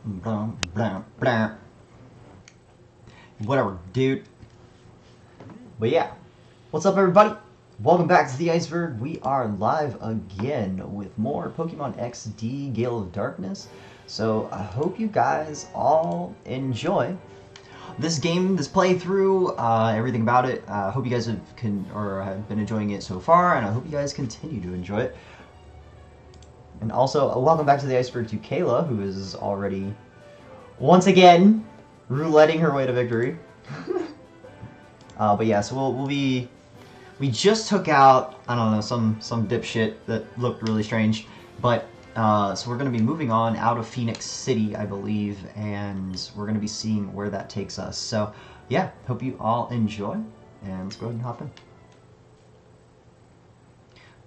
Blah, blah, blah. Whatever, dude. But yeah, what's up, everybody? Welcome back to the Iceberg. We are live again with more Pokemon XD Gale of Darkness. So I hope you guys all enjoy this game, this playthrough, everything about it. I hope you guys have been enjoying it so far, and I hope you guys continue to enjoy it. And also, welcome back to the Iceberg to Kayla, who is already, once again, rouletting her way to victory. But yeah, so we just took out, I don't know, some dipshit that looked really strange. But, so we're going to be moving on out of Phenac City, I believe, and we're going to be seeing where that takes us. So, yeah, hope you all enjoy, and let's go ahead and hop in.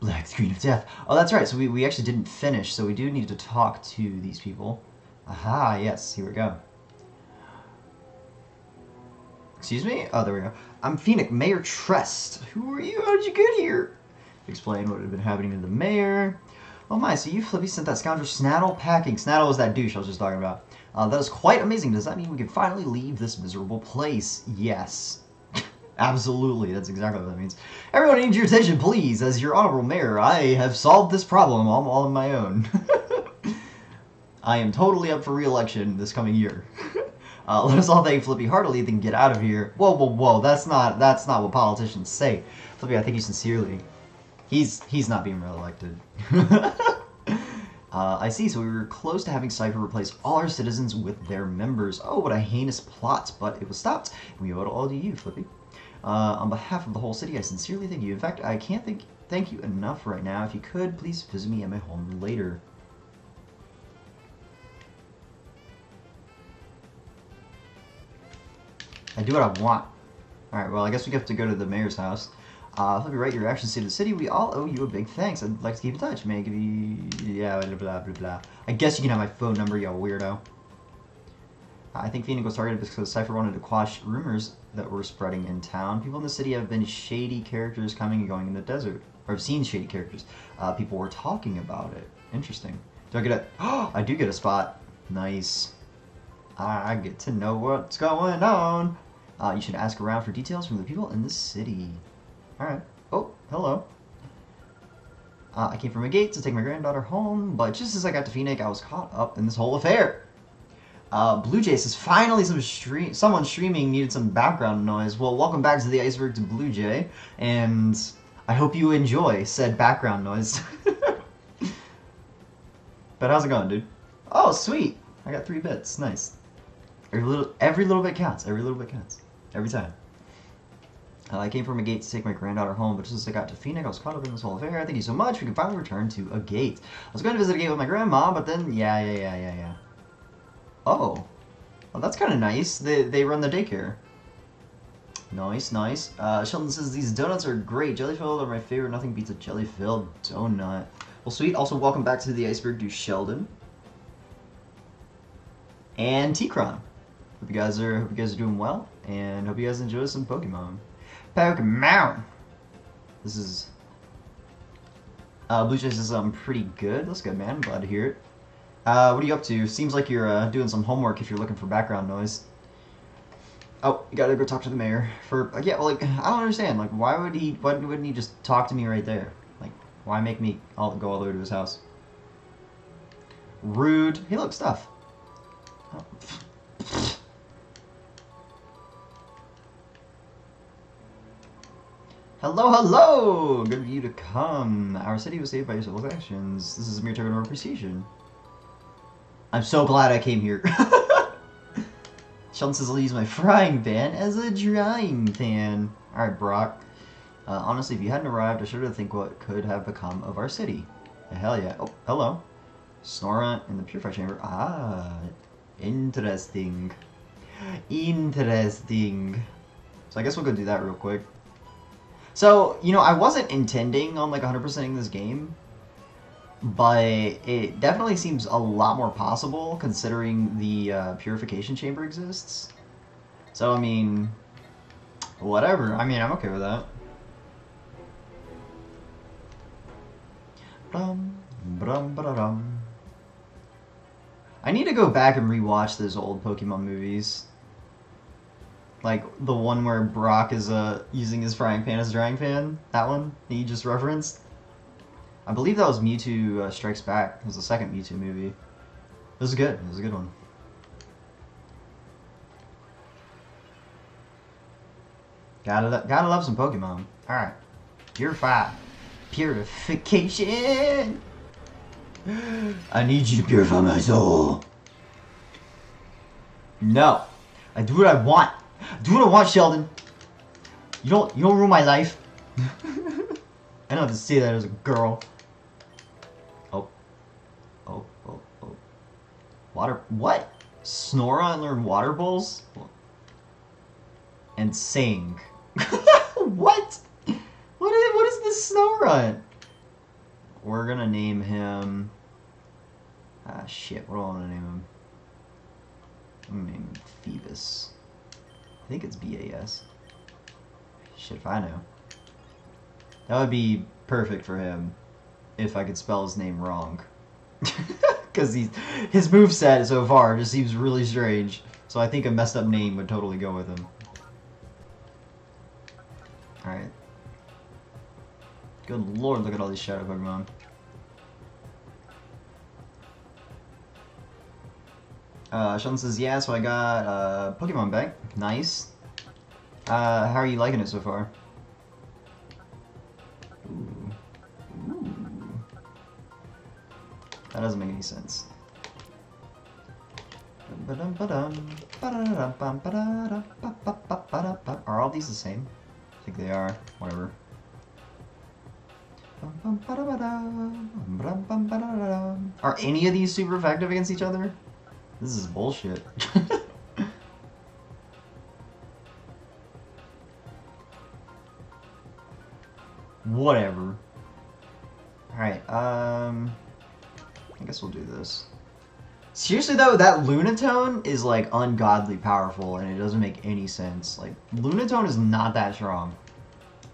Black screen of death. Oh, that's right. So we actually didn't finish, so we do need to talk to these people. Aha, yes, here we go. Excuse me? Oh, there we go. I'm Phenac, Mayor Trest. Who are you? How did you get here? Explain what had been happening to the mayor. Oh my, so you, Flippy, sent that scoundrel Snaddle packing. Snaddle was that douche I was just talking about. That is quite amazing. Does that mean we can finally leave this miserable place? Yes. Absolutely, that's exactly what that means. Everyone needs your attention, please. As your honorable mayor, I have solved this problem all on my own. I am totally up for re-election this coming year. Let us all thank Flippy heartily, then get out of here. Whoa, whoa, whoa! That's not what politicians say. Flippy, I think you sincerely. He's not being re-elected. I see. So we were close to having Cypher replace all our citizens with their members. Oh, what a heinous plot! But it was stopped. We owe it all to you, Flippy. On behalf of the whole city, I sincerely thank you. In fact, I can't thank you enough right now. If you could, please visit me at my home later. I do what I want. Alright, well, I guess we have to go to the mayor's house. Flippy, write your reactions to the city. We all owe you a big thanks. I'd like to keep in touch. May I give you... Yeah, blah, blah, blah, blah. I guess you can have my phone number, you weirdo. I think Phenac was targeted because Cypher wanted to quash rumors that were spreading in town. People in the city have been shady characters coming and going in the desert. Or have seen shady characters. People were talking about it. Interesting. Do I get a... Oh, I do get a spot. Nice. I get to know what's going on. You should ask around for details from the people in the city. Alright. Oh, hello. I came from a gate to take my granddaughter home, but just as I got to Phenac, I was caught up in this whole affair. Blue Jay says, finally someone streaming needed some background noise. Well, welcome back to the Iceberg to Blue Jay, and I hope you enjoy said background noise. But how's it going, dude? Oh, sweet! I got 3 bits. Nice. Every little bit counts. Every little bit counts. Every time. I came from a gate to take my granddaughter home, but just as I got to Phenac, I was caught up in this whole affair. Thank you so much. We can finally return to a gate. I was going to visit a gate with my grandma, but then, yeah. Oh. Well, that's kind of nice. They run the daycare. Nice. Sheldon says, these donuts are great. Jelly-filled are my favorite. Nothing beats a jelly-filled donut. Well, sweet. Also, welcome back to the Iceberg to Sheldon. And T-Cron. Hope you guys are doing well, and hope you guys enjoy some Pokemon. Pokemon! This is... Blue Jay says, I'm pretty good. That's good, man. I'm glad to hear it. What are you up to? Seems like you're doing some homework if you're looking for background noise. Oh, you gotta go talk to the mayor. Yeah, well, like, I don't understand. Like, why wouldn't he just talk to me right there? Like, why make me go all the way to his house? Rude. Hey, look, stuff. Oh. Hello! Good of you to come. Our city was saved by your civil actions. This is a mere token of appreciation. I'm so glad I came here. Sheldon says I'll use my frying pan as a drying pan. Alright, Brock. Honestly, if you hadn't arrived, I should have think what could have become of our city. Hell yeah. Oh, hello. Snorunt in the Purify Chamber. Ah, interesting. Interesting. So I guess we'll go do that real quick. So, you know, I wasn't intending on, like, 100%ing this game, but it definitely seems a lot more possible considering the Purification Chamber exists. So, I mean, whatever. I mean, I'm okay with that. Brum, brum, ba-da-dum. I need to go back and rewatch those old Pokemon movies. Like the one where Brock is using his frying pan as a drying pan. That one that you just referenced. I believe that was Mewtwo Strikes Back. It was the second Mewtwo movie. It was good. It was a good one. Gotta love some Pokemon. All right, Purify, purification. I need you to purify my soul. No, I do what I want. Do what I want, Sheldon. You don't ruin my life. I don't have to say that as a girl. Oh. Water. What? Snora and learn water bowls? And sing. What? What is this Snora? We're gonna name him. Ah, shit. What do I want to name him? I'm gonna name him Phoebus. I think it's B-A-S. Shit if I know. That would be perfect for him if I could spell his name wrong. Because his moveset so far just seems really strange. So I think a messed up name would totally go with him. Alright. Good lord, look at all these shadow Pokemon. Sheldon says, yeah, so I got a Pokemon bag. Nice. How are you liking it so far? Ooh. That doesn't make any sense. Are all these the same? I think they are. Whatever. Are any of these super effective against each other? This is bullshit. Whatever. Alright, I guess we'll do this. Seriously though, that Lunatone is like ungodly powerful and it doesn't make any sense. Like, Lunatone is not that strong.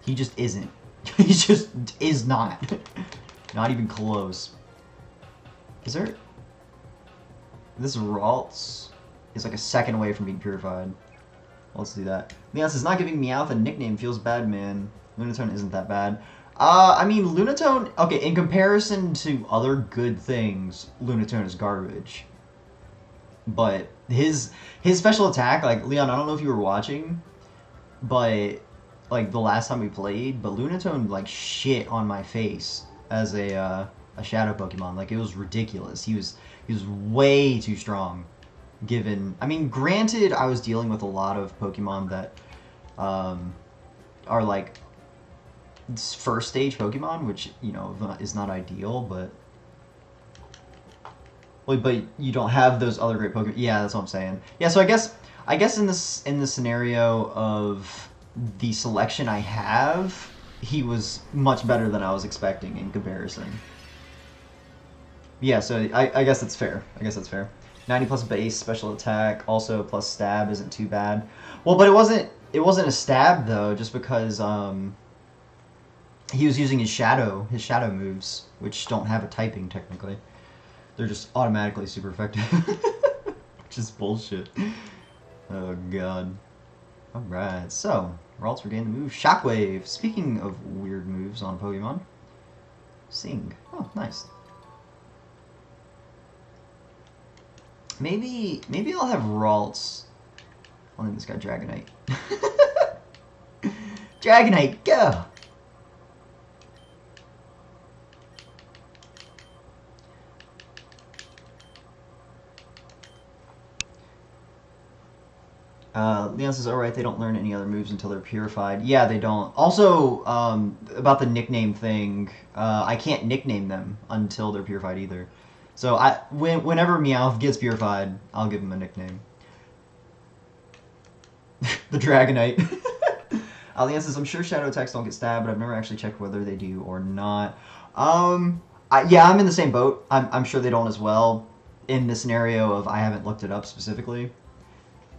He just isn't. He just is not. Not even close. Is there... This Ralts is like a second away from being purified. Let's do that. Leon says, not giving Meowth a nickname feels bad, man. Lunatone isn't that bad. I mean, Lunatone... Okay, in comparison to other good things, Lunatone is garbage. But his special attack, like, Leon, I don't know if you were watching, but, like, the last time we played, but Lunatone, like, shit on my face as a shadow Pokemon. Like, it was ridiculous. He was way too strong, given... I mean, granted, I was dealing with a lot of Pokemon that are, like, first stage Pokemon, which, you know, is not ideal, but you don't have those other great Pokemon. Yeah, that's what I'm saying. Yeah, so I guess in the scenario of the selection I have, he was much better than I was expecting in comparison. Yeah, so I guess that's fair. 90 plus base, special attack, also plus stab isn't too bad. Well, but it wasn't a stab though, just because he was using his shadow moves, which don't have a typing technically. They're just automatically super effective. Which is bullshit. Oh god. Alright, so Ralts regained the move Shockwave. Speaking of weird moves on Pokemon. Sing. Oh, nice. Maybe I'll have Ralts. I'll name this guy Dragonite. Dragonite, go! Leon says, alright, they don't learn any other moves until they're purified. Yeah, they don't. Also, about the nickname thing, I can't nickname them until they're purified either. So, whenever Meowth gets purified, I'll give him a nickname. The Dragonite. Leon says, I'm sure shadow attacks don't get stabbed, but I've never actually checked whether they do or not. Yeah, I'm in the same boat. I'm sure they don't as well. In the scenario of I haven't looked it up specifically.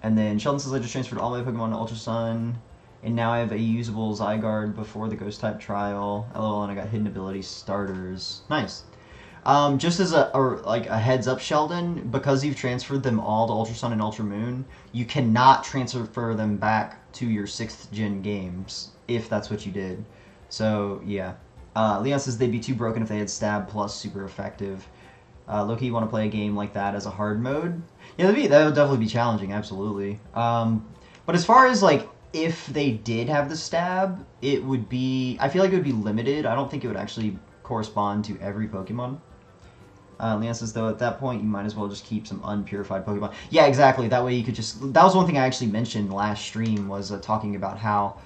And then Sheldon says, I just transferred all my Pokemon to Ultra Sun, and now I have a usable Zygarde before the Ghost-type trial. LOL, and I got hidden ability starters. Nice. Just as like a heads up, Sheldon, because you've transferred them all to Ultra Sun and Ultra Moon, you cannot transfer them back to your 6th gen games if that's what you did. So yeah, Leon says they'd be too broken if they had stab plus super effective. Loki, you want to play a game like that as a hard mode? Yeah, that would definitely be challenging, absolutely. But as far as like if they did have the stab, it would be. I feel like it would be limited. I don't think it would actually correspond to every Pokemon. Leon says, though, at that point, you might as well just keep some unpurified Pokemon. Yeah, exactly. That way you could just... That was one thing I actually mentioned last stream, was talking about how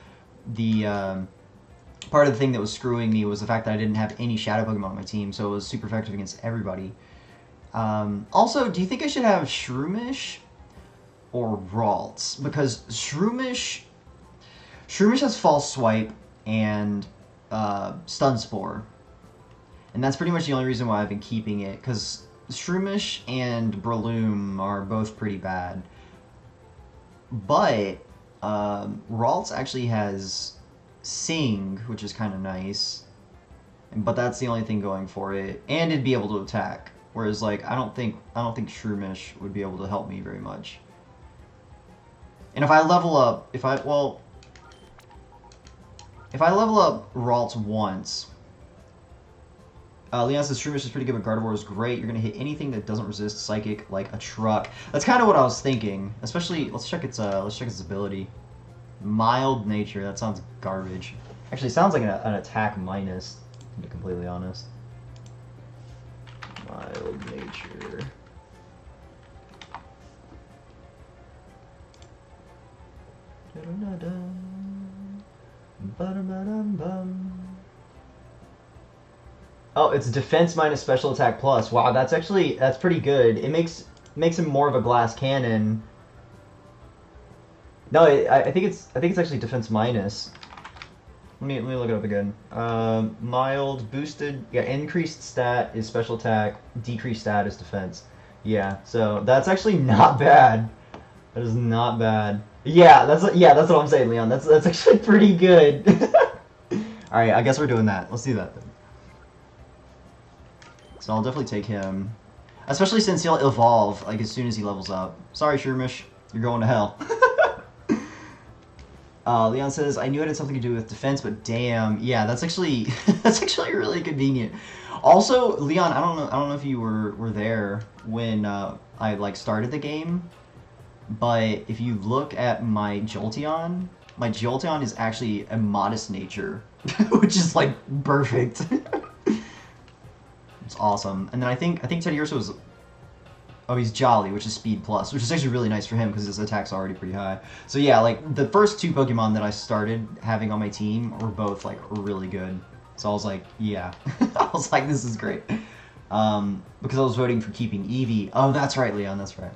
the... part of the thing that was screwing me was the fact that I didn't have any Shadow Pokemon on my team, so it was super effective against everybody. Also, do you think I should have Shroomish or Ralts? Because Shroomish has False Swipe and Stun Spore. And that's pretty much the only reason why I've been keeping it, because Shroomish and Breloom are both pretty bad. But Ralts actually has Sing, which is kind of nice. But that's the only thing going for it. And it'd be able to attack. Whereas, like, I don't think Shroomish would be able to help me very much. And if I level up, if I level up Ralts once... Leon says Shroomish is pretty good, but Gardevoir is great. You're going to hit anything that doesn't resist Psychic like a truck. That's kind of what I was thinking. Especially, let's check its ability. Mild nature. That sounds garbage. Actually, it sounds like an attack minus, to be completely honest. Mild nature. Oh, it's defense minus special attack plus. Wow, that's pretty good. It makes him more of a glass cannon. No, I think it's actually defense minus. Let me look it up again. Mild boosted, yeah, increased stat is special attack, decreased stat is defense. Yeah, so that's actually not bad. That is not bad. Yeah, that's what I'm saying, Leon. That's actually pretty good. All right, I guess we're doing that. Let's do that then. So I'll definitely take him. Especially since he'll evolve, like, as soon as he levels up. Sorry, Shroomish. You're going to hell. Leon says, I knew it had something to do with defense, but damn. Yeah, that's actually really convenient. Also, Leon, I don't know if you were there when I, like, started the game. But if you look at my Jolteon is actually a modest nature. Which is, like, perfect. It's awesome. And then I think Teddiursa was... Oh, he's Jolly, which is speed plus, which is actually really nice for him because his attack's already pretty high. So yeah, like, the first 2 Pokemon that I started having on my team were both, like, really good. So I was like, yeah. I was like, this is great. Because I was voting for keeping Eevee. Oh, that's right, Leon, that's right.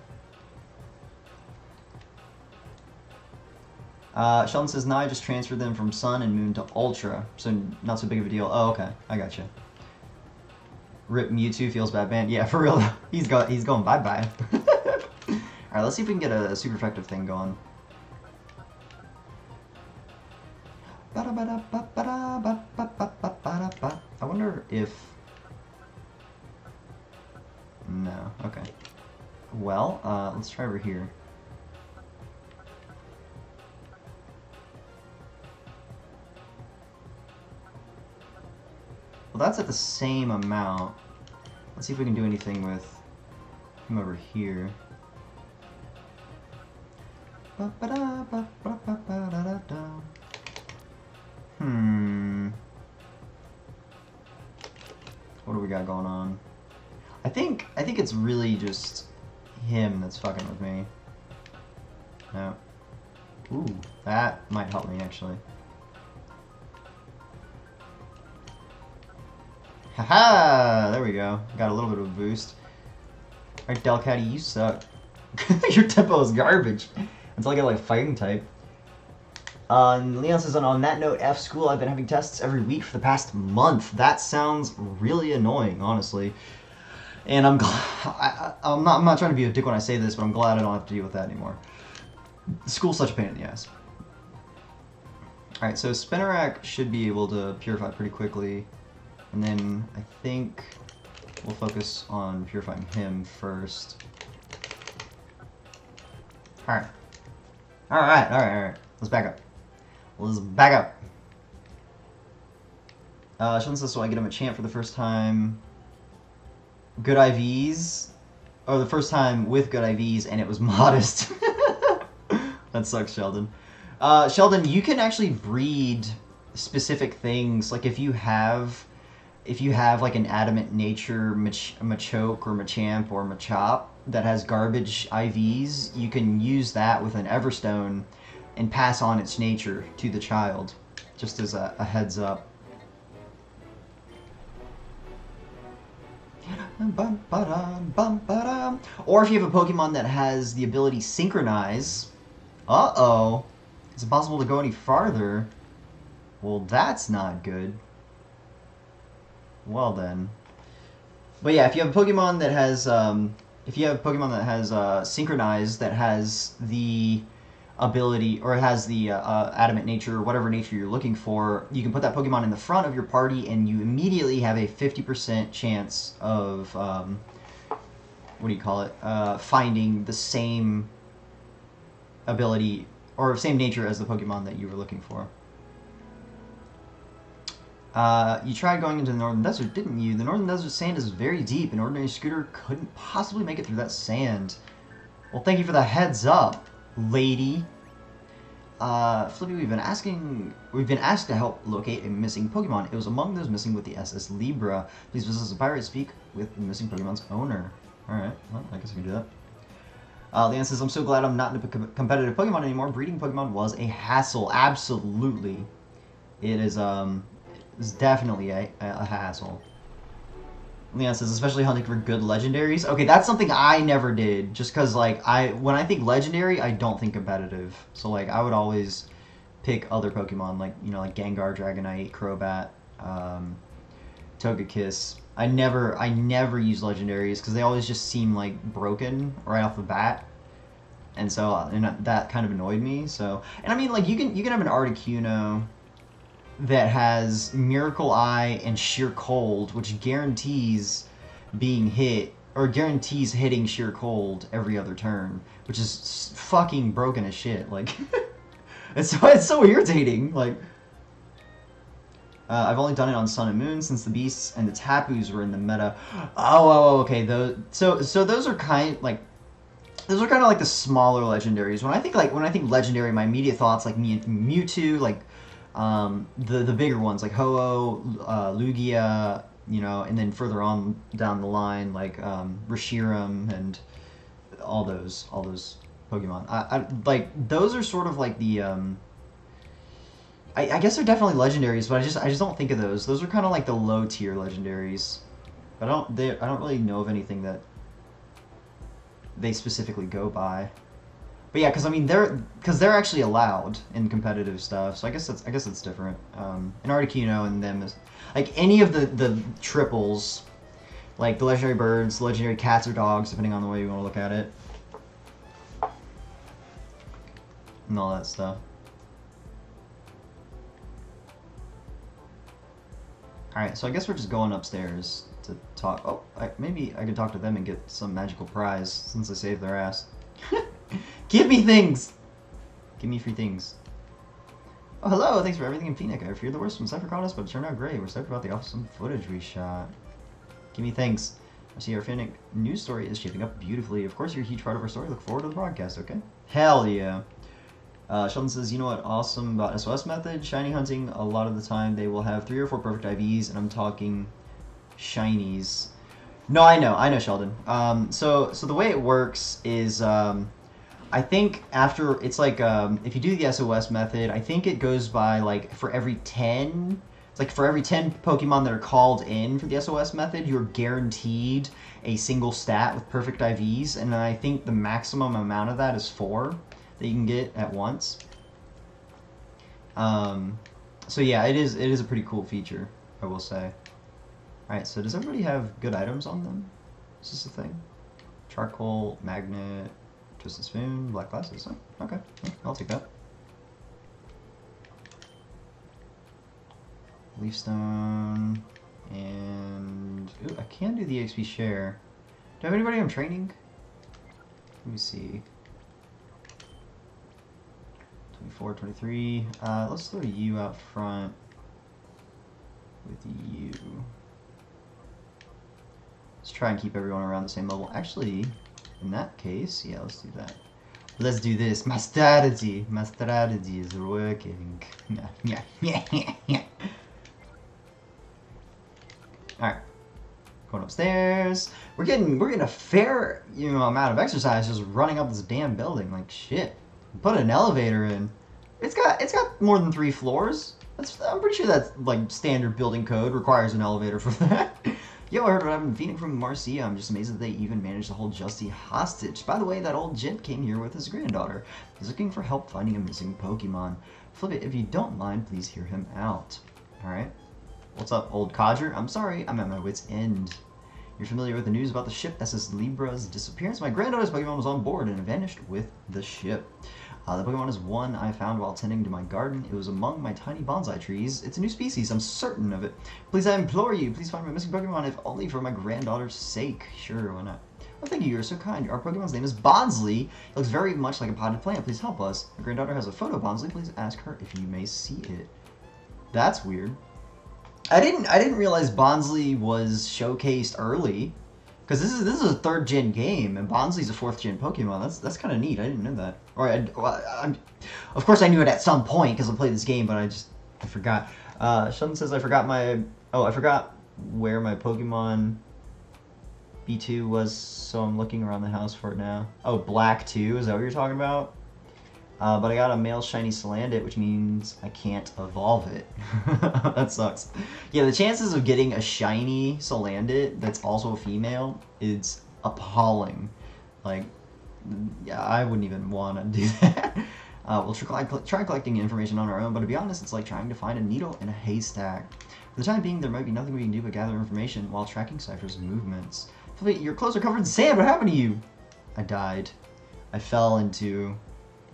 Sheldon says, now I just transferred them from Sun and Moon to Ultra, so not so big of a deal. Oh, okay, I gotcha. Rip Mewtwo, feels bad man. Yeah, for real. He's going bye-bye. Alright, let's see if we can get a super effective thing going. I wonder if... No, okay. Well, let's try over here. Well, that's at the same amount. Let's see if we can do anything with him over here. What do we got going on? I think it's really just him that's fucking with me. No. Ooh, that might help me actually. Haha! There we go. Got a little bit of a boost. Alright, Delcatty, you suck. Your tempo is garbage. Until I get like a fighting type. Leon says, on that note, F school, I've been having tests every week for the past month. That sounds really annoying, honestly. And I'm not trying to be a dick when I say this, but I'm glad I don't have to deal with that anymore. School's such a pain in the ass. Alright, so Spinarak should be able to purify pretty quickly. And then I think we'll focus on purifying him first. Alright. Alright. Let's back up. Sheldon says, so I get him a champ for the first time. Good IVs. Or the first time with good IVs, and it was modest. That sucks, Sheldon. Sheldon, you can actually breed specific things. Like if you have like an adamant nature Machoke or Machamp or Machop that has garbage IVs, you can use that with an Everstone and pass on its nature to the child, just as a heads up. Or if you have a Pokemon that has the ability Synchronize, uh-oh, is it possible to go any farther? Well, that's not good. Well then. But yeah, if you have a Pokemon that has, Synchronize, that has the ability, or it has the adamant nature, or whatever nature you're looking for, you can put that Pokemon in the front of your party, and you immediately have a 50% chance of, finding the same ability, or same nature as the Pokemon that you were looking for. You tried going into the Northern Desert, didn't you? The Northern Desert sand is very deep. An ordinary scooter couldn't possibly make it through that sand. Well, thank you for the heads up, lady. Flippy, we've been asked to help locate a missing Pokemon. It was among those missing with the SS Libra. Please visit the pirate, speak with the missing Pokemon's owner. Alright, well, I guess we can do that. Leanne says, I'm so glad I'm not in a competitive Pokemon anymore. Breeding Pokemon was a hassle. Absolutely. It is, it's definitely a hassle. Leon says, especially hunting for good legendaries. Okay, that's something I never did. Just because, like, when I think legendary, I don't think competitive. So, like, I would always pick other Pokemon, like, you know, like Gengar, Dragonite, Crobat, Togekiss. I never use legendaries because they always just seem, like, broken right off the bat. And so, that kind of annoyed me. So, and I mean, like, you can have an Articuno that has Miracle Eye and Sheer Cold, which guarantees being hit, or guarantees hitting Sheer Cold every other turn, which is fucking broken as shit. Like, it's so irritating. Like, I've only done it on Sun and Moon since the Beasts and the Tapus were in the meta. Oh, okay. So those are kind of like the smaller legendaries. When I think legendary, my immediate thoughts like Mewtwo, like. The bigger ones like Ho-Oh, Lugia, you know, and then further on down the line like Reshiram and all those Pokemon. I like those are sort of like the I guess they're definitely legendaries, but I just don't think of those. Those are kind of like the low tier legendaries. I don't really know of anything that they specifically go by. But yeah, because I mean they're actually allowed in competitive stuff, so I guess that's different. And Articuno and them is like any of the triples, like the legendary birds, legendary cats or dogs, depending on the way you want to look at it, and all that stuff. All right, so I guess we're just going upstairs to talk. Oh, maybe I could talk to them and get some magical prize since I saved their ass. Give me things! Give me free things. Oh, hello! Thanks for everything in Phenac. I feared the worst when Cypher caught us, but it turned out great. We're stoked about the awesome footage we shot. Give me thanks. I see our Phenac news story is shaping up beautifully. Of course, you're a huge part of our story. Look forward to the broadcast, okay? Hell yeah. Sheldon says, you know what awesome about SOS method? Shiny hunting, a lot of the time they will have 3 or 4 perfect IVs, and I'm talking shinies. No, I know, Sheldon. So the way it works is, I think after, it's like, if you do the SOS method, I think it goes by, like, for every 10, it's like for every 10 Pokemon that are called in for the SOS method, you're guaranteed a single stat with perfect IVs, and I think the maximum amount of that is 4 that you can get at once. So yeah, it is a pretty cool feature, I will say. Alright, so does everybody have good items on them? Is this a thing? Charcoal, magnet, twisted spoon, black glasses. Oh, okay, yeah, I'll take that. Leaf stone. And ooh, I can do the XP share. Do I have anybody I'm training? Let me see. 24, 23. Let's throw you out front with you. Let's try and keep everyone around the same level. Actually, in that case, yeah, let's do that. Let's do this. My strategy is working. All right, going upstairs. We're getting a fair amount of exercise just running up this damn building. Like shit. Put an elevator in. It's got more than 3 floors. I'm pretty sure that's like standard building code requires an elevator for that. Yo, I heard what happened to Phenac from Marcia. I'm just amazed that they even managed to hold Justy hostage. By the way, that old gent came here with his granddaughter. He's looking for help finding a missing Pokemon. Flip it, if you don't mind, please hear him out. Alright. What's up, old codger? I'm sorry, I'm at my wit's end. You're familiar with the news about the ship SS Libra's disappearance? My granddaughter's Pokemon was on board and vanished with the ship. The Pokemon is one I found while tending to my garden. It was among my tiny bonsai trees. It's a new species, I'm certain of it. Please, I implore you, please find my missing Pokemon, if only for my granddaughter's sake. Sure, why not? Oh, thank you, you're so kind. Our Pokemon's name is Bonsley. It looks very much like a potted plant. Please help us. My granddaughter has a photo of Bonsley. Please ask her if you may see it. That's weird. I didn't realize Bonsley was showcased early. Because this is a 3rd gen game, and Bonsley's a 4th gen Pokemon. That's kind of neat. I didn't know that. Or of course I knew it at some point because I played this game, but I forgot. Sheldon says I forgot where my Pokemon B2 was, so I'm looking around the house for it now. Oh, Black 2, is that what you're talking about? But I got a male shiny Salandit, which means I can't evolve it. That sucks. Yeah, the chances of getting a shiny Salandit that's also a female is appalling. Like, yeah, I wouldn't even want to do that. We'll try collecting information on our own, but to be honest, it's like trying to find a needle in a haystack. For the time being, there might be nothing we can do but gather information while tracking Cypher's movements. Felipe, your clothes are covered in sand. What happened to you? I died. I fell into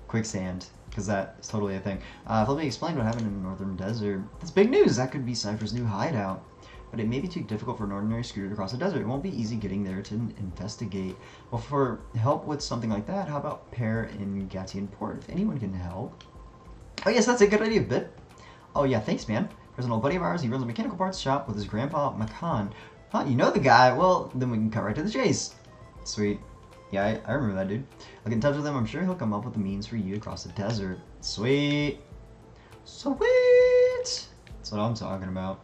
quicksand, because that is totally a thing. Felipe explained what happened in the Northern Desert. That's big news! That could be Cypher's new hideout. But it may be too difficult for an ordinary scooter to cross the desert. It won't be easy getting there to investigate. Well, for help with something like that, how about Pear in Gateon Port? If anyone can help. Oh yes, that's a good idea, Bit. Oh yeah, thanks man. There's an old buddy of ours, he runs a mechanical parts shop with his grandpa, Makan. Huh, you know the guy? Well, then we can cut right to the chase. Sweet. Yeah, I remember that dude. I'll get in touch with him. I'm sure he'll come up with the means for you to cross the desert. Sweet. Sweet. That's what I'm talking about.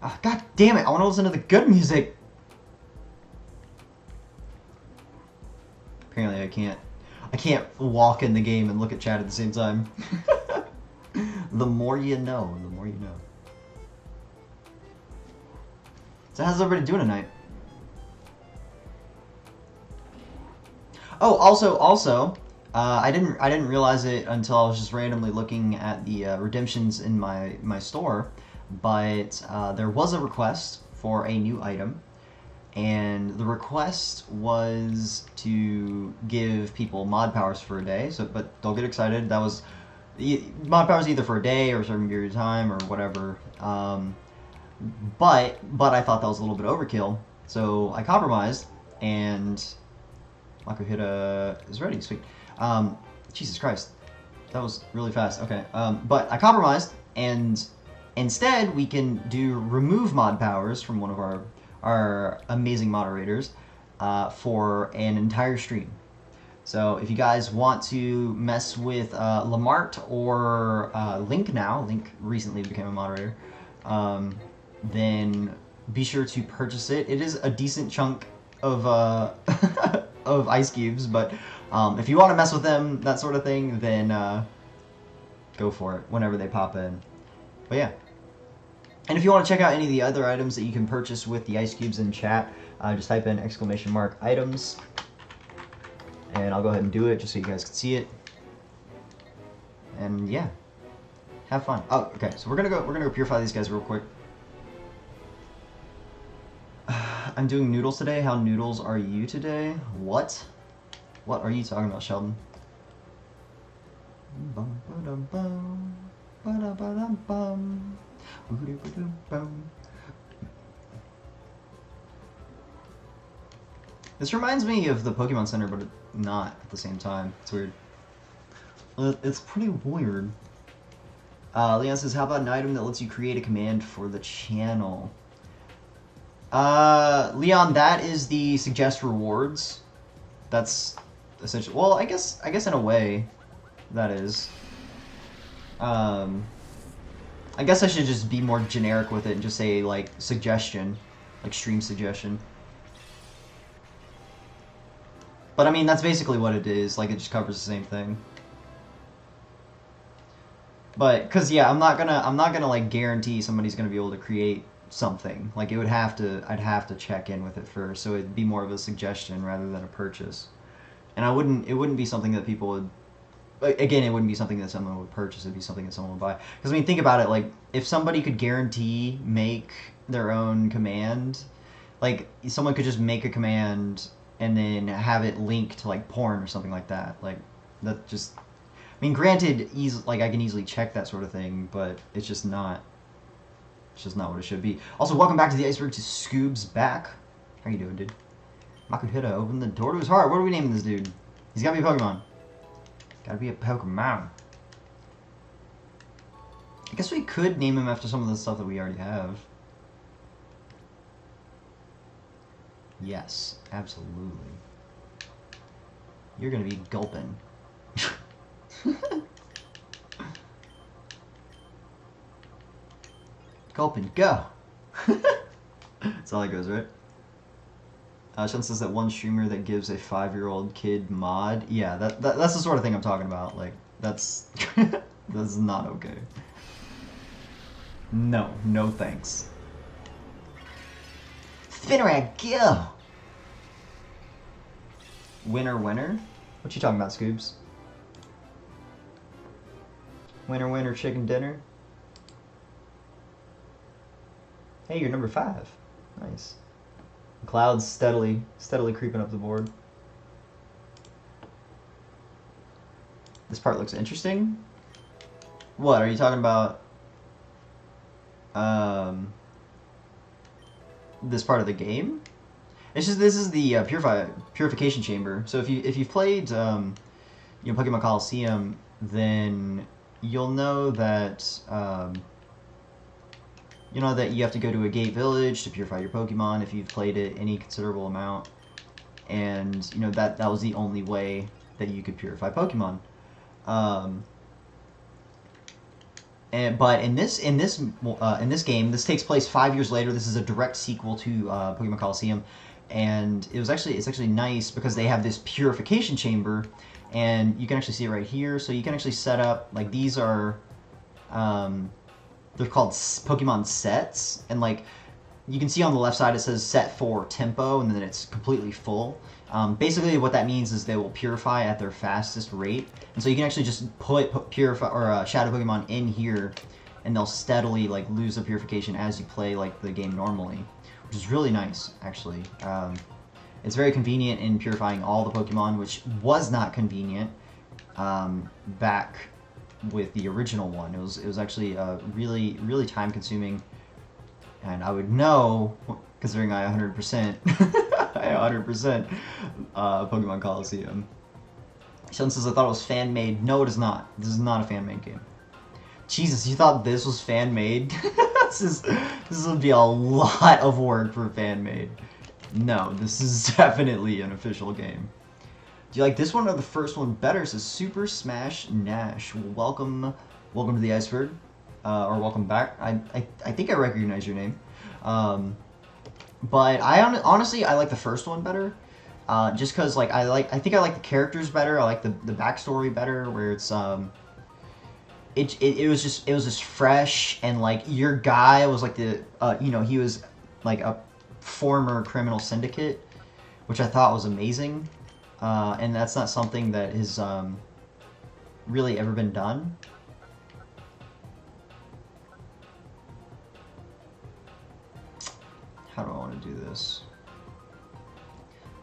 Ah, God damn it. I want to listen to the good music. Apparently I can't. I can't walk in the game and look at chat at the same time. The more you know, the more you know. So how's everybody doing tonight? Oh, also, I didn't realize it until I was just randomly looking at the redemptions in my store, but there was a request for a new item, and the request was to give people mod powers for a day. So, but don't get excited. That was mod powers either for a day or a certain period of time or whatever. But I thought that was a little bit overkill, so I compromised, and Makuhita is ready. Sweet. Jesus Christ, that was really fast. Okay, but I compromised, and instead we can do remove mod powers from one of our amazing moderators for an entire stream. So if you guys want to mess with Lamart or Link now, Link recently became a moderator, then be sure to purchase it. It is a decent chunk of of ice cubes, but if you want to mess with them, that sort of thing, then go for it whenever they pop in. But yeah. And if you want to check out any of the other items that you can purchase with the ice cubes in chat, just type in !items, and I'll go ahead and do it just so you guys can see it. And yeah, have fun. Oh, okay. So we're gonna go purify these guys real quick. I'm doing noodles today. How noodles are you today? What? What are you talking about, Sheldon? Bum, ba-dum, bum. Ba-da-ba-dum, bum. Boo-doo-ba-doo-bum. This reminds me of the Pokemon Center, but not at the same time. It's weird. It's pretty weird. Leon says, how about an item that lets you create a command for the channel? Leon, that is the suggest rewards. That's essentially, well, I guess in a way, that is. I guess I should just be more generic with it and just say, like, suggestion. Like, stream suggestion. But I mean, that's basically what it is. Like, it just covers the same thing. But, cause yeah, I'm not gonna like guarantee somebody's gonna be able to create something. Like, I'd have to check in with it first, so it'd be more of a suggestion rather than a purchase. And it wouldn't be something that people would. Again, it wouldn't be something that someone would purchase. It'd be something that someone would buy. Because I mean, think about it. Like, if somebody could guarantee make their own command, like someone could just make a command and then have it linked to like porn or something like that. Like, that just. I mean, granted, like I can easily check that sort of thing, but it's just not. It's just not what it should be. Also, welcome back to the iceberg to Scoob's back. How you doing, dude? Makuhita opened the door to his heart. What are we naming this dude? He's gotta be a Pokemon. Gotta be a Pokemon. I guess we could name him after some of the stuff that we already have. Yes, absolutely. You're gonna be Gulpin. Gulpin, go! That's all it goes, right? Sean says that one streamer that gives a 5-year-old kid mod. Yeah, that's the sort of thing I'm talking about. Like, that's that's not okay. No thanks. Phenac, go! Winner. What you talking about, Scoobs? Winner, chicken dinner. Hey, you're number 5. Nice. Clouds steadily creeping up the board. This part looks interesting. What are you talking about? This part of the game? It's just, this is the purification chamber. So if you've played Pokemon Coliseum, then you'll know that that you have to go to a gate village to purify your Pokemon if you've played it any considerable amount, and that was the only way that you could purify Pokemon. But in this game, this takes place 5 years later. This is a direct sequel to Pokemon Coliseum, and it's actually nice because they have this purification chamber, and you can actually see it right here. So you can actually set up, like, these are they're called Pokemon sets, and like you can see on the left side it says set for tempo, and then it's completely full. Basically what that means is they will purify at their fastest rate, and so you can actually just put purify or shadow Pokemon in here, and they'll steadily like lose the purification as you play like the game normally, which is really nice actually. It's very convenient in purifying all the Pokemon, which was not convenient back with the original one. It was actually really time consuming, and I would know, considering I 100% Pokemon Coliseum. Sheldon says, I thought it was fan made. No, it is not. This is not a fan made game. Jesus, you thought this was fan made? this would be a lot of work for fan made. No, this is definitely an official game. Do you like this one or the first one better? Says Super Smash Nash. Welcome to the iceberg, or welcome back. I think I recognize your name, but honestly I like the first one better, just because like I think I like the characters better. I like the backstory better, where it's it was just fresh, and like your guy was like the he was like a former criminal syndicate, which I thought was amazing. And that's not something that has really ever been done. How do I want to do this?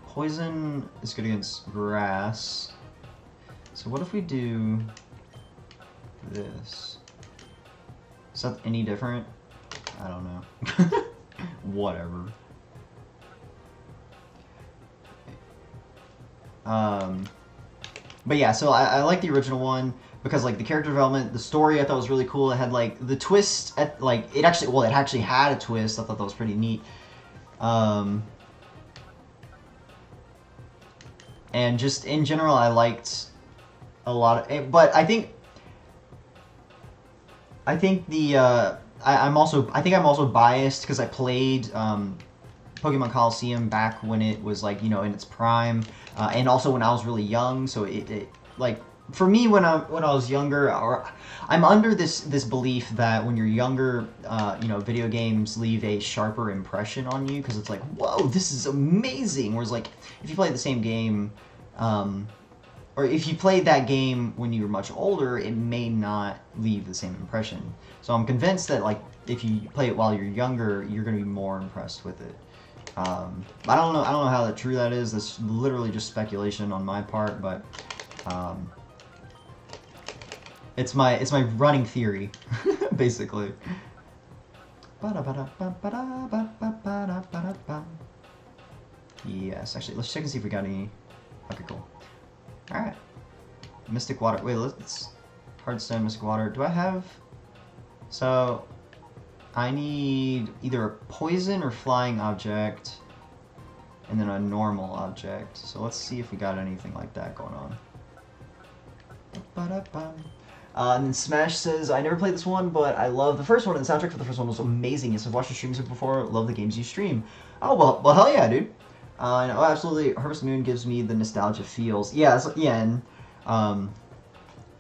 Poison is good against grass. So what if we do this. Is that any different? I don't know. Whatever. But yeah, so I like the original one because like the character development, the story I thought was really cool. It had like the twist at like it actually had a twist. I thought that was pretty neat. And just in general, I liked a lot of it, but I think the I'm also biased because I played Pokemon Coliseum back when it was like, you know, in its prime, and also when I was really young. So it like for me when I was younger, or I'm under this belief that when you're younger, you know, video games leave a sharper impression on you because it's like, whoa, this is amazing. Whereas like if you play the same game, or if you played that game when you were much older, it may not leave the same impression. So I'm convinced that like if you play it while you're younger, you're going to be more impressed with it. I don't know how true that is. That's literally just speculation on my part, but it's my running theory, basically. Yes, actually, let's check and see if we got any. Okay, cool. All right, Mystic Water. Wait, let's Hardstone, Mystic Water. Do I have? So I need either a poison or flying object, and then a normal object. So let's see if we got anything like that going on. And then Smash says, I never played this one, but I love the first one, and the soundtrack for the first one was amazing. Yes, I've watched your streams before, love the games you stream. Oh, well hell yeah, dude. And oh, absolutely, Harvest Moon gives me the nostalgia feels. Yeah, so, yeah, and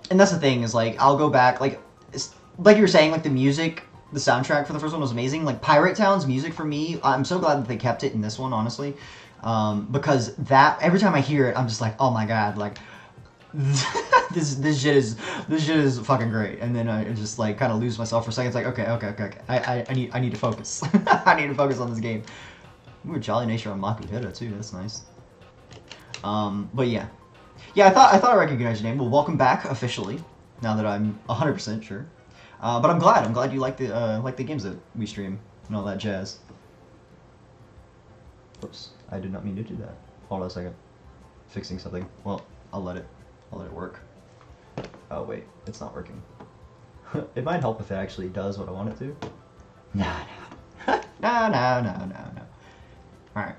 that's the thing, is like, I'll go back, like you were saying, like the music, the soundtrack for the first one was amazing. Like Pirate Town's music for me, I'm so glad that they kept it in this one, honestly. Because that, every time I hear it, I'm just like, oh my god, like, this shit is fucking great. And then I just like kind of lose myself for a second. It's like, okay. I need to focus. I need to focus on this game. Ooh, Jolly Nature on Makuhita too. That's nice. But yeah, I thought I recognized your name. Well, welcome back officially. Now that I'm 100% sure. But I'm glad you like the games that we stream and all that jazz. Oops, I did not mean to do that. Hold on a second. Fixing something. Well, I'll let it work. Oh wait, it's not working. It might help if it actually does what I want it to. No. Alright.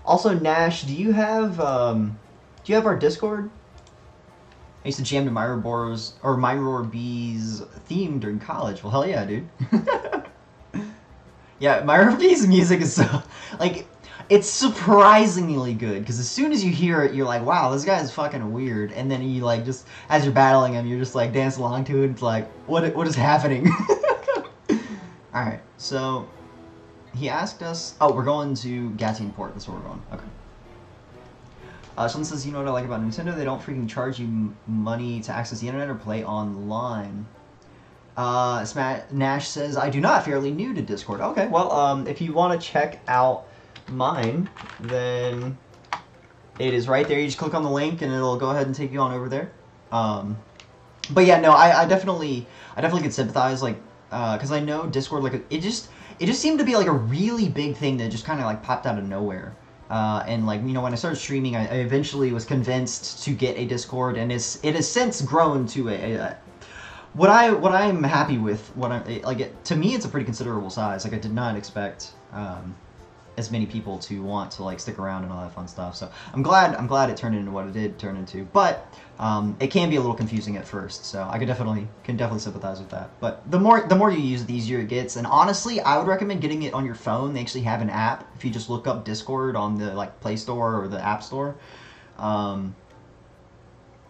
Also, Nash, do you have our Discord? I used to jam to Myror B's theme during college. Well, hell yeah, dude. Yeah, Myror B's music is so, like, it's surprisingly good, because as soon as you hear it, you're like, wow, this guy is fucking weird, and then you, like, just, as you're battling him, you're just, like, dance along to it, it's like, what is happening? Alright, so, he asked us, oh, we're going to Gateon Port, that's where we're going, okay. Someone says, you know what I like about Nintendo? They don't freaking charge you money to access the internet or play online. Nash says, I do not, fairly new to Discord. Okay, well, if you want to check out mine, then it is right there. You just click on the link and it'll go ahead and take you on over there. But yeah, no, I definitely can sympathize, like, because I know Discord, like, it just seemed to be like a really big thing that just kind of like popped out of nowhere. And like, you know, when I started streaming, I eventually was convinced to get a Discord, and it has since grown to what I'm happy with. To me, it's a pretty considerable size. Like, I did not expect as many people to want to like stick around and all that fun stuff. So I'm glad it turned into what it did turn into. But it can be a little confusing at first. So I can definitely sympathize with that. But the more you use it, the easier it gets. And honestly, I would recommend getting it on your phone. They actually have an app. If you just look up Discord on the like Play Store or the App Store,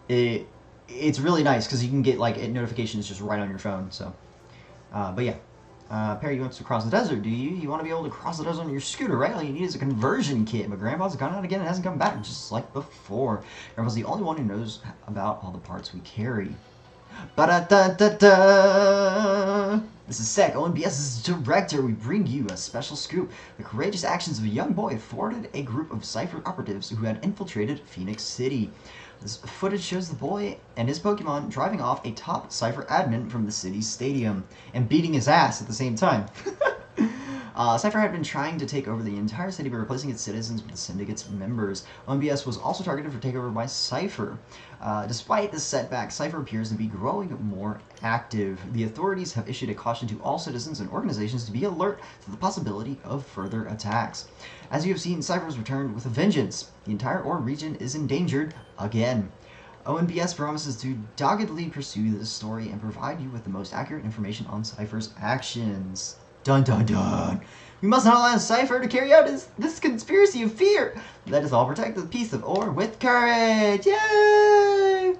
it's really nice because you can get like notifications just right on your phone. So, but yeah. Perry, you want to cross the desert, do you? You want to be able to cross the desert on your scooter, right? All you need is a conversion kit. But Grandpa's gone out again and hasn't come back, just like before. Grandpa's the only one who knows about all the parts we carry. Ba-da-da-da-da! This is Sec, ONBS's director. We bring you a special scoop. The courageous actions of a young boy thwarted a group of Cypher operatives who had infiltrated Phenac City. This footage shows the boy and his Pokemon driving off a top Cypher admin from the city's stadium and beating his ass at the same time. Cypher had been trying to take over the entire city by replacing its citizens with the Syndicate's members. ONBS was also targeted for takeover by Cypher. Despite this setback, Cypher appears to be growing more active. The authorities have issued a caution to all citizens and organizations to be alert to the possibility of further attacks. As you have seen, Cypher has returned with a vengeance. The entire Ore region is endangered again. ONBS promises to doggedly pursue this story and provide you with the most accurate information on Cypher's actions. Dun dun dun! We must not allow Cypher to carry out this conspiracy of fear! Let us all protect the piece of ore with courage! Yay!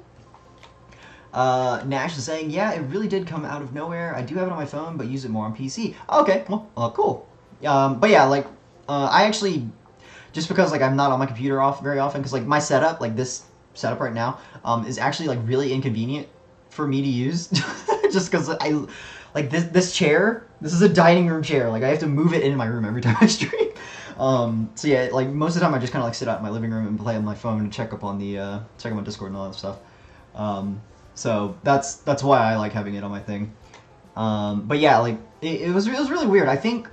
Nash is saying, yeah, it really did come out of nowhere. I do have it on my phone, but use it more on PC. Okay, well, cool. But yeah, like, I actually, just because, like, I'm not on my computer very often, because, like, my setup, like, this setup right now, is actually, like, really inconvenient for me to use. Just because like this chair, this is a dining room chair. Like I have to move it in my room every time I stream. So yeah, like most of the time I just kind of like sit out in my living room and play on my phone and check up on the check up on Discord and all that stuff. So that's why I like having it on my thing. But yeah, like it was really weird. I think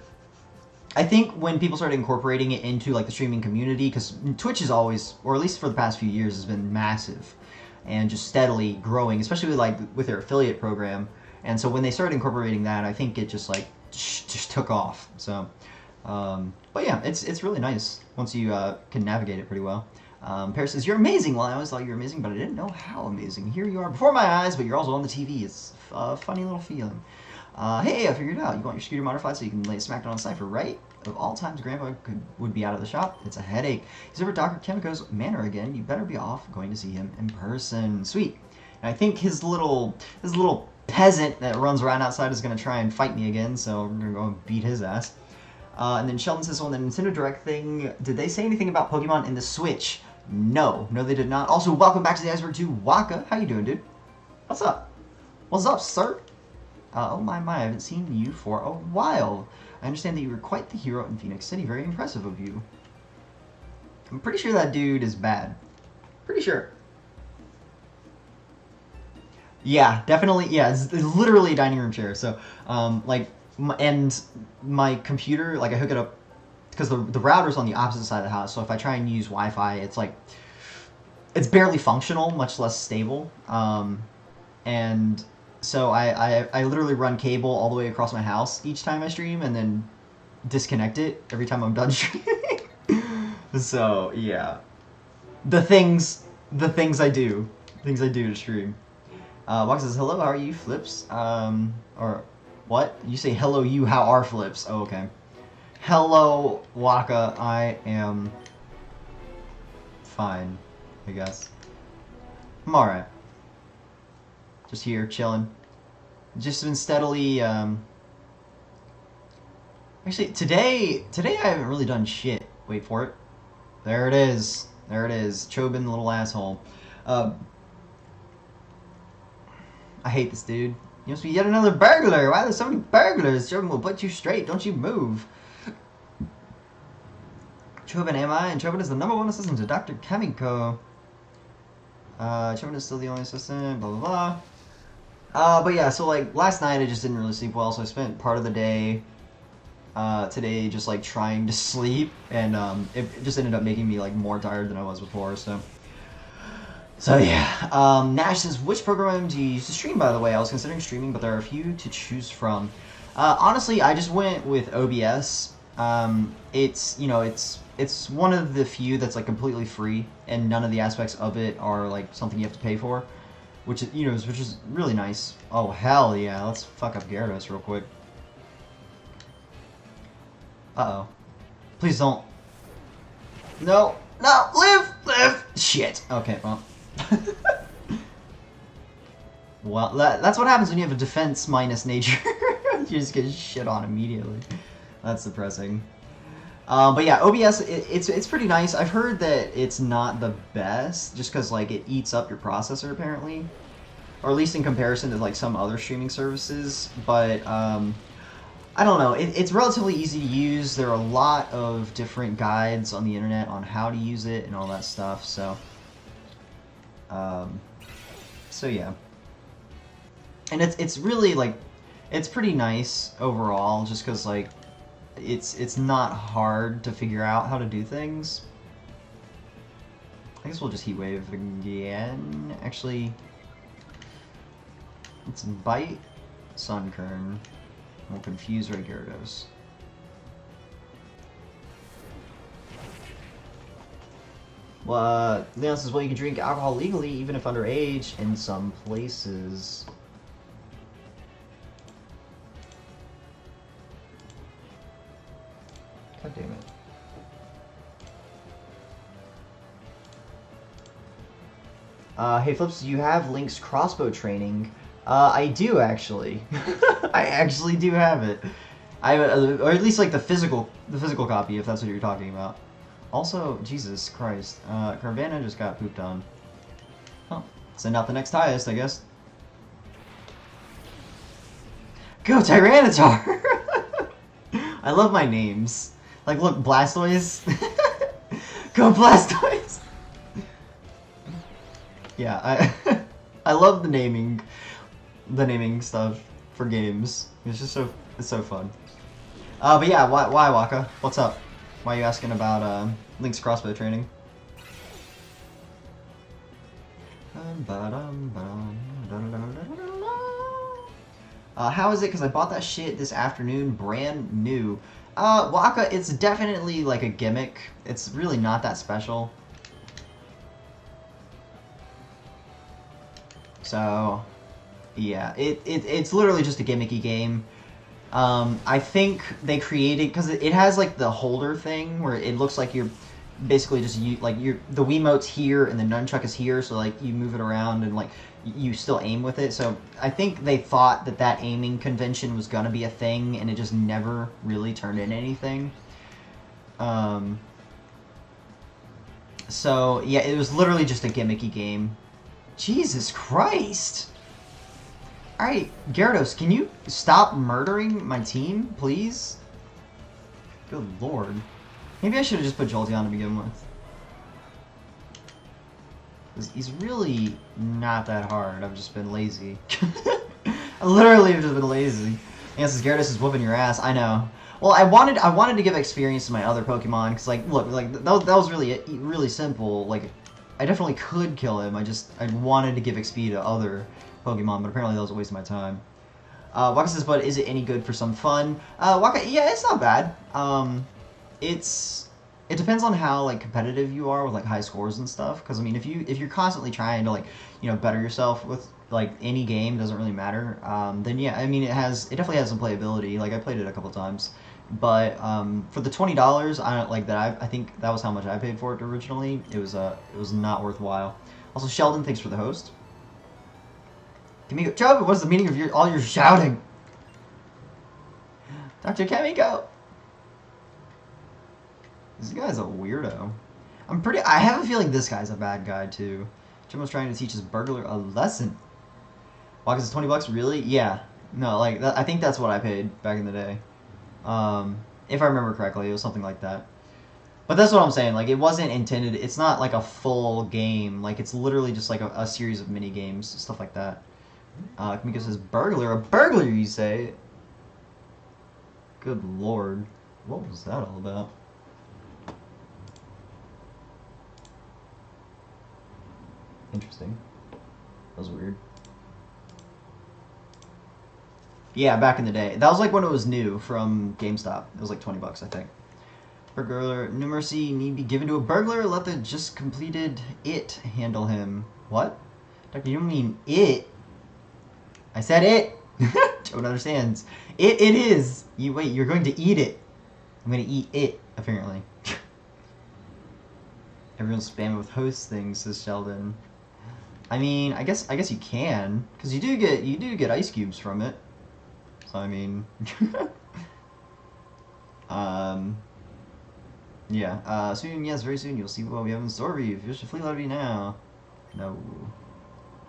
when people started incorporating it into like the streaming community, because Twitch is always, or at least for the past few years, has been massive and just steadily growing, especially with their affiliate program. And so when they started incorporating that, I think it just like just took off. So, but yeah, it's really nice once you can navigate it pretty well. Paris says, you're amazing. Well, I always thought you were amazing, but I didn't know how amazing. Here you are before my eyes, but you're also on the TV. It's a funny little feeling. Hey, I figured it out. You want your scooter modified so you can lay smackdown on Cypher, right? Of all times Grandpa would be out of the shop, it's a headache. He's over at Dr. Kimiko's manor again. You better be off going to see him in person. Sweet. And I think his little peasant that runs around outside is going to try and fight me again, so we're going to go and beat his ass. And then Sheldon says on the Nintendo Direct thing, did they say anything about Pokemon in the Switch? No, they did not. Also, welcome back to the Iceberg 2, Waka. How you doing, dude? What's up? What's up, sir? Oh my, I haven't seen you for a while. I understand that you were quite the hero in Phenac City. Very impressive of you. I'm pretty sure that dude is bad. Pretty sure. Yeah, definitely. Yeah, it's literally a dining room chair. So, like, and my computer, like, I hook it up because the router's on the opposite side of the house. So if I try and use Wi-Fi, it's like it's barely functional, much less stable. And so I literally run cable all the way across my house each time I stream, and then disconnect it every time I'm done streaming. So yeah, the things I do to stream. Waka says, hello, how are you, Flips? Or what? You say, hello, you, how are Flips? Oh, okay. Hello, Waka, I am fine, I guess. I'm alright. Just here, chilling. Just been steadily, actually, today I haven't really done shit. Wait for it. There it is. There it is. Chobin, the little asshole. I hate this dude. You must be yet another burglar. Why are there so many burglars? Chobin will put you straight. Don't you move. Chobin am I? And Chobin is the #1 assistant to Dr. Kamiko. Chobin is still the only assistant. Blah, blah, blah. But yeah, so like last night I just didn't really sleep well, so I spent part of the day today just like trying to sleep, and it just ended up making me like more tired than I was before, so yeah. Nash says, which program do you use to stream, by the way? I was considering streaming, but there are a few to choose from. Honestly, I just went with OBS. It's, you know, it's one of the few that's like completely free, and none of the aspects of it are like something you have to pay for, which is, you know, which is really nice. Oh hell yeah, let's fuck up Gyarados real quick. Uh-oh. Please don't. No, live! Shit. Okay, well. Well, that's what happens when you have a defense minus nature. You just get shit on immediately. That's depressing. But yeah, OBS, it's pretty nice. I've heard that it's not the best, just because like it eats up your processor apparently. or at least in comparison to like some other streaming services. But I don't know. It's relatively easy to use. There are a lot of different guides on the internet on how to use it and all that stuff. So yeah. And it's really like it's pretty nice overall, just because like it's not hard to figure out how to do things. I guess we'll just heat wave again. Actually, let's bite Sunkern. We'll confuse Ray Gyarados. Well, Leon says, well, you can drink alcohol legally, even if underage, in some places. God damn it. Hey Flips, do you have Link's crossbow training? I do actually. I actually do have it. I have, or at least like the physical copy, if that's what you're talking about. Also, Jesus Christ, Carvanha just got pooped on. Huh. Send out the next highest, I guess. Go Tyranitar! I love my names. Like, look, Blastoise. Go Blastoise! Yeah, I love the naming stuff for games. It's just it's so fun. But yeah, why Waka? What's up? Why are you asking about Link's crossbow training? How is it? Because I bought that shit this afternoon, brand new. Waka, it's definitely like a gimmick. It's really not that special. So, yeah, it's literally just a gimmicky game. I think they created, because it has like the holder thing where it looks like you're basically just the Wiimote's here and the nunchuck is here, so like you move it around and like you still aim with it. So I think they thought that aiming convention was gonna be a thing, and it just never really turned into anything. So yeah, it was literally just a gimmicky game. Jesus Christ! Alright, Gyarados, can you stop murdering my team, please? Good lord. Maybe I should have just put Jolteon to begin with. Because he's really not that hard. I've just been lazy. I literally have just been lazy. Yes, Gyarados is whooping your ass. I know. Well, I wanted to give experience to my other Pokemon, because like, look, like that was really simple. Like, I definitely could kill him. I wanted to give XP to other Pokemon, but apparently that was a waste of my time. Waka says, but is it any good for some fun? Waka, yeah, it's not bad. It depends on how like competitive you are with like high scores and stuff. Because I mean, if you're constantly trying to like better yourself with like any game, doesn't really matter. Then yeah, I mean it definitely has some playability. Like I played it a couple times, but for the $20, I think that was how much I paid for it originally. It was not worthwhile. Also, Sheldon, thanks for the host. Kamiko, Joe, what's the meaning of all your shouting? Dr. Kamiko! This guy's a weirdo. I have a feeling this guy's a bad guy, too. Jimbo's trying to teach his burglar a lesson. Why, is it $20, really? Yeah. No, like, I think that's what I paid back in the day. If I remember correctly, it was something like that. But that's what I'm saying, like, it wasn't intended, it's not like a full game. Like, it's literally just like a series of mini games, stuff like that. Kamiko says, burglar? A burglar, you say? Good lord. What was that all about? Interesting. That was weird. Yeah, back in the day. That was like when it was new from GameStop. It was like $20, I think. Burglar, no mercy need be given to a burglar. Let the just completed it handle him. What? Doctor, you don't mean it. I said it. Joe understands. It is. Wait, you're going to eat it. I'm going to eat it, apparently. Everyone's spamming with host things, says Sheldon. I mean, I guess you can, because you do get ice cubes from it. So I mean, yeah. Soon, yes, very soon you'll see what we have in store for you. If you wish to flee, let it be now. No.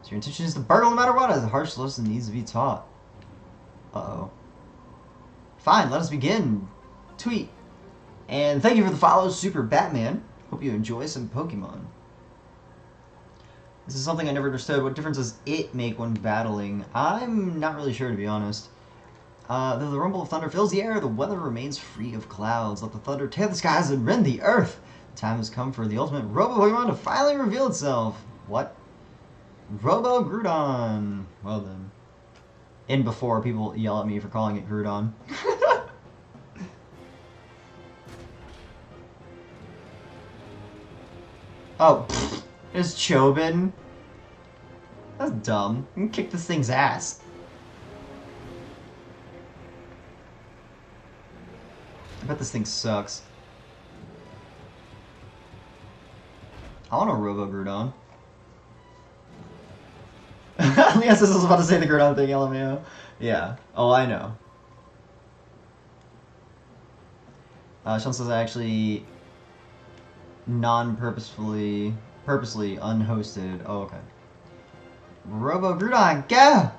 So your intention is to burgle no matter what, as a harsh lesson needs to be taught. Uh-oh. Fine, let us begin. Tweet. And thank you for the follow, Super Batman. Hope you enjoy some Pokemon. This is something I never understood. What difference does it make when battling? I'm not really sure, to be honest. Though the rumble of thunder fills the air, the weather remains free of clouds. Let the thunder tear the skies and rend the earth. The time has come for the ultimate Robo-Pokemon to finally reveal itself. What? Robo-Groudon. Well then. In before people yell at me for calling it Groudon. Oh, pfft. It's Chobin. That's dumb. You can kick this thing's ass. I bet this thing sucks. I want a Robo-Groudon. Leon says I was about to say the Groudon thing, LMAO. Yeah. Oh, I know. Sean says I actually purposely unhosted. Oh, okay. Robo-Groudon, go!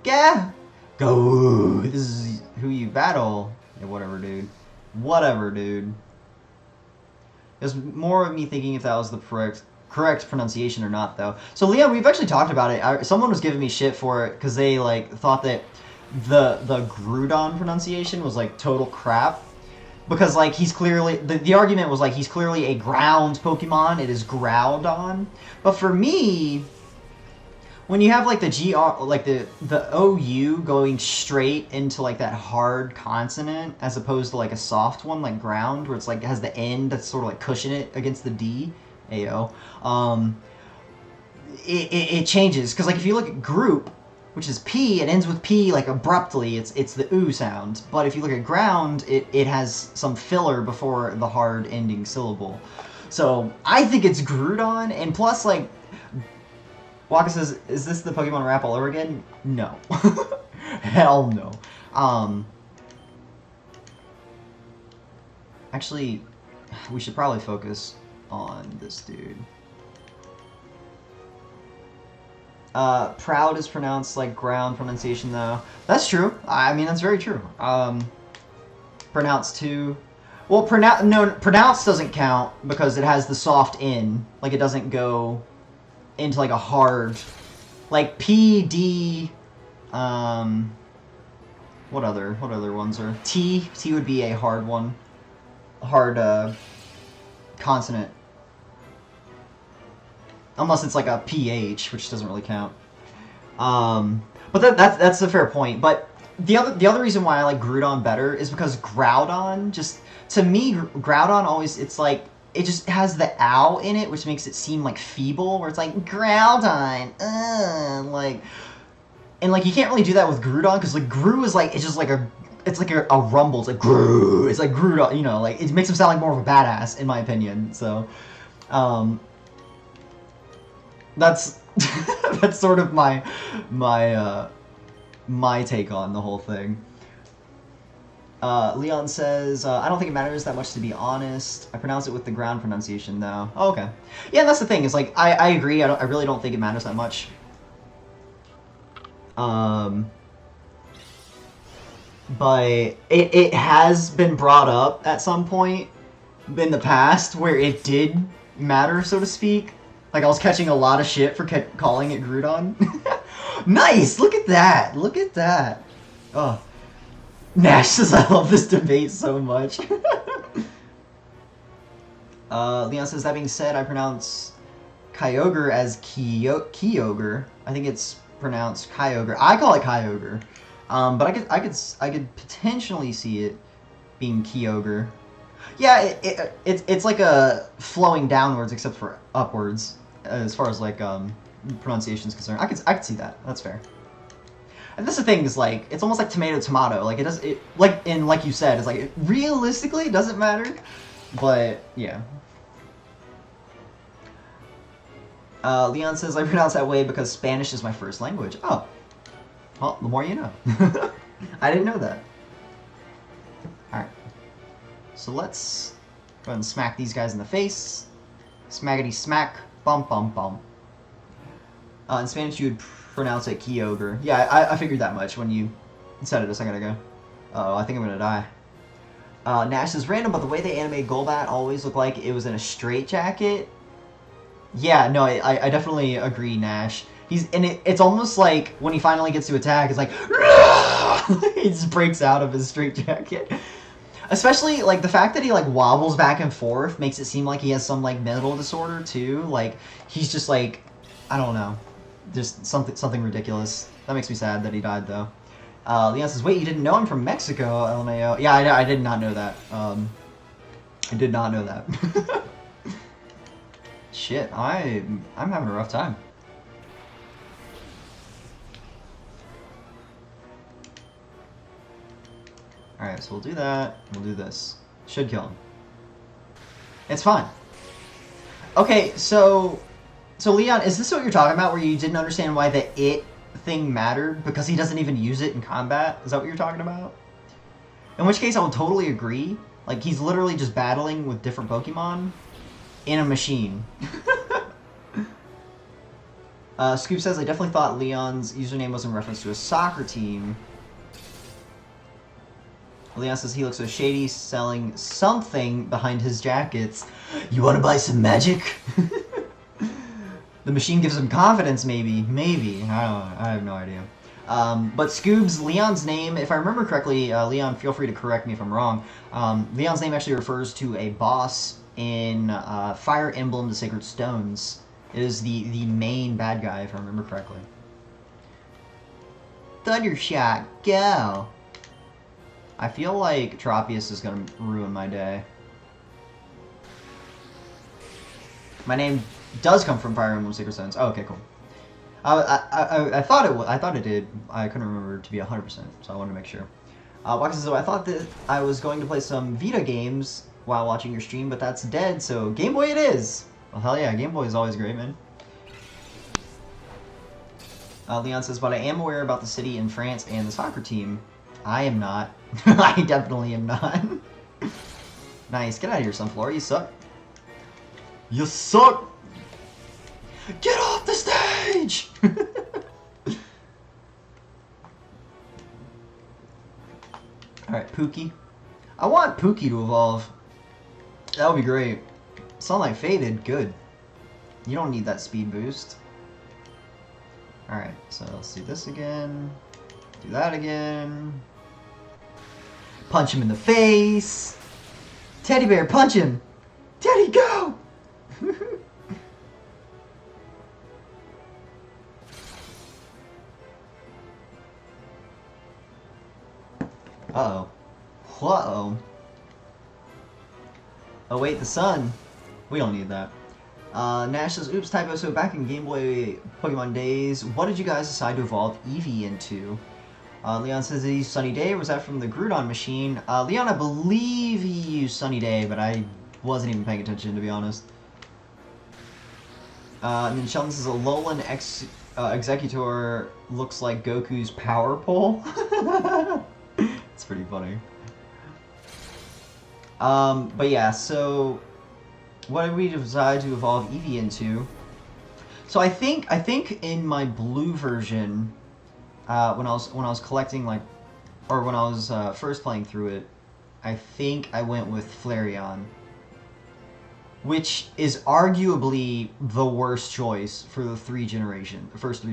Go! Go! This is who you battle. Yeah, whatever, dude. Whatever, dude. There's more of me thinking if that was the correct pronunciation or not, though. So, Leon, we've actually talked about it. Someone was giving me shit for it because they, like, thought that the Groudon pronunciation was, like, total crap. Because, like, he's clearly... The argument was, like, he's clearly a ground Pokemon. It is Groudon. But for me... When you have, like, the GR... Like, the OU going straight into, like, that hard consonant, as opposed to, like, a soft one, like ground, where it's, like, it has the end that's sort of, like, cushioning it against the D. Ayo. It changes. Because, like, if you look at group, which is P, it ends with P, like, abruptly. It's the oo sound. But if you look at ground, it has some filler before the hard ending syllable. So, I think it's Groudon, and plus, like... Waka says, is this the Pokemon rap all over again? No. Hell no. Actually, we should probably focus on this dude. Proud is pronounced like ground pronunciation, though. That's true. I mean, that's very true. Pronounced too. Well, pronounced doesn't count because it has the soft N. Like, it doesn't go into, like, a hard... Like, P, D... What other ones are... T? T would be a hard one. Hard, consonant. Unless it's like a PH, which doesn't really count. But that's a fair point. But the other reason why I like Groudon better is because Groudon just... To me, Groudon always... It's like... It just has the ow in it, which makes it seem, like, feeble, where it's like, Groudon, like... And, like, you can't really do that with Groudon, because, like, Gru is, like, it's just like a... It's like a rumble, it's like, Gru, it's like Groudon, you know, like, it makes him sound like more of a badass, in my opinion, so... That's... that's sort of my take on the whole thing. Leon says, I don't think it matters that much, to be honest. I pronounce it with the ground pronunciation, though. Oh, okay. Yeah, that's the thing. Is like, I agree. I really don't think it matters that much. But it has been brought up at some point in the past where it did matter, so to speak. Like, I was catching a lot of shit for calling it Groudon. Nice! Look at that! Look at that! Oh. Nash says, I love this debate so much. Leon says, that being said, I pronounce Kyogre as Kyogre. I think it's pronounced Kyogre. I call it Kyogre. But I could potentially see it being Kyogre. Yeah, it's like a flowing downwards except for upwards, as far as like pronunciation is concerned. I could see that. That's fair. And that's the thing, is like, it's almost like tomato. Like, like you said, it's like, realistically, it doesn't matter. But, yeah. Leon says, I pronounce that way because Spanish is my first language. Oh. Well, the more you know. I didn't know that. Alright. So let's go ahead and smack these guys in the face. Smackety smack. Bum bum bum. In Spanish, you would pronounce it Kyogre. Yeah, I figured that much when you said it a second ago. Uh-oh, I think I'm gonna die. Nash is random, but the way they animate Golbat always looked like it was in a straitjacket. Yeah, no, I definitely agree, Nash. It's almost like when he finally gets to attack, it's like he just breaks out of his straitjacket. Especially like the fact that he like wobbles back and forth makes it seem like he has some like mental disorder too. Like he's just like, I don't know, just something ridiculous. That makes me sad that he died though. Leon says, "Wait, you didn't know I'm from Mexico, LMAO?" Yeah, I did not know that. I did not know that. Shit, I'm having a rough time. Alright, so we'll do that. We'll do this. Should kill him. It's fine. Okay, so Leon, is this what you're talking about, where you didn't understand why the "it" thing mattered? Because he doesn't even use it in combat? Is that what you're talking about? In which case, I would totally agree. Like, he's literally just battling with different Pokemon in a machine. Scoop says, I definitely thought Leon's username was in reference to a soccer team. Leon says he looks so shady, selling something behind his jackets. You want to buy some magic? The machine gives him confidence, maybe. Maybe. I don't know. I have no idea. But Scoob's, Leon's name, if I remember correctly, Leon, feel free to correct me if I'm wrong. Leon's name actually refers to a boss in Fire Emblem: The Sacred Stones. It is the main bad guy, if I remember correctly. Thundershot, go! I feel like Tropius is going to ruin my day. My name does come from Fire Emblem Sacred Stones. Oh, okay, cool. I thought it did. I couldn't remember to be 100%, so I wanted to make sure. Waka says, I thought that I was going to play some Vita games while watching your stream, but that's dead, so Game Boy it is! Well, hell yeah, Game Boy is always great, man. Leon says, but I am aware about the city in France and the soccer team. I am not. I definitely am not. Nice. Get out of here, Sunflower. You suck. You suck! Get off the stage! Alright, Pookie. I want Pookie to evolve. That would be great. Sunlight faded. Good. You don't need that speed boost. Alright, so let's do this again. Do that again. Punch him in the face. Teddy bear, punch him. Teddy, go! Uh-oh. Uh-oh. Oh wait, the sun. We don't need that. Nash says, oops, typo, so back in Game Boy Pokemon days, what did you guys decide to evolve Eevee into? Leon says he used Sunny Day, or was that from the Groudon machine? Leon, I believe he used Sunny Day, but I wasn't even paying attention, to be honest. And then Sheldon says, a Alolan Executor looks like Goku's power pole. It's pretty funny. But yeah, so what did we decide to evolve Eevee into? So I think in my blue version, when I was collecting, like, or when I was first playing through it, I think I went with Flareon, which is arguably the worst choice for the first three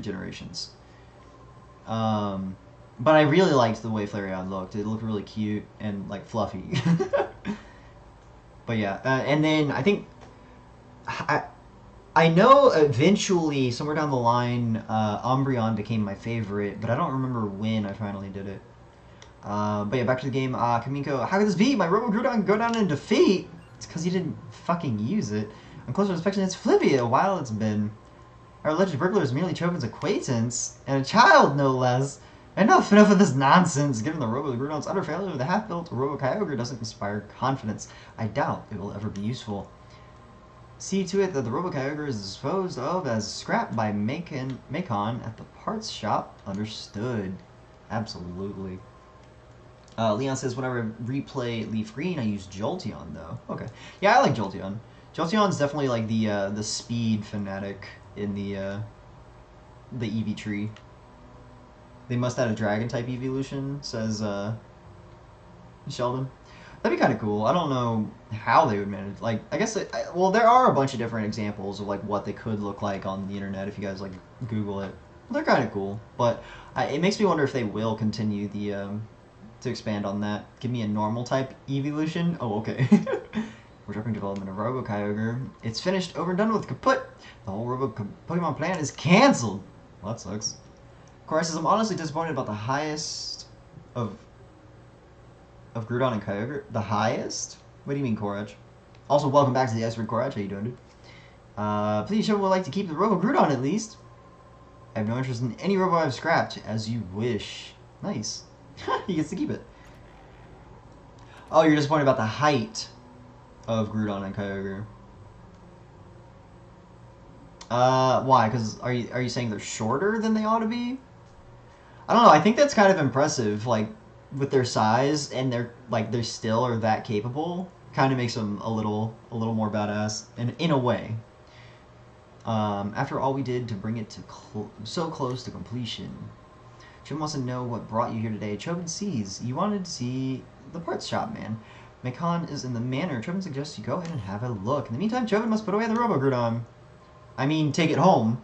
generations. But I really liked the way Flareon looked. It looked really cute and like fluffy. But yeah, and then I think I know eventually, somewhere down the line, Umbreon became my favorite, but I don't remember when I finally did it. But yeah, back to the game. Kamiko, how could this be? My Robo-Groudon go down in defeat? It's because you didn't fucking use it. On closer inspection, it's Flippy. A while it's been. Our alleged burglar is merely Chovin's acquaintance, and a child, no less. Enough of this nonsense. Given the Robo-Groudon's utter failure, the half-built Robo-Kyogre doesn't inspire confidence. I doubt it will ever be useful. See to it that the Robo-Kyogre is disposed of as scrap by Macon at the parts shop. Understood. Absolutely. Leon says, whenever I replay Leaf Green, I use Jolteon, though. Okay. Yeah, I like Jolteon. Jolteon's definitely like the speed fanatic in the the EV tree. They must add a dragon type evolution, says Sheldon. That'd be kind of cool. I don't know how they would manage. Like, I guess, well, there are a bunch of different examples of like what they could look like on the internet if you guys like Google it. They're kind of cool, but it makes me wonder if they will continue the to expand on that. Give me a normal type evolution. Oh, okay. We're dropping development of Robo Kyogre. It's finished, over and done with, kaput. The whole Robo Pokemon plan is canceled. Well, that sucks. Cora says, I'm honestly disappointed about the highest of Groudon and Kyogre. The highest? What do you mean, Korach? Also, welcome back to the Iceberg, Korach. How you doing, dude? Please, Shovel would like to keep the Robo Groudon at least. I have no interest in any Robo I've scrapped, as you wish. Nice. He gets to keep it. Oh, you're disappointed about the height of Groudon and Kyogre. Why? Because are you saying they're shorter than they ought to be? I don't know. I think that's kind of impressive. Like, with their size and they're still are that capable, kind of makes them a little more badass in a way. After all we did to bring it to so close to completion. Jim wants to know what brought you here today. Chobin sees. You wanted to see the parts shop, man. Macon is in the manor. Chobin suggests you go in and have a look. In the meantime, Chobin must put away the Robo Groudon. I mean, take it home.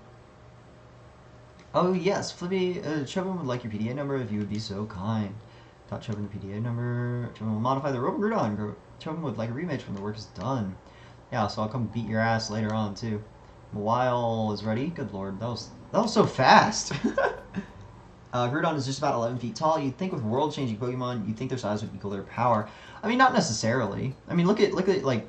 Oh, yes. Flippy, Chobin would like your PDA number if you would be so kind. Taught Chobin the PDA number. Chobin will modify the Robo Groudon. Chobin would like a rematch when the work is done. Yeah, so I'll come beat your ass later on, too. Mawile is ready. Good lord, that was so fast. Groudon is just about 11 feet tall. You'd think with world-changing Pokemon, you'd think their size would equal their power. I mean, not necessarily. I mean, look at like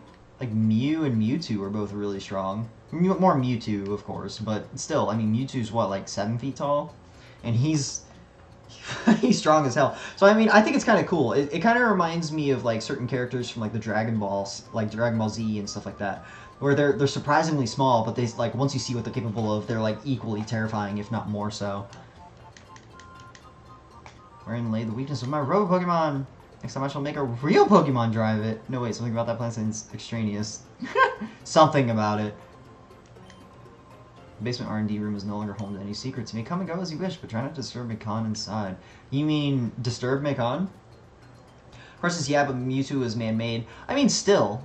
Mew and Mewtwo are both really strong. More Mewtwo, of course, but still, I mean, Mewtwo's what, like 7 feet tall, and he's strong as hell. So I mean, I think it's kind of cool. It kind of reminds me of like certain characters from like the Dragon Balls, like Dragon Ball Z and stuff like that, where they're surprisingly small, but they like once you see what they're capable of, they're like equally terrifying, if not more so. Wherein lay the weakness of my Robo Pokemon? Next time I shall make a real Pokemon drive it. No, wait, something about that plan seems extraneous. Something about it. The basement R&D room is no longer home to any secrets. You may come and go as you wish, but try not to disturb Macon inside. You mean disturb Macon? Of course, yeah, but Mewtwo is man-made. I mean, still,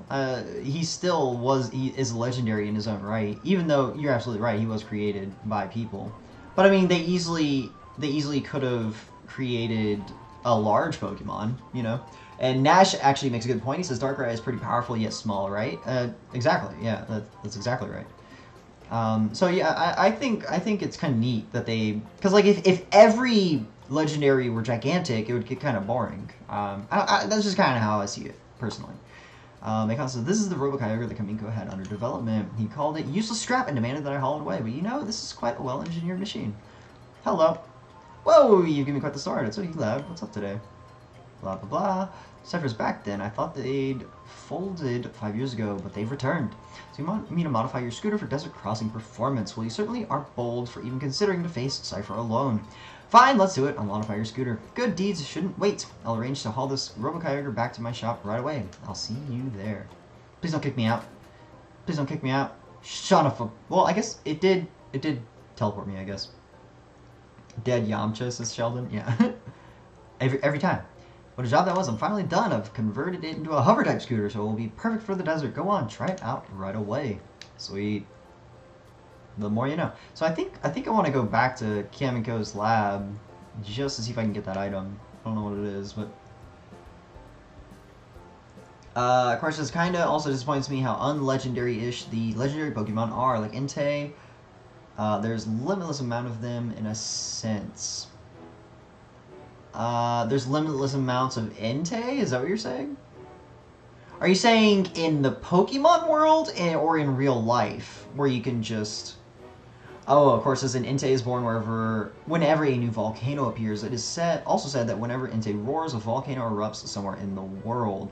he is legendary in his own right. Even though you're absolutely right, he was created by people. But I mean, they easily could have created a large Pokemon, you know. And Nash actually makes a good point. He says Darkrai is pretty powerful yet small, right? Exactly. Yeah, that's exactly right. So yeah, I think it's kind of neat that they, because like if every legendary were gigantic, it would get kind of boring. That's just kind of how I see it personally. Macon says, this is the Robo Kyogre that Kamiko had under development. He called it useless scrap and demanded that I haul it away. But you know, this is quite a well-engineered machine. Hello. Whoa, you give me quite the start. It's okay, lad. What's up today? Blah, blah, blah. Cypher's back then. I thought they'd folded 5 years ago, but they've returned. So you want me to modify your scooter for desert crossing performance? Well, you certainly are bold for even considering to face Cypher alone. Fine, let's do it. I'll modify your scooter. Good deeds shouldn't wait. I'll arrange to haul this Robo Kyogre back to my shop right away. I'll see you there. Please don't kick me out. Please don't kick me out. Son of a... Well, I guess it did teleport me, I guess. Dead Yamcha, says Sheldon. Yeah. every time. What a job that was. I'm finally done. I've converted it into a hover type scooter, so it will be perfect for the desert. Go on, try it out right away. Sweet. The more you know. So I think I want to go back to Kamiko's lab just to see if I can get that item. I don't know what it is, but of course, this kind of also disappoints me how unlegendary-ish the legendary Pokemon are. Like Entei, there's limitless amount of them in a sense. There's limitless amounts of Entei? Is that what you're saying? Are you saying in the Pokemon world or in real life, where you can just... Oh, of course, as an Entei is born whenever a new volcano appears. It is also said that whenever Entei roars, a volcano erupts somewhere in the world.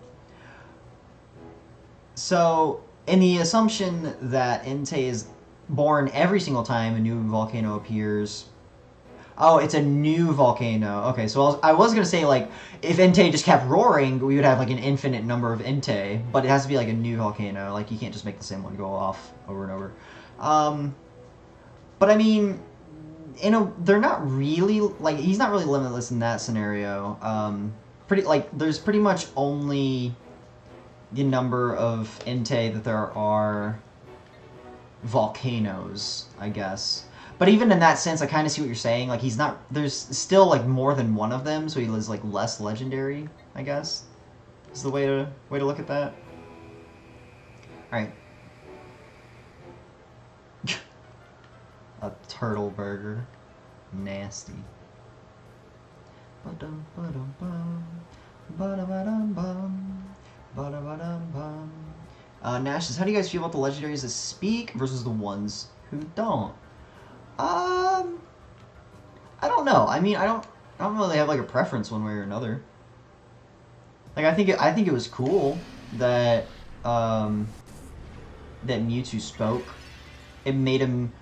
So, in the assumption that Entei is born every single time a new volcano appears... Oh, it's a new volcano. Okay, so I was going to say, like, if Entei just kept roaring, we would have, like, an infinite number of Entei, but it has to be, like, a new volcano. Like, you can't just make the same one go off over and over. But, I mean, they're not really, like, he's not really limitless in that scenario. There's pretty much only the number of Entei that there are volcanoes, I guess. But even in that sense, I kind of see what you're saying. Like, he's not... There's still, like, more than one of them, so he is, like, less legendary, I guess. Is the way to look at that. Alright. A turtle burger. Nasty. Nash says, how do you guys feel about the legendaries that speak versus the ones who don't? I don't know. I mean, I don't really have like a preference one way or another. Like, I think it was cool that that Mewtwo spoke. It made him.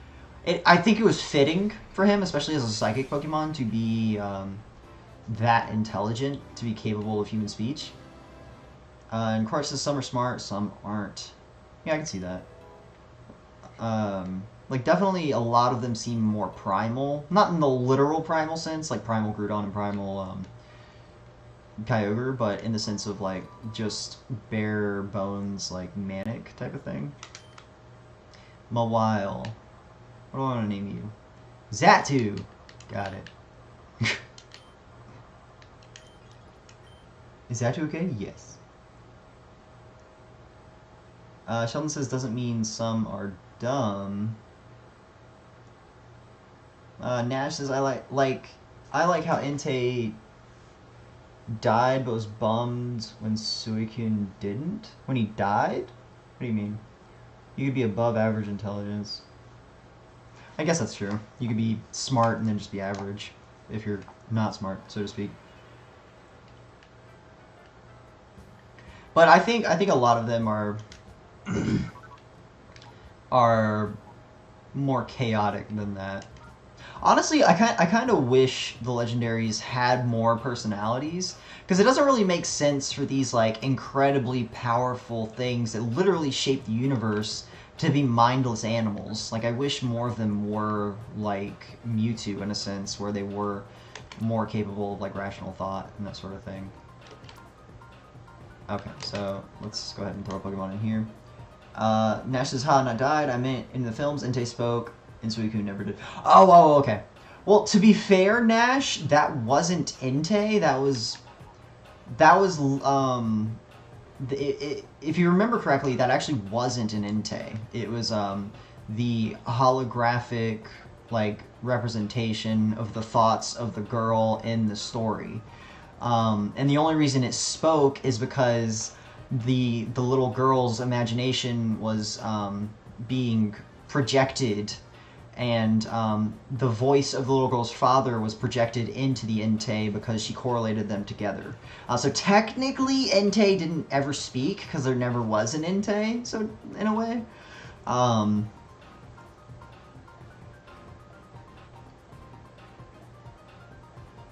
I think it was fitting for him, especially as a psychic Pokemon, to be that intelligent, to be capable of human speech. And of course, some are smart, some aren't. Yeah, I can see that. Like, definitely a lot of them seem more primal. Not in the literal primal sense, like Primal Groudon and Primal Kyogre, but in the sense of, like, just bare bones, like, manic type of thing. Mawile. What do I want to name you? Xatu! Got it. Is Xatu okay? Yes. Sheldon says, doesn't mean some are dumb. Nash says, I like how Entei died but was bummed when Suicune didn't. When he died? What do you mean? You could be above average intelligence. I guess that's true. You could be smart and then just be average if you're not smart, so to speak. But I think a lot of them are are more chaotic than that. Honestly, I kind of wish the legendaries had more personalities, because it doesn't really make sense for these like incredibly powerful things that literally shape the universe to be mindless animals. Like, I wish more of them were like Mewtwo in a sense, where they were more capable of like rational thought and that sort of thing. Okay, so let's go ahead and throw a Pokemon in here. Nash says, ha, not died. I meant in the films, Entei spoke, and Suicune never did. Oh, okay. Well, to be fair, Nash, that wasn't Entei. If you remember correctly, that actually wasn't an Entei. It was the holographic, like, representation of the thoughts of the girl in the story. And the only reason it spoke is because the little girl's imagination was being projected, and the voice of the little girl's father was projected into the Entei because she correlated them together. So technically, Entei didn't ever speak because there never was an Entei, so in a way.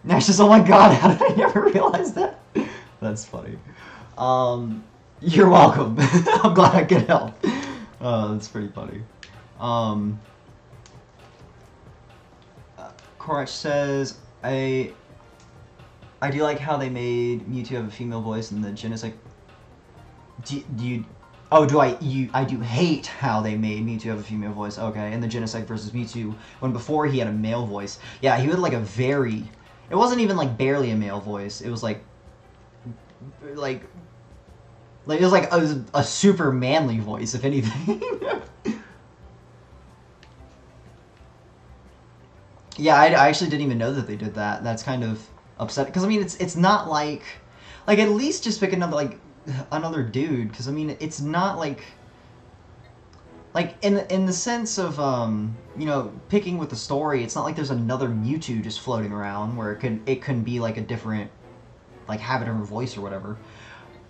Nash says, oh my god, how did I never realize that? That's funny. You're welcome. I'm glad I could help. That's pretty funny. Korash says, I do like how they made Mewtwo have a female voice in the Genesect. I do hate how they made Mewtwo have a female voice. Okay, in the Genesect versus Mewtwo, when before he had a male voice. Yeah, he had like a very... It wasn't even like barely a male voice. It was like it was like a super manly voice, if anything. Yeah, I actually didn't even know that they did that. That's kind of upsetting, because I mean, it's not like at least just pick another dude, because I mean, it's not like in the sense of you know, picking with the story, it's not like there's another Mewtwo just floating around where it can be like a different, like, have a different voice or whatever.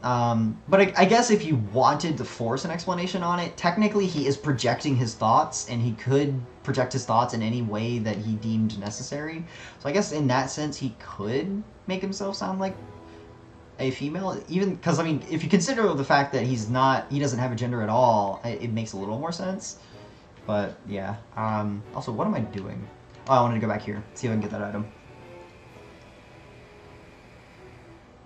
But I guess if you wanted to force an explanation on it, technically he is projecting his thoughts, and he could project his thoughts in any way that he deemed necessary. So I guess in that sense he could make himself sound like a female, even because, I mean, if you consider the fact that he doesn't have a gender at all, it makes a little more sense. But yeah. Also, what am I doing? Oh, I wanted to go back here. See if I can get that item.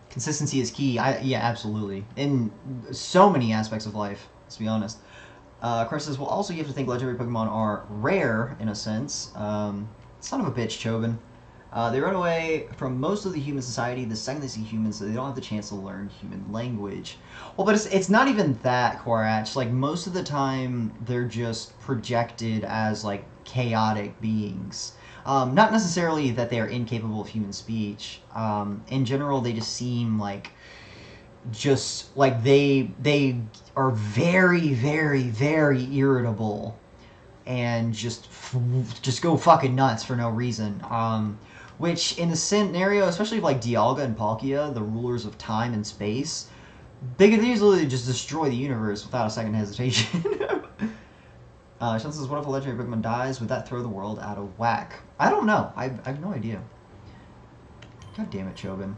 Consistency is key. Yeah, absolutely. In so many aspects of life, let's be honest. Chris says, well, also you have to think legendary Pokemon are rare, in a sense. Son of a bitch, Chobin. They run away from most of the human society the second they see humans, so they don't have the chance to learn human language. Well, but it's not even that, Quarach. Like, most of the time, they're just projected as, like, chaotic beings. Not necessarily that they are incapable of human speech. In general, they just seem like they are very, very, very irritable and just go fucking nuts for no reason. Which in the scenario, especially like Dialga and Palkia, the rulers of time and space, they could easily just destroy the universe without a second hesitation. Sean says, what if a legendary Pokemon dies? Would that throw the world out of whack? I don't know. I have no idea. God damn it, Chobin.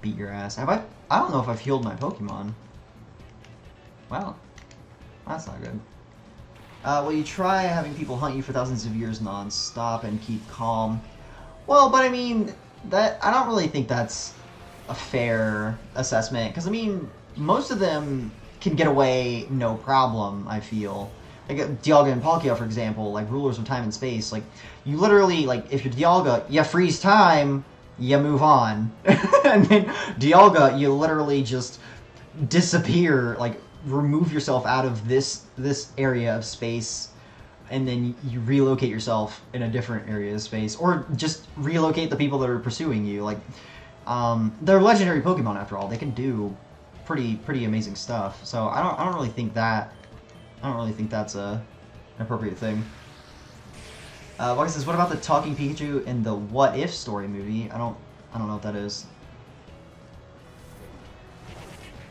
Beat your ass. I don't know if I've healed my Pokemon. Wow. That's not good. Well, you try having people hunt you for thousands of years non-stop and keep calm. Well, but I mean, I don't really think that's a fair assessment. Because, I mean, most of them can get away no problem, I feel. Like Dialga and Palkia, for example, like rulers of time and space. Like, you literally, like, if you're Dialga, you freeze time, you move on. And then Dialga, you literally just disappear, like, remove yourself out of this area of space, and then you relocate yourself in a different area of space, or just relocate the people that are pursuing you. Like, they're legendary Pokemon after all; they can do pretty amazing stuff. So I don't really think that's an appropriate thing. Waka says, what about the talking Pikachu in the What If story movie? I don't know what that is.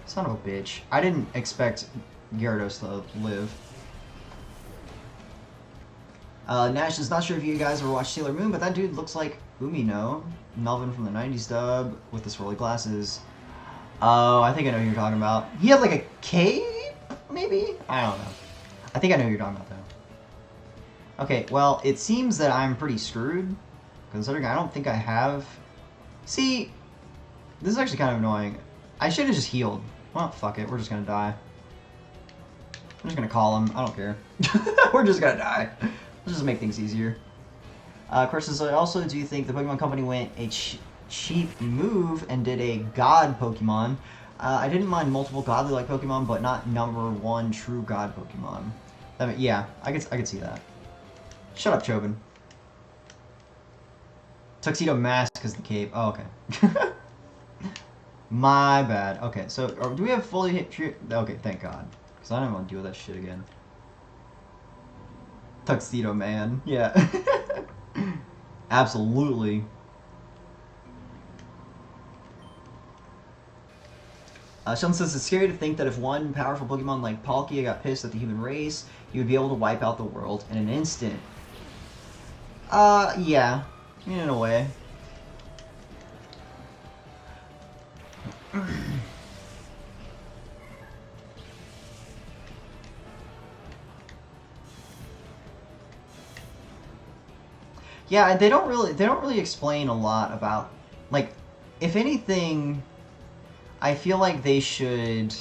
Son of a bitch. I didn't expect Gyarados to live. Nash is not sure if you guys ever watched Sailor Moon, but that dude looks like Umino, Melvin from the 90s dub, with the swirly glasses. Oh, I think I know who you're talking about. He had like a cape, maybe? I don't know. I think I know who you're talking about, though. Okay, well, it seems that I'm pretty screwed, considering I don't think I have... See, this is actually kind of annoying. I should have just healed. Well, fuck it. We're just gonna die. I'm just gonna call him. I don't care. We're just gonna die. Let's just make things easier. Of course, also, do you think the Pokemon Company went a cheap move and did a God Pokemon? I didn't mind multiple godly-like Pokemon, but not #1 true God Pokemon. I mean, yeah, I could see that. Shut up, Chobin. Tuxedo mask is the cape. Oh, okay. My bad. Okay, so do we have fully hit... Okay, thank God. Because I don't want to deal with that shit again. Tuxedo man. Yeah. Absolutely. Sheldon says, it's scary to think that if one powerful Pokemon like Palkia got pissed at the human race, he would be able to wipe out the world in an instant. Yeah. In a way. Yeah, they don't really explain a lot about, like, if anything, I feel like they should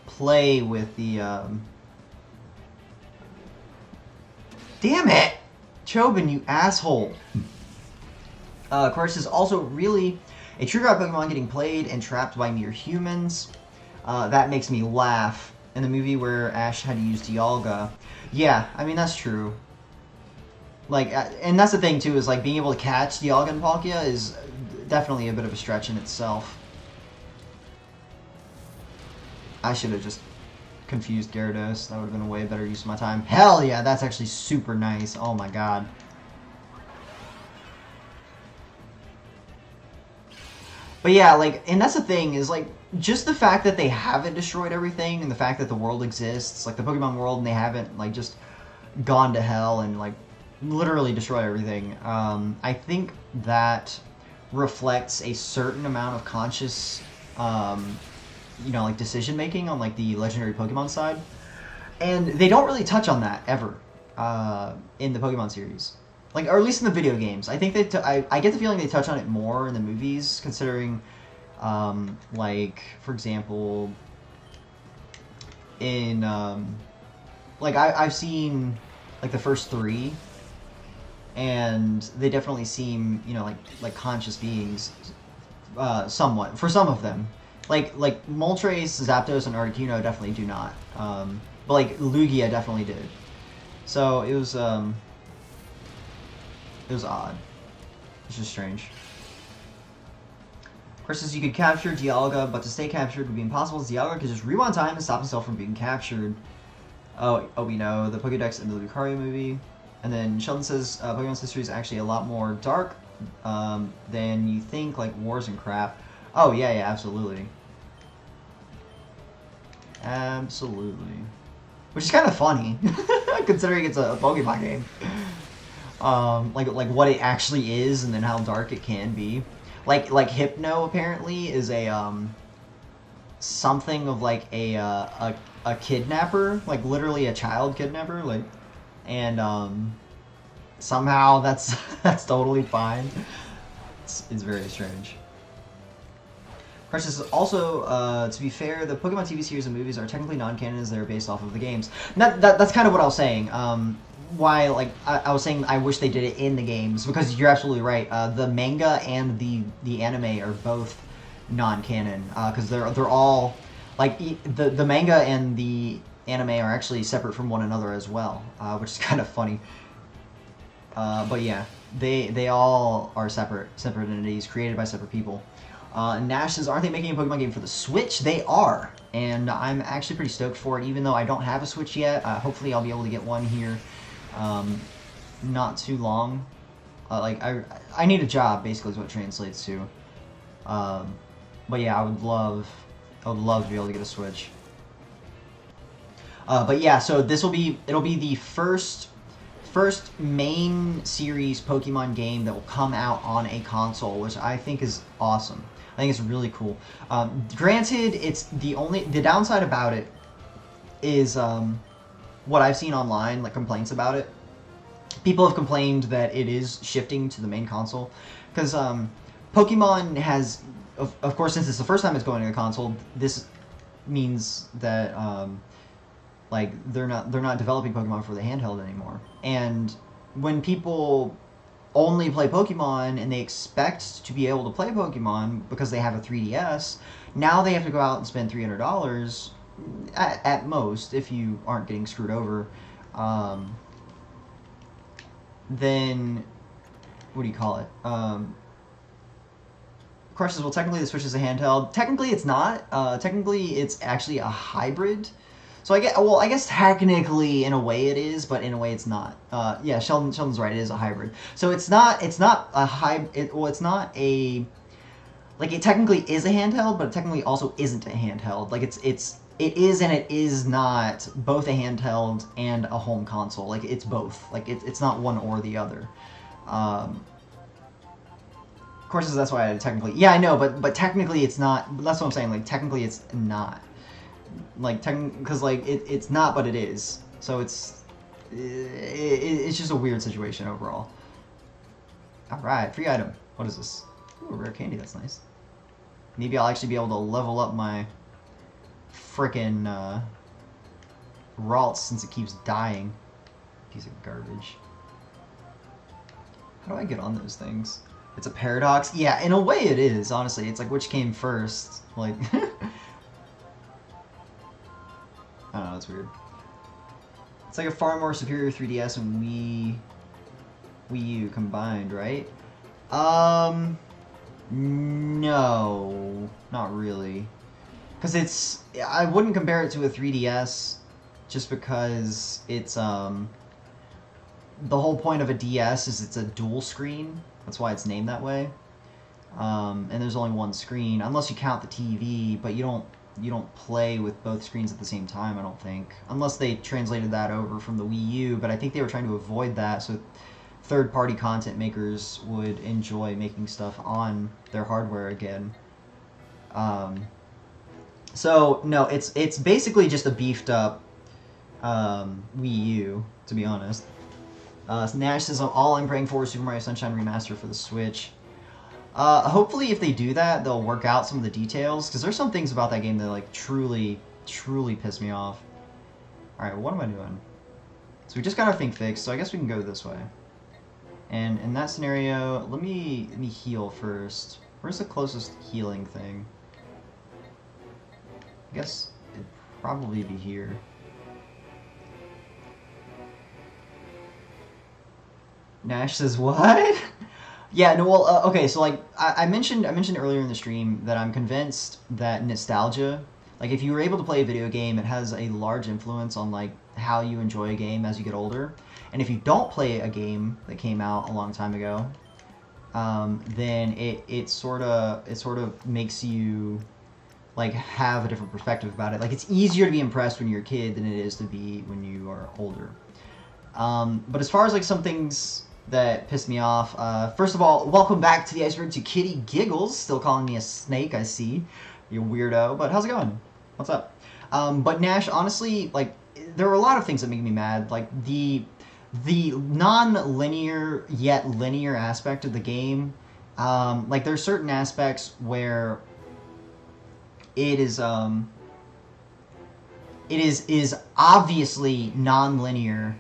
play with the damn it, Chobin, you asshole. Of course, is also really a true God Pokemon getting played and trapped by mere humans. That makes me laugh. In the movie where Ash had to use Dialga. Yeah, I mean, that's true. Like, and that's the thing, too, is, like, being able to catch Dialga and Palkia is definitely a bit of a stretch in itself. I should have just confused Gyarados. That would have been a way better use of my time. Hell yeah, that's actually super nice. Oh my god. But yeah, like, and that's the thing, is, like, just the fact that they haven't destroyed everything, and the fact that the world exists, like, the Pokemon world, and they haven't, like, just gone to hell and, like, literally destroyed everything, I think that reflects a certain amount of conscious, you know, like, decision-making on, like, the legendary Pokemon side. And they don't really touch on that, ever. in the Pokemon series. Like, or at least in the video games. I think I get the feeling they touch on it more in the movies, considering, like, for example, in, like, I've seen, like, the first 3, and they definitely seem, you know, like conscious beings, somewhat, for some of them. Like Moltres, Zapdos, and Articuno definitely do not. But, like, Lugia definitely did. So, it was odd. It's just strange. Of course, as you could capture Dialga, but to stay captured would be impossible, as Dialga could just rewind time and stop himself from being captured. Oh, we know. The Pokédex in the Lucario movie. And then Sheldon says Pokemon's history is actually a lot more dark than you think, like wars and crap. Oh, yeah, absolutely. Absolutely. Which is kind of funny, considering it's a Pokemon game. Like what it actually is, and then how dark it can be. Like Hypno apparently is a something of like a kidnapper, like literally a child kidnapper, like, and somehow that's totally fine. It's very strange. Precious is also, to be fair, the Pokemon TV series and movies are technically non-canon as they're based off of the games. That's kind of what I was saying. Why, like, I was saying I wish they did it in the games, because you're absolutely right. The manga and the anime are both non-canon, because they're all, like, the manga and the anime are actually separate from one another as well, which is kind of funny. But yeah, they all are separate entities created by separate people. Nash says, aren't they making a Pokemon game for the Switch? They are, and I'm actually pretty stoked for it, even though I don't have a Switch yet. Hopefully I'll be able to get one here not too long. Like, I need a job, basically, is what it translates to. But yeah, I would love to be able to get a Switch. But yeah, so it'll be the first main series Pokemon game that will come out on a console, which I think is awesome. I think it's really cool. Granted, it's the downside about it is what I've seen online, like complaints about it. People have complained that it is shifting to the main console, because Pokemon has, of course, since it's the first time it's going to a console, this means that like they're not developing Pokemon for the handheld anymore. And when people only play Pokemon and they expect to be able to play Pokemon because they have a 3DS, now they have to go out and spend $300 at most, if you aren't getting screwed over. Then what do you call it? Crush says, well, technically the Switch is a handheld. Technically it's not. Technically it's actually a hybrid. So I guess technically in a way it is, but in a way it's not. Yeah, Sheldon's right. It is a hybrid. So it's not a hybrid. Well, it's not a, like, it technically is a handheld, but it technically also isn't a handheld. Like it is and it is not both a handheld and a home console. Like it's both. Like it's not one or the other. Of course, that's why I technically. Yeah, I know, but technically it's not. That's what I'm saying. Like technically it's not. Like because like it's not, but it is. So it's just a weird situation overall. All right, free item. What is this? Ooh, a rare candy. That's nice. Maybe I'll actually be able to level up my frickin' Ralts since it keeps dying. Piece of garbage. How do I get on those things? It's a paradox. Yeah, in a way it is. Honestly, it's like which came first. Like. I don't know, it's weird. It's like a far more superior 3DS and Wii U combined, right? No, not really. Because I wouldn't compare it to a 3DS just because it's, the whole point of a DS is it's a dual screen. That's why it's named that way. And there's only one screen, unless you count the TV, but you don't play with both screens at the same time, I don't think. Unless they translated that over from the Wii U, but I think they were trying to avoid that so third-party content makers would enjoy making stuff on their hardware again. So, no, it's basically just a beefed up Wii U, to be honest. Nash says, all I'm praying for is Super Mario Sunshine Remaster for the Switch. Hopefully if they do that, they'll work out some of the details, because there's some things about that game that, like, truly piss me off. Alright, what am I doing? So we just got our thing fixed, so I guess we can go this way. And in that scenario, let me heal first. Where's the closest healing thing? I guess it'd probably be here. Nash says, what? Yeah, no, well, okay, so, like, I mentioned earlier in the stream that I'm convinced that nostalgia, like, if you were able to play a video game, it has a large influence on, like, how you enjoy a game as you get older. And if you don't play a game that came out a long time ago, then it sort of makes you, like, have a different perspective about it. Like, it's easier to be impressed when you're a kid than it is to be when you are older. But as far as, like, some things that pissed me off, first of all, welcome back to the iceberg to Kitty Giggles, still calling me a snake, I see. You weirdo, but how's it going? What's up? But Nash, honestly, like, there were a lot of things that make me mad. Like, the non-linear yet linear aspect of the game. Like, there's certain aspects where it is obviously non-linear,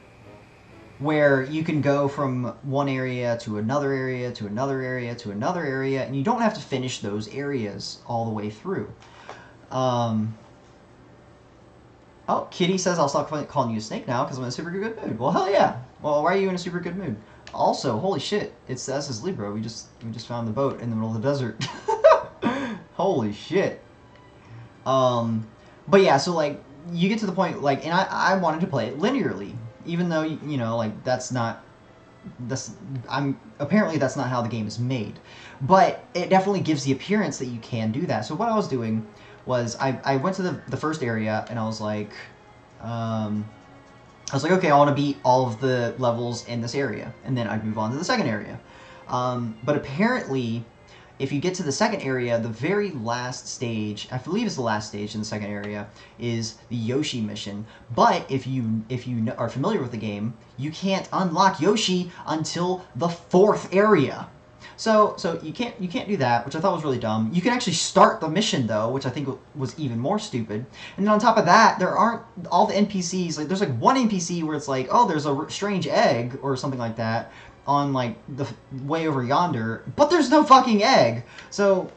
where you can go from one area to another area to another area to another area, and you don't have to finish those areas all the way through. Oh, Kitty says I'll stop calling you a snake now because I'm in a super good mood. Well, hell yeah. Well, why are you in a super good mood? Also, holy shit, it's the SS Libra. We just found the boat in the middle of the desert. Holy shit. But yeah, so, like, you get to the point, like, and I wanted to play it linearly, even though, you know, like, apparently that's not how the game is made. But it definitely gives the appearance that you can do that. So what I was doing was I went to the first area, and I was like, okay, I want to beat all of the levels in this area, and then I'd move on to the second area. But apparently, if you get to the second area, the very last stage, I believe it's the last stage in the second area, is the Yoshi mission. But if you are familiar with the game, you can't unlock Yoshi until the fourth area. So you can't do that, which I thought was really dumb. You can actually start the mission though, which I think was even more stupid. And then on top of that, there aren't all the NPCs. Like, there's like one NPC where it's like, oh, there's a strange egg or something like that on, like, the way over yonder, but there's no fucking egg. So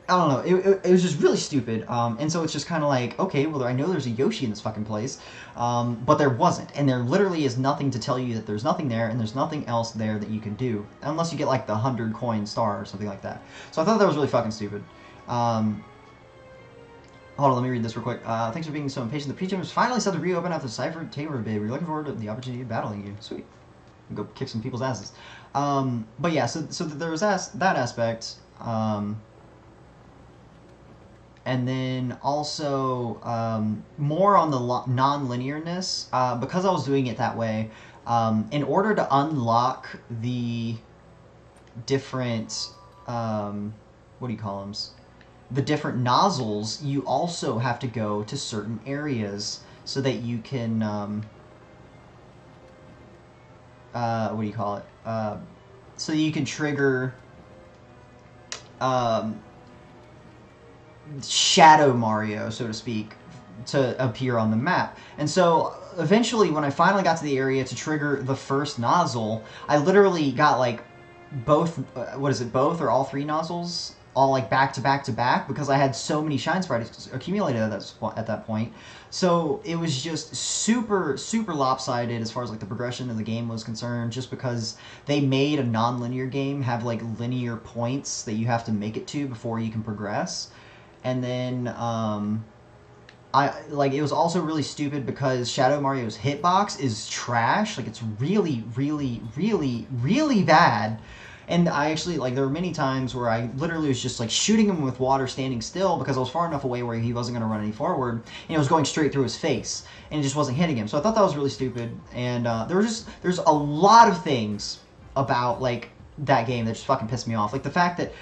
I don't know. It was just really stupid. And so it's just kind of like, okay, well, I know there's a Yoshi in this fucking place, but there wasn't. And there literally is nothing to tell you that there's nothing there, and there's nothing else there that you can do, unless you get, like, the 100 coin star or something like that. So I thought that was really fucking stupid. Hold on, let me read this real quick. Thanks for being so impatient. The PGM is finally set to reopen after the Cypher Takeover bid. We're looking forward to the opportunity of battling you. Sweet. Go kick some people's asses. But yeah, so there was that aspect. And then also more on the non-linearness, because I was doing it that way. In order to unlock the different, what do you call them? The different nozzles, you also have to go to certain areas so that you can, what do you call it? So you can trigger Shadow Mario, so to speak, to appear on the map. And so eventually, when I finally got to the area to trigger the first nozzle, I literally got, like, both, both or all three nozzles, all, like, back to back to back, because I had so many shine sprites accumulated at that point. So it was just super lopsided as far as, like, the progression of the game was concerned, just because they made a non-linear game have, like, linear points that you have to make it to before you can progress. And then, it was also really stupid because Shadow Mario's hitbox is trash. Like, it's really bad. And I actually, like, there were many times where I literally was just, like, shooting him with water standing still because I was far enough away where he wasn't going to run any forward, and it was going straight through his face, and it just wasn't hitting him. So I thought that was really stupid. And there's a lot of things about, like, that game that just fucking pissed me off. Like, the fact that,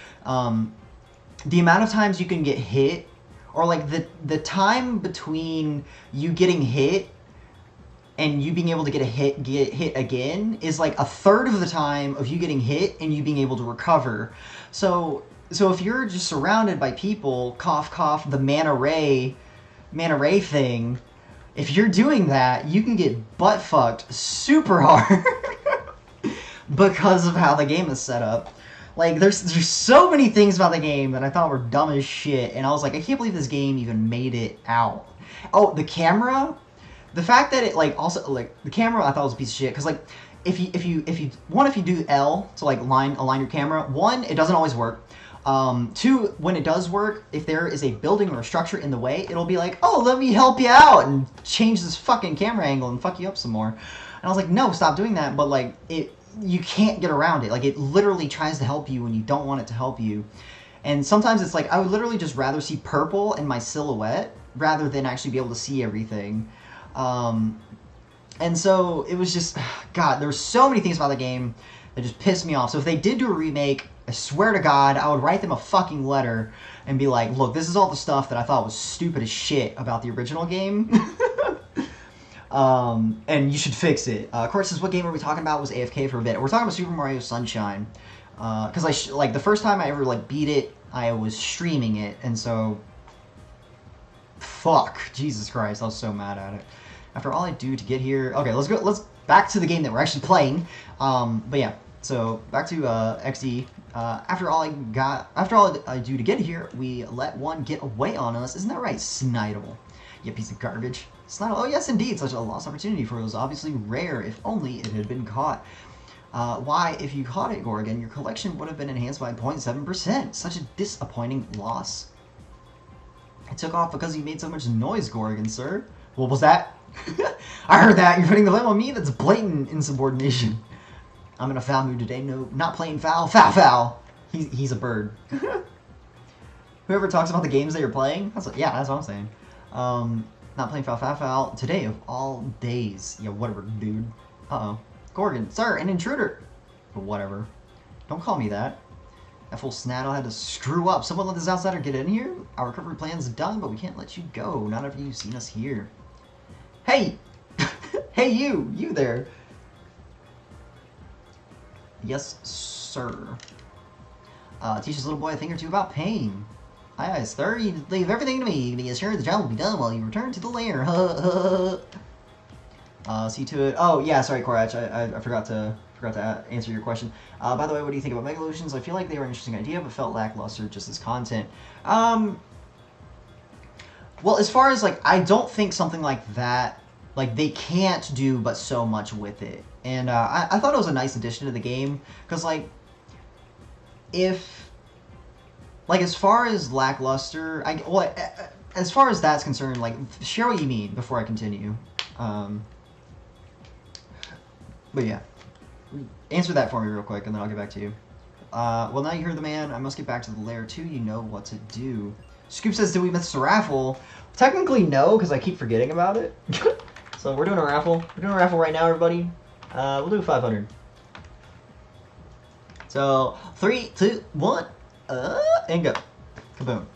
the amount of times you can get hit, or, like, the time between you getting hit and you being able to get hit again is like a third of the time of you getting hit and you being able to recover. So if you're just surrounded by people, cough cough, the manta ray thing, if you're doing that, you can get butt fucked super hard because of how the game is set up. Like, there's so many things about the game that I thought were dumb as shit, and I was like, I can't believe this game even made it out. Oh, the camera, the fact that it like also like the camera I thought was a piece of shit, because like if you do L to like align your camera, one, it doesn't always work. Two, when it does work, if there is a building or a structure in the way, it'll be like, oh, let me help you out and change this fucking camera angle and fuck you up some more. And I was like, no, stop doing that. But like, you can't get around it. Like, it literally tries to help you when you don't want it to help you. And sometimes it's like, I would literally just rather see purple in my silhouette rather than actually be able to see everything. And so it was just, God, there were so many things about the game that just pissed me off. So if they did do a remake, I swear to God, I would write them a fucking letter and be like, look, this is all the stuff that I thought was stupid as shit about the original game. And you should fix it. Of course, what game are we talking about? Was AFK for a bit. We're talking about Super Mario Sunshine. Because like the first time I ever like beat it, I was streaming it, and so fuck, Jesus Christ, I was so mad at it. After all I do to get here, okay, let's back to the game that we're actually playing. But yeah, so back to XD. After all I do to get here, we let one get away on us. Isn't that right, Snidel? You piece of garbage. Snidel, oh yes indeed, such a lost opportunity for it was obviously rare, if only it had been caught. Why, if you caught it, Gorgon, your collection would have been enhanced by 0.7%. Such a disappointing loss. It took off because you made so much noise, Gorgon, sir. What was that? I heard that. You're putting the blame on me? That's blatant insubordination. I'm in a foul mood today. No, not playing foul. Foul. He's a bird. Whoever talks about the games that you're playing, that's what I'm saying. Not playing foul. Today of all days. Yeah, whatever, dude. Uh-oh. Gorgon, sir, an intruder. But whatever. Don't call me that. That fool Snaddle had to screw up. Someone let this outsider get in here? Our recovery plan's done, but we can't let you go. Not after you've seen us here. Hey! Hey, you there. Yes, sir. Teach this little boy a thing or two about pain. Aye, sir, you leave everything to me. You can be assured the job will be done while you return to the lair. See to it. Oh, yeah, sorry, Korach. I forgot to answer your question. By the way, what do you think about Mega Evolutions? I feel like they were an interesting idea, but felt lackluster just as content. Well, as far as, like, I don't think something like that, like, they can't do but so much with it. And I thought it was a nice addition to the game, because, like, as far as lackluster, as far as that's concerned, like, share what you mean before I continue. But yeah, answer that for me real quick, and then I'll get back to you. Well, now you hear the man. I must get back to the lair too. You know what to do. Scoop says, did we miss a raffle? Technically, no, because I keep forgetting about it. So we're doing a raffle. We're doing a raffle right now, everybody. We'll do 500. So 3, 2, 1, and go. Kaboom.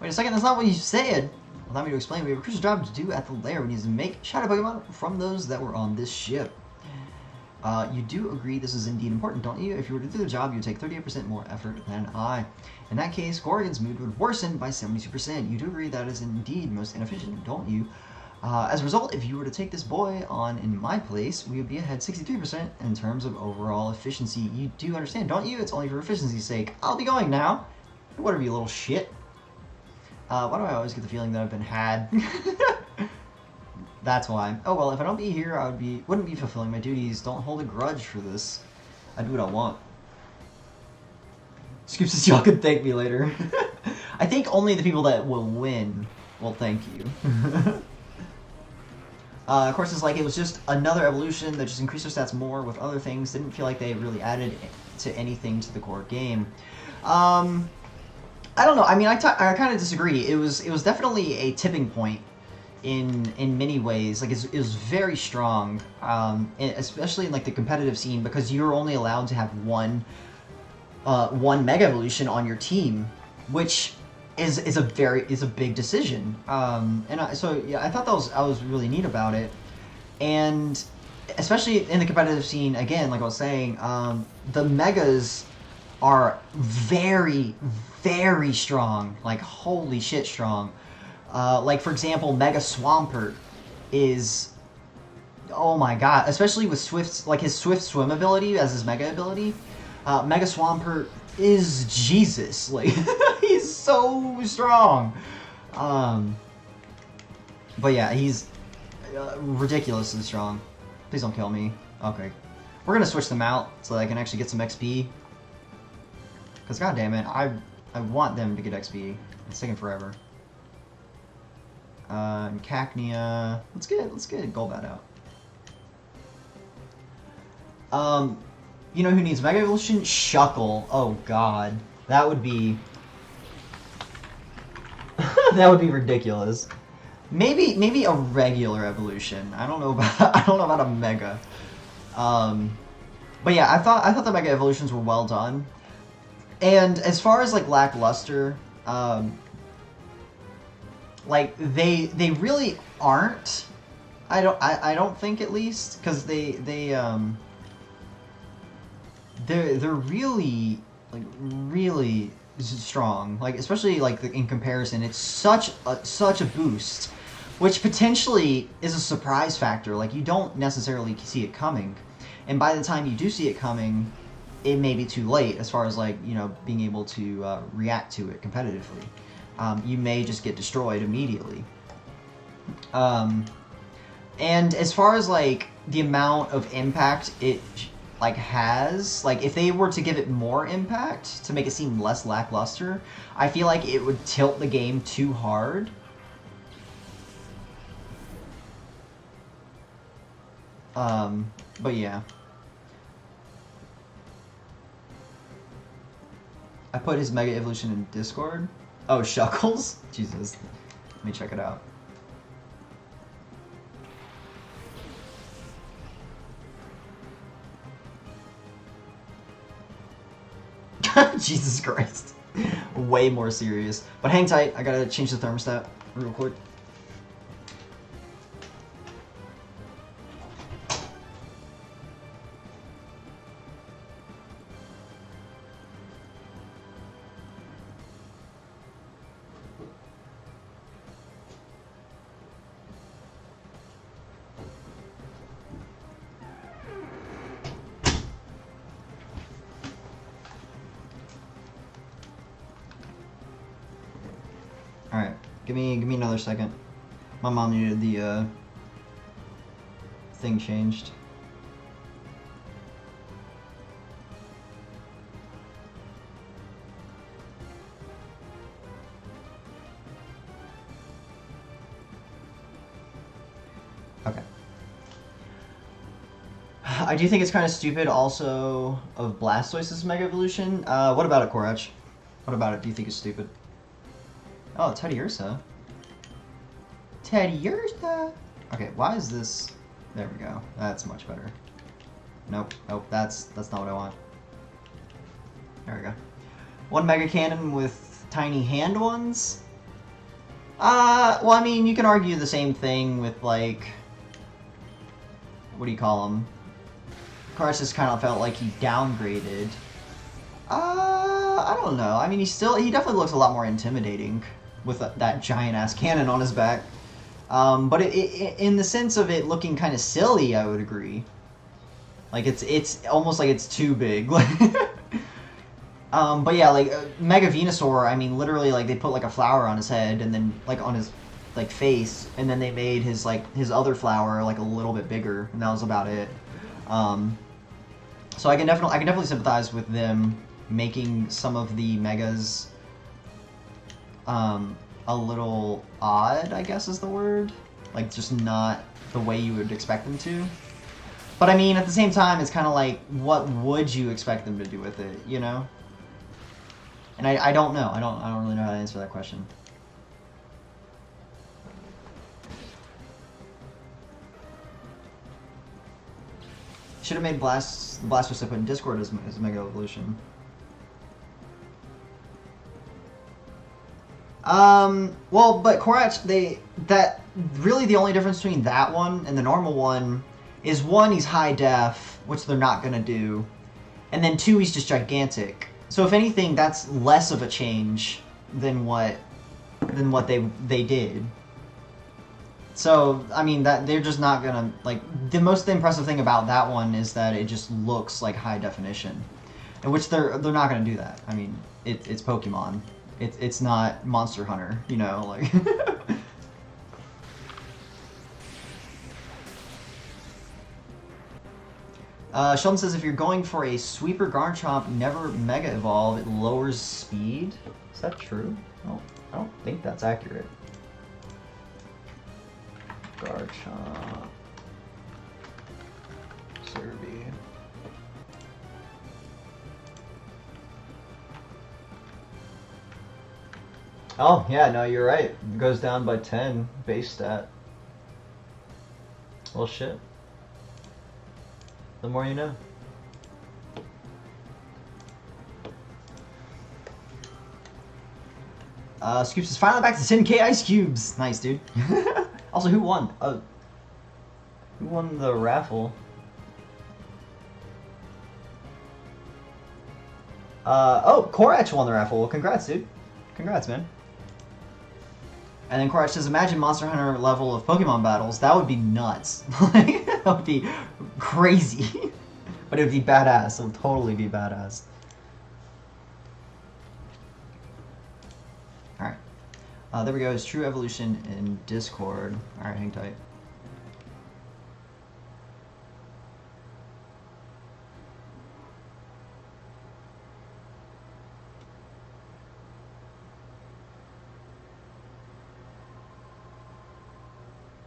Wait a second, that's not what you said. Allow me to explain. We have a crucial job to do at the lair. We need to make shadow Pokemon from those that were on this ship. You do agree this is indeed important, don't you? If you were to do the job, you would take 38% more effort than I. In that case, Gorgon's mood would worsen by 72%. You do agree that is indeed most inefficient, don't you? As a result, if you were to take this boy on in my place, we would be ahead 63% in terms of overall efficiency. You do understand, don't you? It's only for efficiency's sake. I'll be going now. Whatever, you little shit. Why do I always get the feeling that I've been had? That's why. Oh well, if I don't be here, wouldn't be fulfilling my duties. Don't hold a grudge for this. I do what I want. Scoop says y'all can thank me later. I think only the people that will win will thank you. Of course, it's like it was just another evolution that just increased their stats more with other things. Didn't feel like they really added to anything to the core game. I don't know. I mean, I kind of disagree. It was definitely a tipping point in many ways. Like it was very strong, especially in like the competitive scene, because you're only allowed to have one Mega Evolution on your team, which is a big decision. So yeah, I thought that was really neat about it. And especially in the competitive scene, again, like I was saying, the megas are very, very strong. Like, holy shit strong. Like, for example, Mega Swampert is... Oh my god. Especially with Swift's... Like, his Swift Swim ability as his Mega ability. Mega Swampert is Jesus. Like, he's so strong. But yeah, he's ridiculously strong. Please don't kill me. Okay. We're gonna switch them out so that I can actually get some XP. Because goddammit, I want them to get XP. It's taking forever. And Cacnea. Let's get Golbat out. You know who needs Mega Evolution? Shuckle. Oh god. That would be... that would be ridiculous. Maybe a regular evolution. I don't know about a Mega. But yeah, I thought the Mega evolutions were well done. And as far as like lackluster, like they really aren't. I don't think, at least, because they're really, like, really strong. Like, especially like in comparison, it's such a boost, which potentially is a surprise factor. Like, you don't necessarily see it coming, and by the time you do see it coming, it may be too late as far as, like, you know, being able to react to it competitively. You may just get destroyed immediately. And as far as, like, the amount of impact it, like, has, like, if they were to give it more impact to make it seem less lackluster, I feel like it would tilt the game too hard. But yeah. I put his Mega Evolution in Discord. Oh, Shuckles? Jesus. Let me check it out. Jesus Christ. Way more serious. But hang tight, I gotta change the thermostat real quick. Alright, give me another second. My mom needed the thing changed. Okay. I do think it's kind of stupid also of Blastoise's Mega Evolution. What about it, Korach? What about it do you think is stupid? Oh, Teddiursa. Teddiursa! Okay, why is this... There we go. That's much better. Nope, that's not what I want. There we go. One Mega Cannon with tiny hand ones? Well, I mean, you can argue the same thing with, like... What do you call them? Cars just kind of felt like he downgraded. I don't know. I mean, he definitely looks a lot more intimidating with that giant-ass cannon on his back. But in the sense of it looking kind of silly, I would agree. Like, it's almost like it's too big. But yeah, like, Mega Venusaur, I mean, literally, like, they put, like, a flower on his head, and then, like, on his, like, face, and then they made his, like, his other flower, like, a little bit bigger, and that was about it. So I can definitely sympathize with them making some of the Megas a little odd, I guess is the word. Like, just not the way you would expect them to. But I mean, at the same time, it's kind of like, what would you expect them to do with it, you know? And I don't know. I don't really know how to answer that question. Should have made the Blastoise I put in Discord as Mega Evolution. Well, but Korach, really the only difference between that one and the normal one is one, he's high def, which they're not gonna do, and then two, he's just gigantic. So if anything, that's less of a change than what they did. So I mean that they're just not gonna like the most impressive thing about that one is that it just looks like high definition, in which they're not gonna do that. I mean it's Pokemon. It's not Monster Hunter, you know, like. Sheldon says if you're going for a sweeper Garchomp, never Mega Evolve, it lowers speed. Is that true? I don't think that's accurate. Garchomp. Serby. Oh, yeah, no, you're right. It goes down by 10 base stat. Well, shit. The more you know. Scoops is finally back to 10k ice cubes. Nice, dude. Also, who won? Who won the raffle? Oh, Korach won the raffle. Well, congrats, dude. Congrats, man. And then Korach says, imagine Monster Hunter level of Pokemon battles. That would be nuts. That would be crazy. But it would be badass. It would totally be badass. Alright. There we go. It's True Evolution in Discord. Alright, hang tight.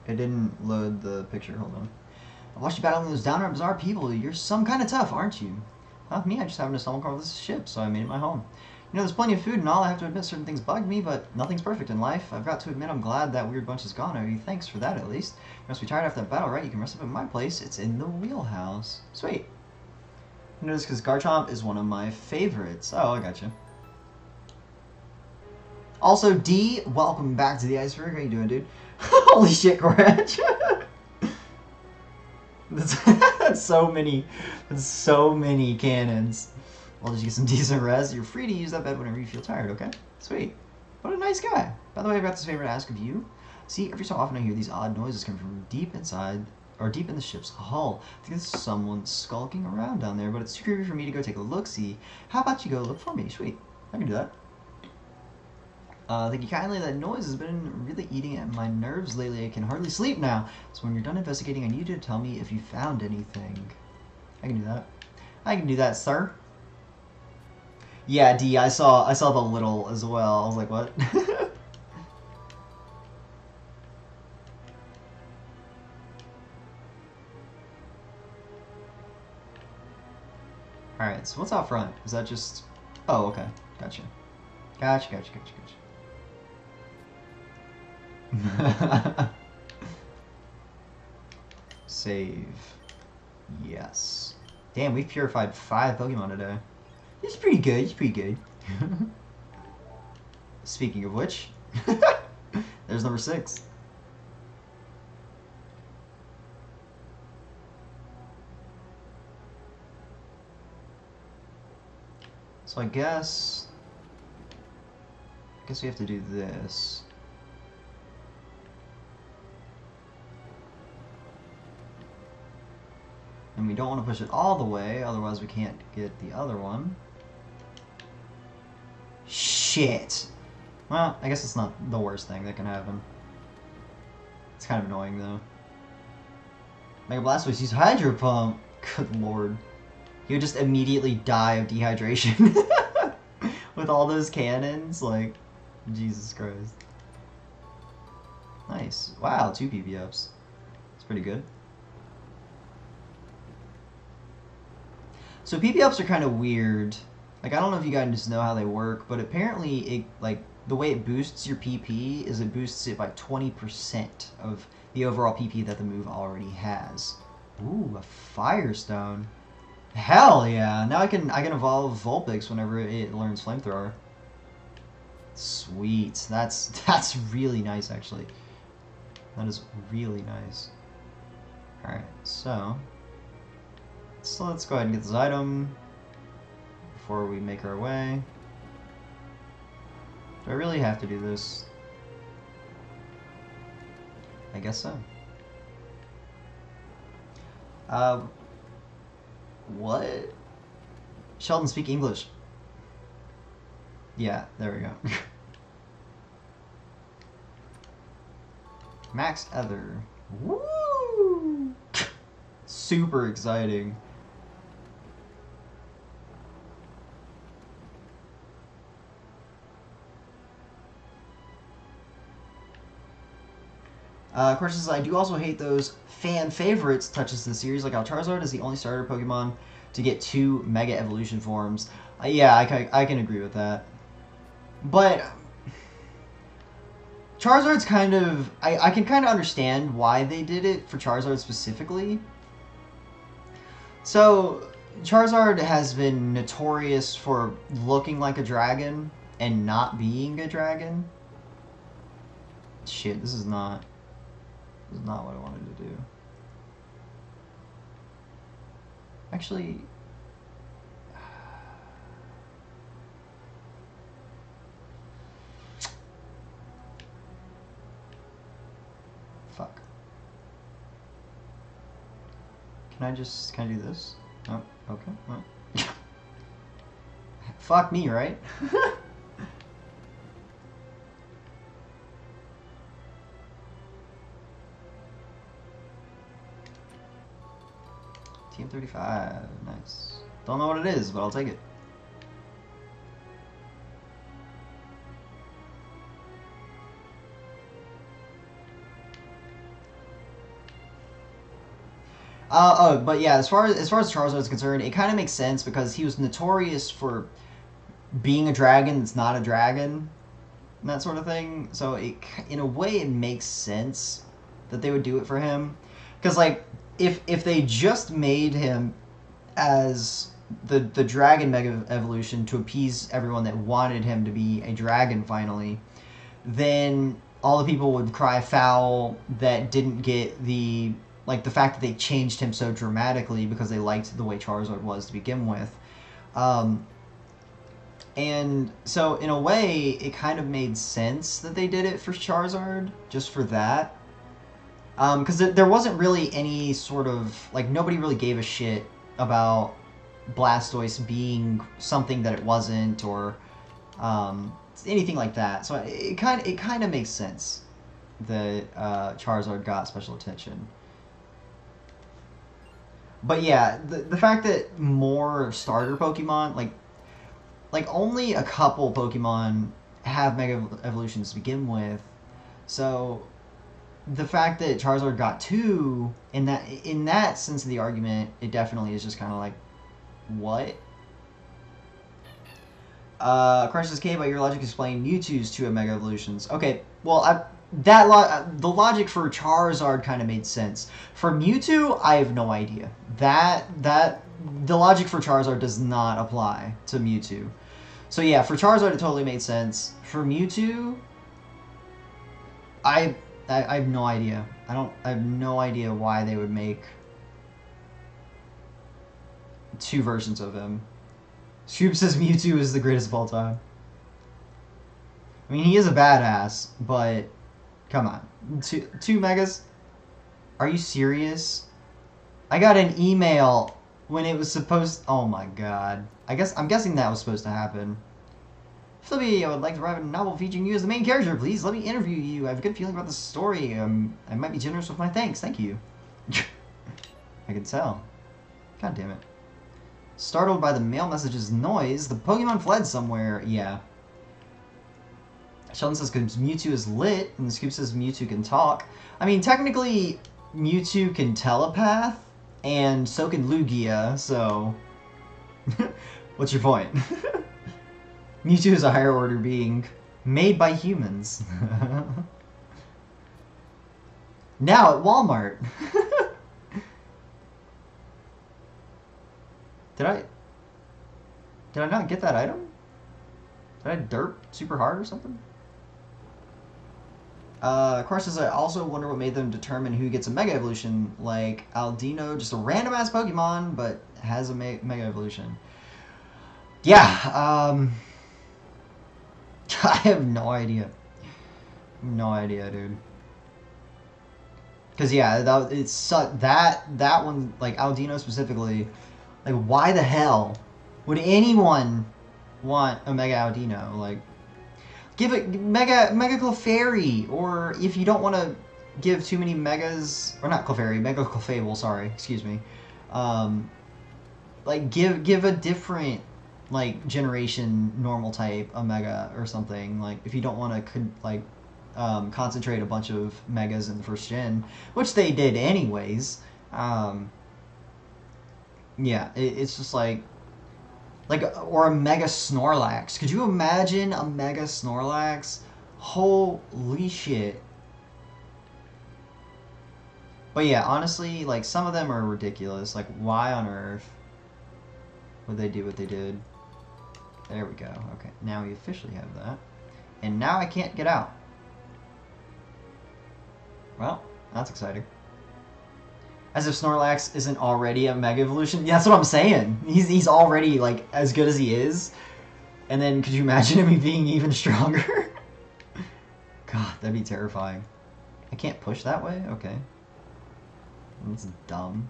It didn't load the picture. Hold on. I watched you battling those downright bizarre people. You're some kind of tough, aren't you? Well, me, I just happened to stumble across this ship, so I made it my home. You know, there's plenty of food and all. I have to admit certain things bug me, but nothing's perfect in life. I've got to admit I'm glad that weird bunch is gone. I owe you thanks for that, at least. You must be tired after that battle, right? You can rest up at my place. It's in the wheelhouse. Sweet. You know this because Garchomp is one of my favorites. Oh, I gotcha. Also, D, welcome back to the iceberg. How you doing, dude? Holy shit, Korach. That's so many. That's so many cannons. Well, did you get some decent rest? You're free to use that bed whenever you feel tired, okay? Sweet. What a nice guy. By the way, I've got this favor to ask of you. See, every so often I hear these odd noises coming from deep inside, or deep in the ship's hull. I think there's someone skulking around down there, but it's too creepy for me to go take a look-see. How about you go look for me? Sweet. I can do that. Thank you kindly. That noise has been really eating at my nerves lately. I can hardly sleep now. So when you're done investigating, I need you to tell me if you found anything. I can do that. I can do that, sir. Yeah, D, I saw the little as well. I was like, what? Alright, so what's out front? Is that just... Oh, okay. Gotcha. Gotcha. Save. Yes. Damn, we've purified 5 Pokemon today. It's pretty good. It's pretty good. Speaking of which, there's number 6. So I guess we have to do this. And we don't want to push it all the way, otherwise we can't get the other one. Shit! Well, I guess it's not the worst thing that can happen. It's kind of annoying, though. Mega Blastoise use Hydro Pump! Good lord. He would just immediately die of dehydration. With all those cannons, like, Jesus Christ. Nice. Wow, 2 PP ups. That's pretty good. So PP ups are kind of weird. Like, I don't know if you guys know how they work, but apparently, it, like, the way it boosts your PP is it boosts it by 20% of the overall PP that the move already has. Ooh, a Firestone. Hell yeah! Now I can evolve Vulpix whenever it learns Flamethrower. Sweet. That's really nice, actually. That is really nice. Alright, so let's go ahead and get this item before we make our way. Do I really have to do this? I guess so. What? Sheldon, speak English. Yeah, there we go. Max Ether. Woo! Super exciting. Of course, I do also hate those fan favorites touches to the series, like how Charizard is the only starter Pokemon to get 2 Mega Evolution forms. Yeah, I can agree with that. But Charizard's kind of... I can kind of understand why they did it for Charizard specifically. So, Charizard has been notorious for looking like a dragon and not being a dragon. Shit, this is not what I wanted to do. Actually... Fuck. Can I do this? Oh, okay. Well. Fuck me, right? TM35, nice. Don't know what it is, but I'll take it. But yeah, as far as Charizard is concerned, it kind of makes sense because he was notorious for being a dragon that's not a dragon, and that sort of thing. So in a way, it makes sense that they would do it for him, because like if they just made him as the dragon Mega Evolution to appease everyone that wanted him to be a dragon finally, then all the people would cry foul that didn't get the fact that they changed him so dramatically because they liked the way Charizard was to begin with. And so, in a way, it kind of made sense that they did it for Charizard, just for that. Because there wasn't really any sort of... nobody really gave a shit about Blastoise being something that it wasn't, or anything like that. So it kind of makes sense that Charizard got special attention. But yeah, the fact that more starter Pokemon, like only a couple Pokemon have Mega Evolutions to begin with, so the fact that Charizard got 2, in that sense of the argument, it definitely is just kind of like, what? Crisis K, by your logic, explain Mewtwo's 2 Mega Evolutions. Okay, well, the logic for Charizard kind of made sense. For Mewtwo, I have no idea. The logic for Charizard does not apply to Mewtwo. So yeah, for Charizard it totally made sense. For Mewtwo, I have no idea. I have no idea why they would make 2 versions of him. Scoop says Mewtwo is the greatest of all time. I mean, he is a badass, but come on. 2 megas? Are you serious? I got an email when it was supposed... Oh my god. I'm guessing that was supposed to happen. Flippy, I would like to write a novel featuring you as the main character. Please let me interview you. I have a good feeling about the story. I might be generous with my thanks. Thank you. I can tell. God damn it. Startled by the mail message's noise, the Pokemon fled somewhere. Yeah. Sheldon says because Mewtwo is lit, and Scoop says Mewtwo can talk. I mean, technically, Mewtwo can telepath, and so can Lugia, so... What's your point? Mewtwo is a higher order being made by humans. Now at Walmart. Did I not get that item? Did I derp super hard or something? Of course, I also wonder what made them determine who gets a Mega Evolution. Like, Aldino, just a random-ass Pokemon, but has a Mega Evolution. Yeah, I have no idea. No idea, dude. Because, yeah, that one, like, Aldino specifically, like, why the hell would anyone want a Mega Aldino? Like, give it Mega Clefairy, or if you don't want to give too many Megas, or not Clefairy, Mega Clefable, sorry, excuse me. Like, give a different, like, generation normal type a Mega or something. Like, if you don't want to, like, concentrate a bunch of Megas in the first gen, which they did anyways. Yeah, it's just like, or a Mega Snorlax. Could you imagine a Mega Snorlax? Holy shit. But yeah, honestly, like, some of them are ridiculous. Like, why on earth would they do what they did? There we go. Okay, now we officially have that. And now I can't get out. Well, that's exciting. As if Snorlax isn't already a Mega Evolution. Yeah, that's what I'm saying. He's already, like, as good as he is. And then, could you imagine him being even stronger? God, that'd be terrifying. I can't push that way? Okay. That's dumb.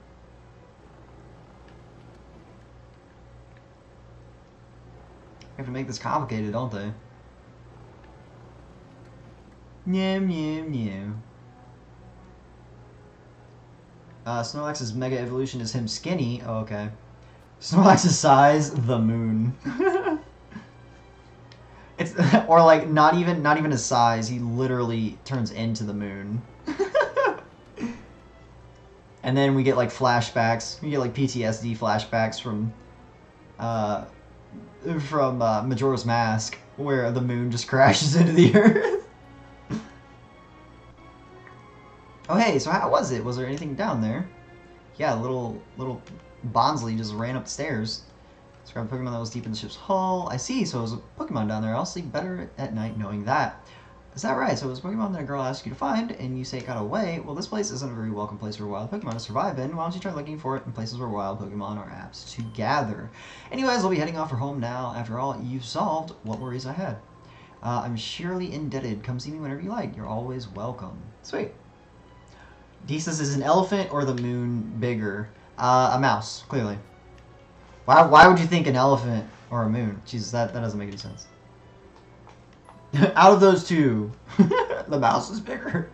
They have to make this complicated, don't they? Nyam, nyam, nyam. Snorlax's Mega Evolution is him skinny. Oh, okay. Snorlax's size, the moon. It's or like not even his size. He literally turns into the moon. And then we get like flashbacks. We get like PTSD flashbacks from Majora's Mask, where the moon just crashes into the earth. Oh hey, so how was it? Was there anything down there? Yeah, little Bonsley just ran up the stairs. Described a Pokemon that was deep in the ship's hull. I see, so it was a Pokemon down there. I'll sleep better at night knowing that. Is that right? So it was a Pokemon that a girl asked you to find, and you say it got away. Well, this place isn't a very welcome place for a wild Pokemon to survive in. Why don't you try looking for it in places where wild Pokemon are apt to gather? Anyways, I'll be heading off for home now. After all, you've solved what worries I had. I'm surely indebted. Come see me whenever you like. You're always welcome. Sweet. Desus is an elephant or the moon bigger? A mouse, clearly. Why would you think an elephant or a moon? Jesus, that doesn't make any sense. Out of those two, the mouse is bigger.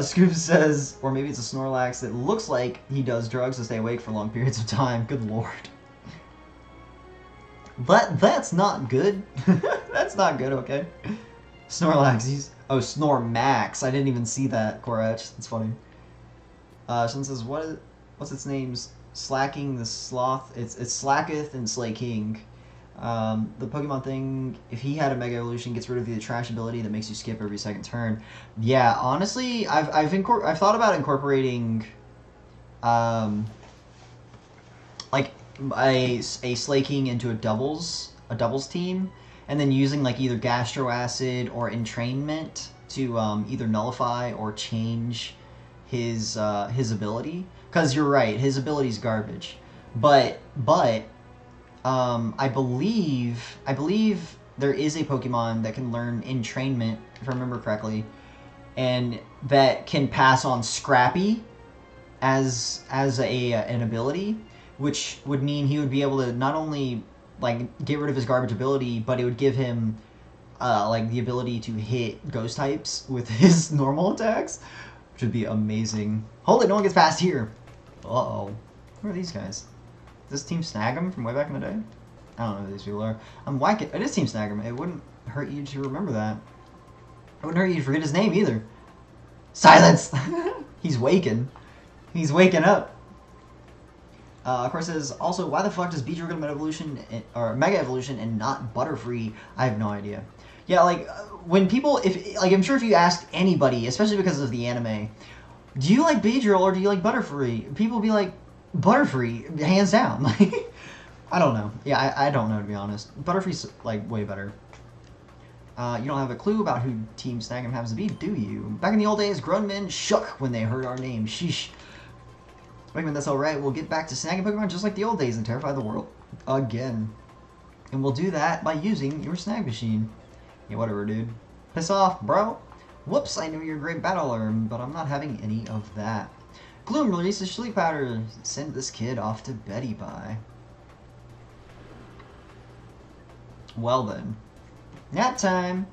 Scoop says, or maybe it's a Snorlax that looks like he does drugs to stay awake for long periods of time. Good lord. But that's not good. That's not good, okay? Snorlax, oh, Snormax. I didn't even see that, Korach. That's funny. Shin says, what's its name's Slacking the Sloth? It's Slacketh and Slaking. The Pokemon thing, if he had a Mega Evolution, gets rid of the trash ability that makes you skip every second turn. Yeah, honestly, I've thought about incorporating, like a Slaking into a doubles team, and then using like either Gastro Acid or Entrainment to either nullify or change his ability. Because you're right, his ability's garbage. But I believe there is a Pokemon that can learn Entrainment, if I remember correctly, and that can pass on Scrappy as an ability, which would mean he would be able to not only like get rid of his garbage ability, but it would give him like the ability to hit ghost types with his normal attacks, which would be amazing. Hold it, no one gets past here. Uh-oh. Who are these guys? Is this Team Snagem from way back in the day? I don't know who these people are. I'm whacking. It is Team Snagem. It wouldn't hurt you to remember that. It wouldn't hurt you to forget his name either. Silence! He's waking. He's waking up. Of course, says also, why the fuck does Beedrill get a Mega Evolution and not Butterfree? I have no idea. Yeah, like when people, I'm sure if you asked anybody, especially because of the anime, do you like Beedrill or do you like Butterfree? People be like, Butterfree, hands down. Like, I don't know. Yeah, I don't know, to be honest. Butterfree's like way better. You don't have a clue about who Team Snagem happens to be, do you? Back in the old days, grown men shook when they heard our name. Sheesh. Wait a minute, that's alright. We'll get back to snagging Pokemon just like the old days and terrify the world again. And we'll do that by using your snag machine. Yeah, whatever, dude. Piss off, bro. Whoops, I knew you're a great battler, but I'm not having any of that. Gloom releases sleep powder. Send this kid off to Betty Bye. Well then. Nap time!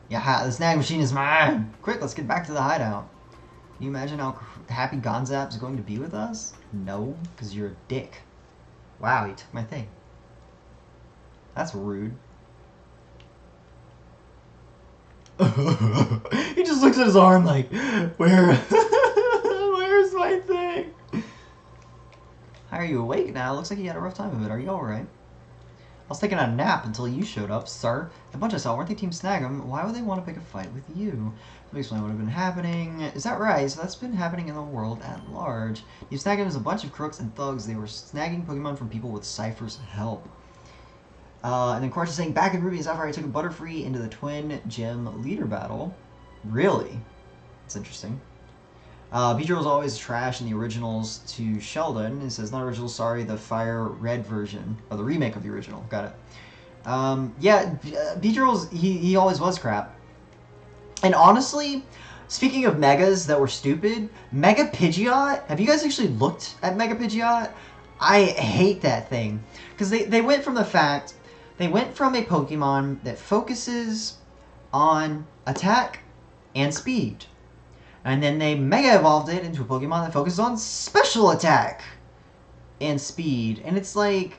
Yeah, the snag machine is mine! Quick, let's get back to the hideout. Can you imagine how happy Gonzap's going to be with us? No, because you're a dick. Wow, he took my thing. That's rude. He just looks at his arm like, where's my thing? How are you awake now? Looks like you had a rough time of it. Are you alright? I was taking a nap until you showed up, sir. The bunch I saw, weren't they Team Snagem? Why would they want to pick a fight with you? Let me explain what had been happening. Is that right? So that's been happening in the world at large. Team Snagem is a bunch of crooks and thugs. They were snagging Pokemon from people with Cypher's help. And then Quartz is saying, back in Ruby and Sapphire, I took a Butterfree into the Twin Gem leader battle. Really? That's interesting. Beedrill was always trash in the originals to Sheldon. It says, not original, sorry, the Fire Red version. Or the remake of the original. Got it. Yeah, Beedrill's, he always was crap. And honestly, speaking of Megas that were stupid, Mega Pidgeot, have you guys actually looked at Mega Pidgeot? I hate that thing. Because they went from the fact, they went from a Pokemon that focuses on attack and speed. And then they Mega Evolved it into a Pokemon that focuses on special attack and speed. And it's like,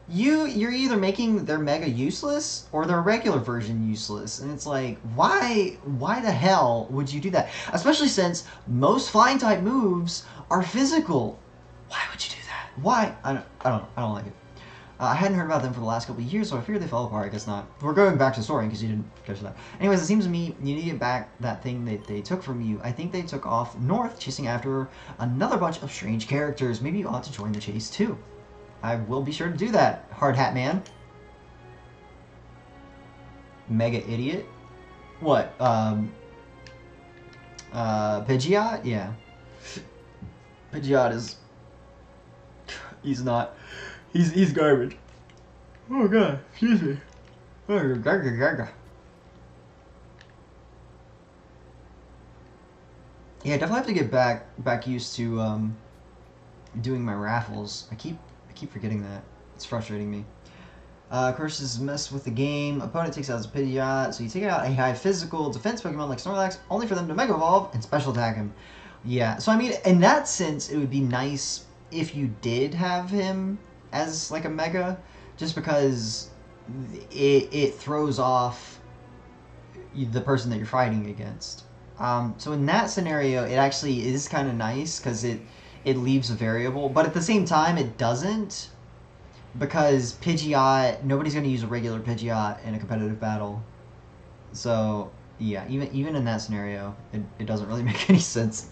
you're either making their Mega useless or their regular version useless. And it's like, why the hell would you do that? Especially since most flying type moves are physical. Why would you do that? Why? I don't like it. I hadn't heard about them for the last couple of years, so I figured they fell apart. I guess not. We're going back to the story in case you didn't catch that. Anyways, it seems to me you need to get back that thing that they took from you. I think they took off north, chasing after another bunch of strange characters. Maybe you ought to join the chase too. I will be sure to do that, Hard Hat Man. Mega Idiot? What? Pidgeot? Yeah. Pidgeot is... He's not... He's garbage. Oh god, excuse me. Yeah, I definitely have to get back used to doing my raffles. I keep forgetting that. It's frustrating me. Curses mess with the game. Opponent takes out his Pidgeot, so you take out a high physical defense Pokemon like Snorlax, only for them to Mega Evolve and special attack him. Yeah, so I mean, in that sense, it would be nice if you did have him as like a Mega, just because it throws off the person that you're fighting against. So in that scenario, it actually is kind of nice because it leaves a variable, but at the same time, it doesn't, because Pidgeot, nobody's going to use a regular Pidgeot in a competitive battle. So yeah, even in that scenario, it doesn't really make any sense.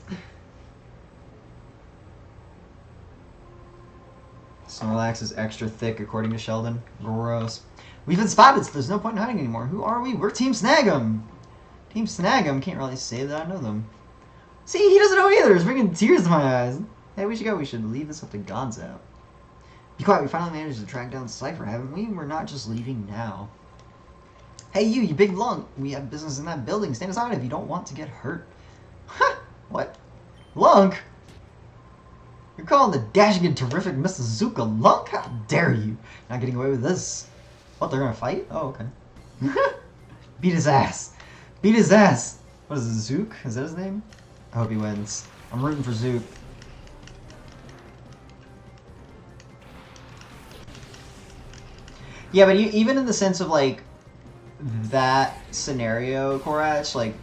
Snorlax is extra thick, according to Sheldon. Gross. We've been spotted, so there's no point in hiding anymore. Who are we? We're Team Snagem. Team Snagem. Can't really say that I know them. See, he doesn't know either. It's bringing tears to my eyes. Hey, we should go. We should leave this up to Gonzo. Be quiet. We finally managed to track down Cypher, haven't we? We're not just leaving now. Hey, you big lunk. We have business in that building. Stand aside if you don't want to get hurt. Ha! What? Lunk? You're calling the dashing and terrific Mr. Zuka lunk? How dare you? Not getting away with this. What, they're gonna fight? Oh, okay. Beat his ass. Beat his ass. What is it, Zook? Is that his name? I hope he wins. I'm rooting for Zook. Yeah, but even in the sense of, like, that scenario, Korach, like,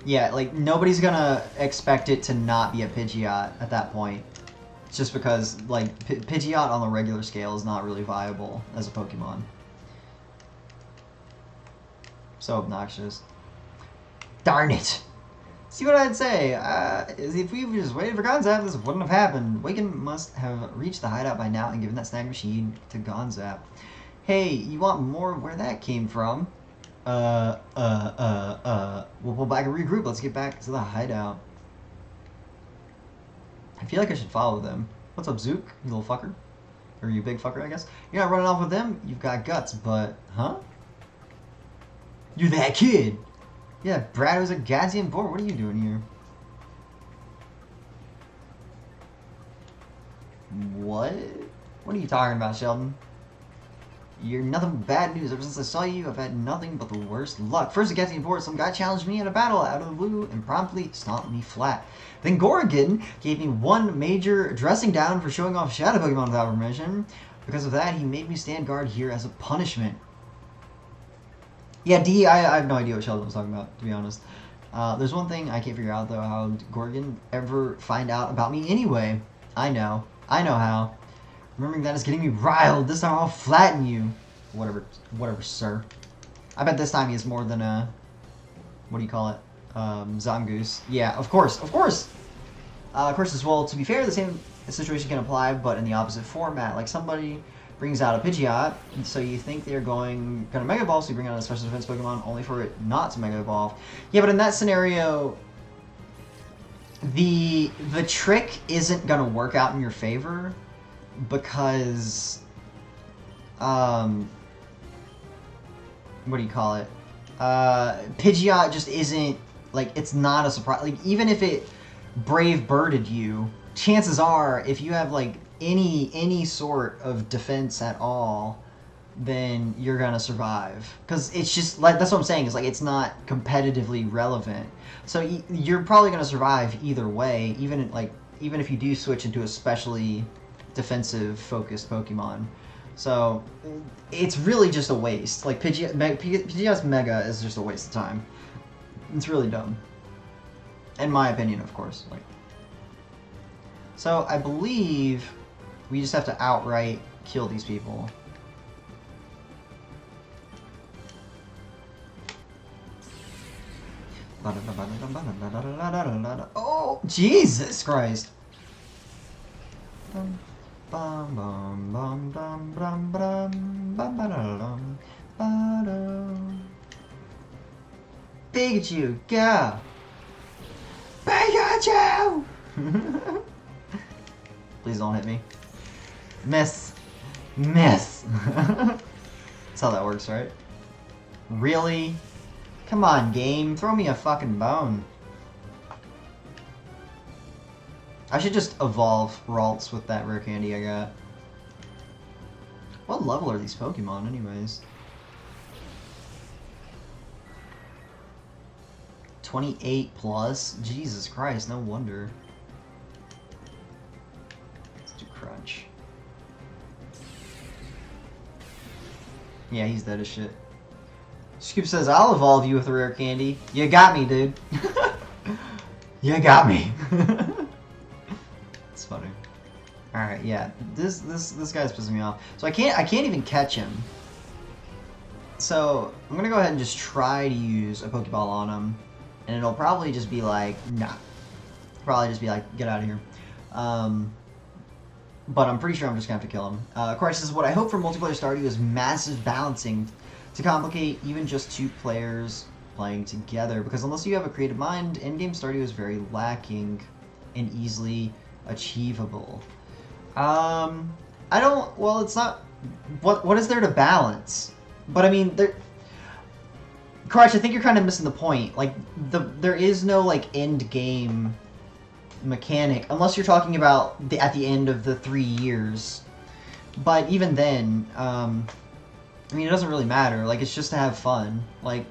yeah, like, nobody's gonna expect it to not be a Pidgeot at that point. Just because, like, Pidgeot on the regular scale is not really viable as a Pokemon. So obnoxious. Darn it! See what I'd say? If we just waited for Gonzap, this wouldn't have happened. Waken must have reached the hideout by now and given that snag machine to Gonzap. Hey, you want more of where that came from? We'll pull back and regroup. Let's get back to the hideout. I feel like I should follow them. What's up, Zook? You little fucker. Or you big fucker, I guess. You're not running off with them? You've got guts, but... Huh? You're that kid! Yeah, Brad was at Gateon Port. What are you doing here? What? What are you talking about, Sheldon? You're nothing but bad news. Ever since I saw you, I've had nothing but the worst luck. First at Gateon Port, some guy challenged me in a battle out of the blue and promptly stomped me flat. Then Gorgon gave me one major dressing down for showing off Shadow Pokemon without permission. Because of that, he made me stand guard here as a punishment. Yeah, I have no idea what Sheldon was talking about, to be honest. There's one thing I can't figure out, though, how did Gorgon ever find out about me anyway? I know how. Remembering that is getting me riled. This time I'll flatten you. Whatever, sir. I bet this time he has more than a... What do you call it? Zangoose. Yeah, of course. Of course, as well, to be fair, the same situation can apply, but in the opposite format. Like, somebody brings out a Pidgeot, so you think they're gonna Mega Evolve, so you bring out a special defense Pokemon, only for it not to Mega Evolve. Yeah, but in that scenario, the trick isn't gonna work out in your favor, because, what do you call it? Pidgeot just isn't, like, it's not a surprise. Like, even if it Brave Birded you, chances are, if you have, like, any sort of defense at all, then you're gonna survive. Because it's just, like, that's what I'm saying, is, like, it's not competitively relevant. So you're probably gonna survive either way, even if you do switch into a specially defensive focused Pokemon. So it's really just a waste. Like, Pidgeot's Mega is just a waste of time. It's really dumb. In my opinion, of course. Like, so I believe we just have to outright kill these people. Oh, Jesus Christ! Bum bum bum bum bum bum bum bum bum. Pikachu, go! Pikachu! Please don't hit me. Miss. Miss. That's how that works, right? Really? Come on, game. Throw me a fucking bone. I should just evolve Ralts with that rare candy I got. What level are these Pokemon, anyways? 28 plus? Jesus Christ, no wonder. Let's do Crunch. Yeah, he's dead as shit. Scoop says, I'll evolve you with a rare candy. You got me, dude. You got me. It's funny. Alright, yeah. This guy's pissing me off. So I can't even catch him. So I'm gonna go ahead and just try to use a Pokeball on him. And it'll probably just be like, nah. Probably just be like, get out of here. But I'm pretty sure I'm just gonna have to kill him. Of course, this is what I hope for multiplayer Stardew is massive balancing to complicate even just two players playing together. Because unless you have a creative mind, endgame Stardew is very lacking and easily achievable. Well, it's not, what is there to balance? But I mean, Crutch, I think you're kind of missing the point. Like, there is no, like, end game mechanic, unless you're talking about at the end of the 3 years. But even then, I mean, it doesn't really matter. Like, it's just to have fun. Like,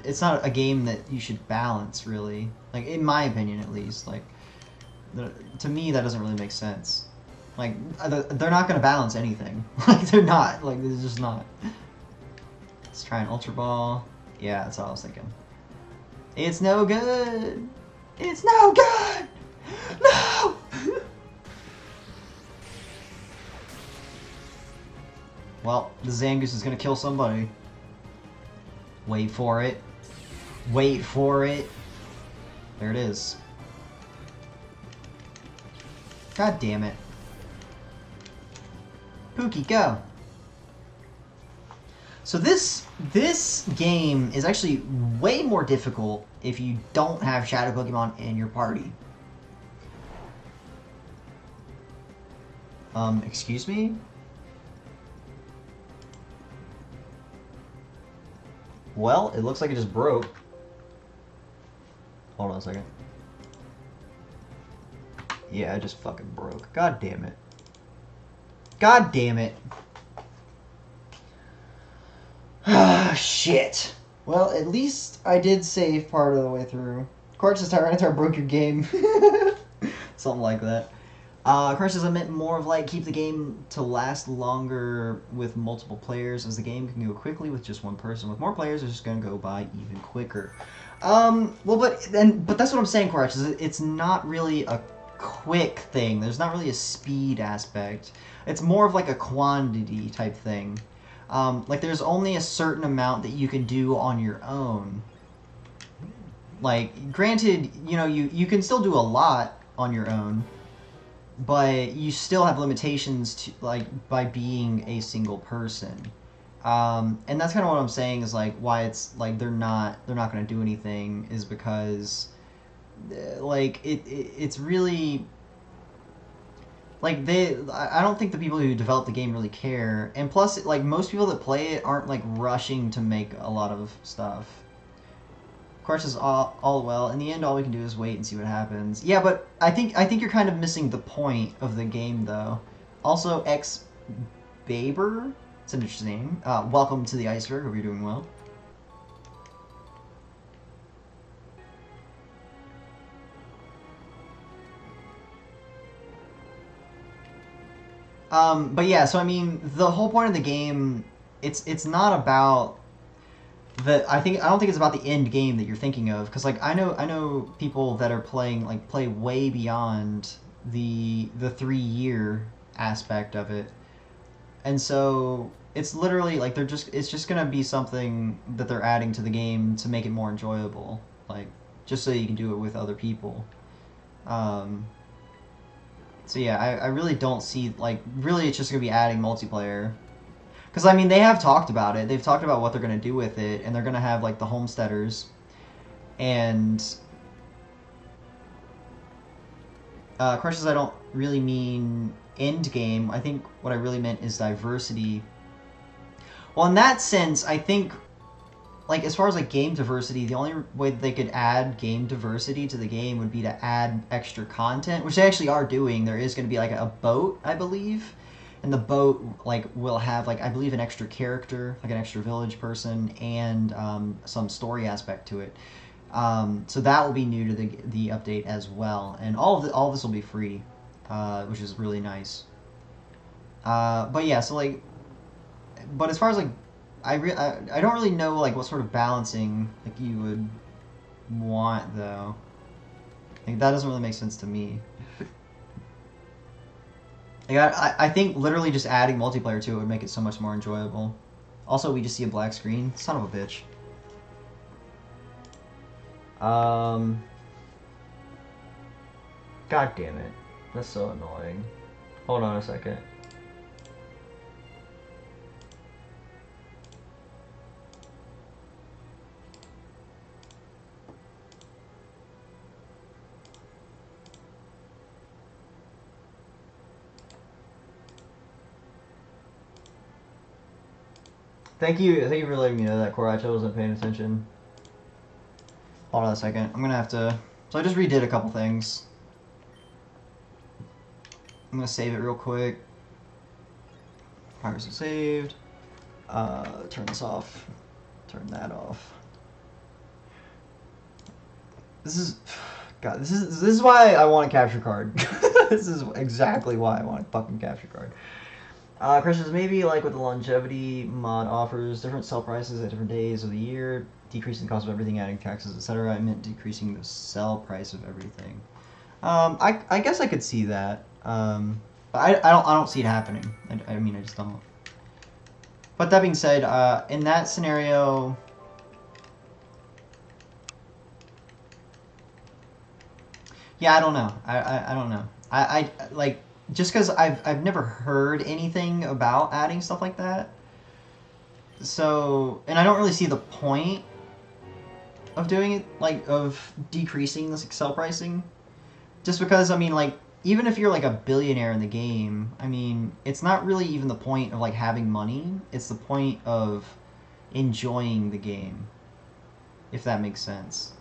it's not a game that you should balance, really. Like, in my opinion, at least. Like, to me, that doesn't really make sense. Like, they're not going to balance anything. Like, they're not. Like, they're just not. Let's try an Ultra Ball. Yeah, that's what I was thinking. It's no good! It's no good! No! Well, the Zangoose is gonna kill somebody. Wait for it. Wait for it. There it is. God damn it. Pookie, go! So this game is actually way more difficult if you don't have Shadow Pokemon in your party. Excuse me? Well, it looks like it just broke. Hold on a second. Yeah, it just fucking broke. God damn it. God damn it. Ah, shit. Well, at least I did save part of the way through. Corpse's Tyranitar broke your game. Something like that. Corpses, I meant more of like keep the game to last longer with multiple players, as the game can go quickly with just one person. With more players, it's just going to go by even quicker. Well, but that's what I'm saying, Corpses. It's not really a quick thing. There's not really a speed aspect. It's more of like a quantity type thing. Like there's only a certain amount that you can do on your own. Like, granted, you know, you can still do a lot on your own, but you still have limitations to, like, by being a single person. And that's kind of what I'm saying is like why it's like they're not going to do anything is because like it's really like I don't think the people who develop the game really care, and plus like most people that play it aren't like rushing to make a lot of stuff. Of course, it's all well. In the end, all we can do is wait and see what happens. Yeah, but I think you're kind of missing the point of the game, though. Also, Baber, it's an interesting name. Welcome to the iceberg. Hope you're doing well. But yeah, so I mean, the whole point of the game, it's not about I don't think it's about the end game that you're thinking of, because like I know people that are playing like play way beyond the 3-year aspect of it, and so it's literally like it's just gonna be something that they're adding to the game to make it more enjoyable, like just so you can do it with other people. So yeah, I really don't see like really it's just gonna be adding multiplayer. Because, I mean, they have talked about it. They've talked about what they're going to do with it, and they're going to have, like, the homesteaders. And, questions I don't really mean end game. I think what I really meant is diversity. Well, in that sense, I think, like, as far as, like, game diversity, the only way that they could add game diversity to the game would be to add extra content, which they actually are doing. There is going to be, like, a boat, I believe. And the boat, like, will have, like, I believe an extra character, like an extra village person, and some story aspect to it. So that will be new to the update as well. And all of this will be free, which is really nice. But yeah, so, like, but as far as, like, I don't really know, like, what sort of balancing, like, you would want, though. Like, that doesn't really make sense to me. Like, I think literally just adding multiplayer to it would make it so much more enjoyable. Also, we just see a black screen. Son of a bitch. God damn it. That's so annoying. Hold on a second. Thank you for letting me know that, Korach. I wasn't paying attention. Hold on a second. I'm gonna have to... So I just redid a couple things. I'm gonna save it real quick. Progress is saved. Turn this off. Turn that off. This is... God, this is why I want a capture card. This is exactly why I want a fucking capture card. Questions maybe like with the longevity mod offers different sell prices at different days of the year, decreasing the cost of everything, adding taxes, etc. I meant decreasing the sell price of everything. I guess I could see that, but I don't see it happening. I mean, I just don't. But that being said, in that scenario, yeah, I don't know. I don't know. I like. Just because I've never heard anything about adding stuff like that, So, and I don't really see the point of doing it, like, of decreasing this sell pricing. Just because, I mean, like, even if you're, like, a billionaire in the game, I mean, it's not really even the point of, like, having money. It's the point of enjoying the game, if that makes sense.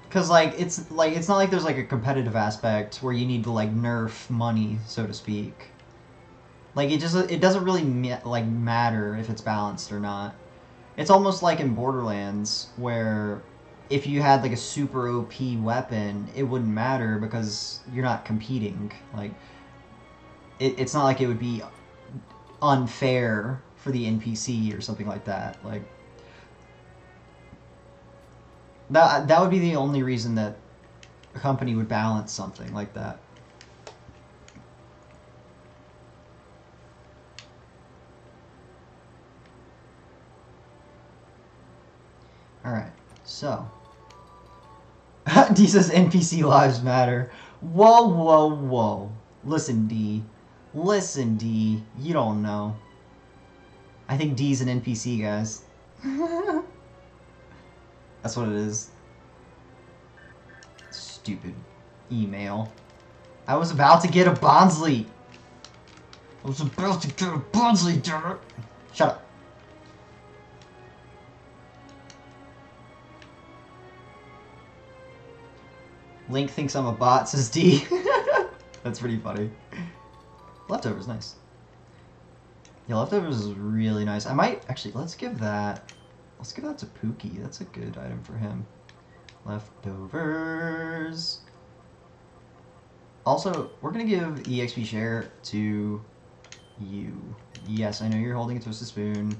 Because, like, it's not like there's, like, a competitive aspect where you need to, like, nerf money, so to speak. Like, it doesn't really, like, matter if it's balanced or not. It's almost like in Borderlands, where if you had, like, a super OP weapon, it wouldn't matter because you're not competing. Like, it's not like it would be unfair for the NPC or something like that. Like, that would be the only reason that a company would balance something like that. Alright, so. D says NPC lives matter. Whoa, whoa, whoa. Listen, D. Listen, D. You don't know. I think D's an NPC, guys. That's what it is. Stupid email. I was about to get a Bonsley. I was about to get a Bonsley, damn it. Shut up. Link thinks I'm a bot, says D. That's pretty funny. Leftovers, nice. Yeah, leftovers is really nice. I might actually let's give that to Pookie. That's a good item for him. Leftovers. Also, we're gonna give EXP share to you. Yes, I know you're holding a Twisted Spoon,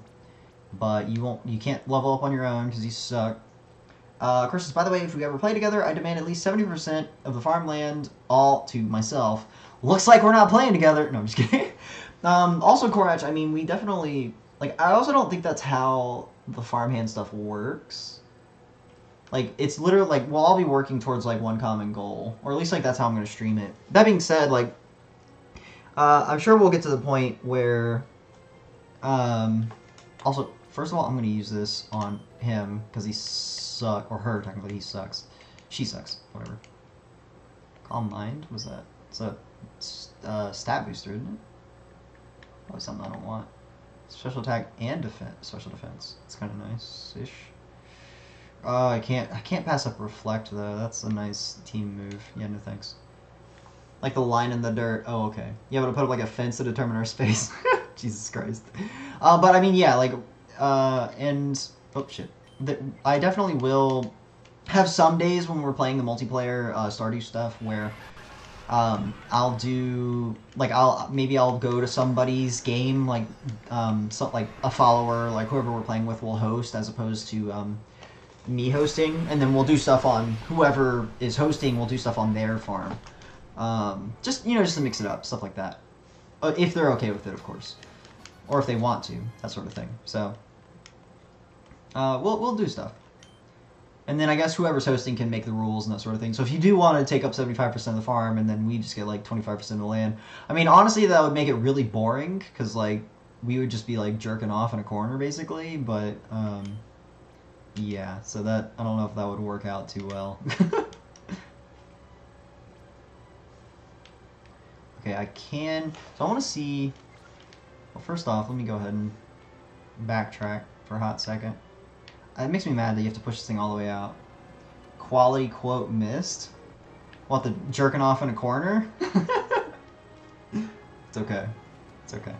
but you can't level up on your own because you suck. Curses, by the way, if we ever play together, I demand at least 70% of the farmland all to myself. Looks like we're not playing together. No, I'm just kidding. Also, Korach, I mean, we definitely... Like, I also don't think that's how the farmhand stuff works. Like, it's literally, like, we'll all be working towards, like, one common goal. Or at least, like, that's how I'm going to stream it. That being said, like, I'm sure we'll get to the point where... Also, first of all, I'm going to use this on him, because he sucks. Or her, technically, he sucks. She sucks. Whatever. Calm Mind? What's that? It's a stat booster, isn't it? Probably something I don't want. Special attack and special defense. It's kind of nice-ish. Oh, I can't pass up Reflect, though. That's a nice team move. Yeah, no thanks. Like the line in the dirt. Oh, okay. Yeah, but put up like a fence to determine our space. Jesus Christ. But I mean, yeah, like, and... Oh, shit. I definitely will have some days when we're playing the multiplayer Stardew stuff where I'll do, like, maybe I'll go to somebody's game, like, like a follower, like whoever we're playing with will host as opposed to me hosting, and then we'll do stuff on whoever is hosting. We'll do stuff on their farm, just to mix it up, stuff like that. If they're okay with it, of course, or if they want to, that sort of thing. So we'll do stuff. And then I guess whoever's hosting can make the rules and that sort of thing. So if you do want to take up 75% of the farm and then we just get like 25% of the land, I mean, honestly, that would make it really boring because like we would just be like jerking off in a corner basically. But yeah, so that I don't know if that would work out too well. Okay, I can. So I want to see. Well, first off, let me go ahead and backtrack for a hot second. It makes me mad that you have to push this thing all the way out. Quality quote missed? What, the jerking off in a corner? It's okay. It's okay.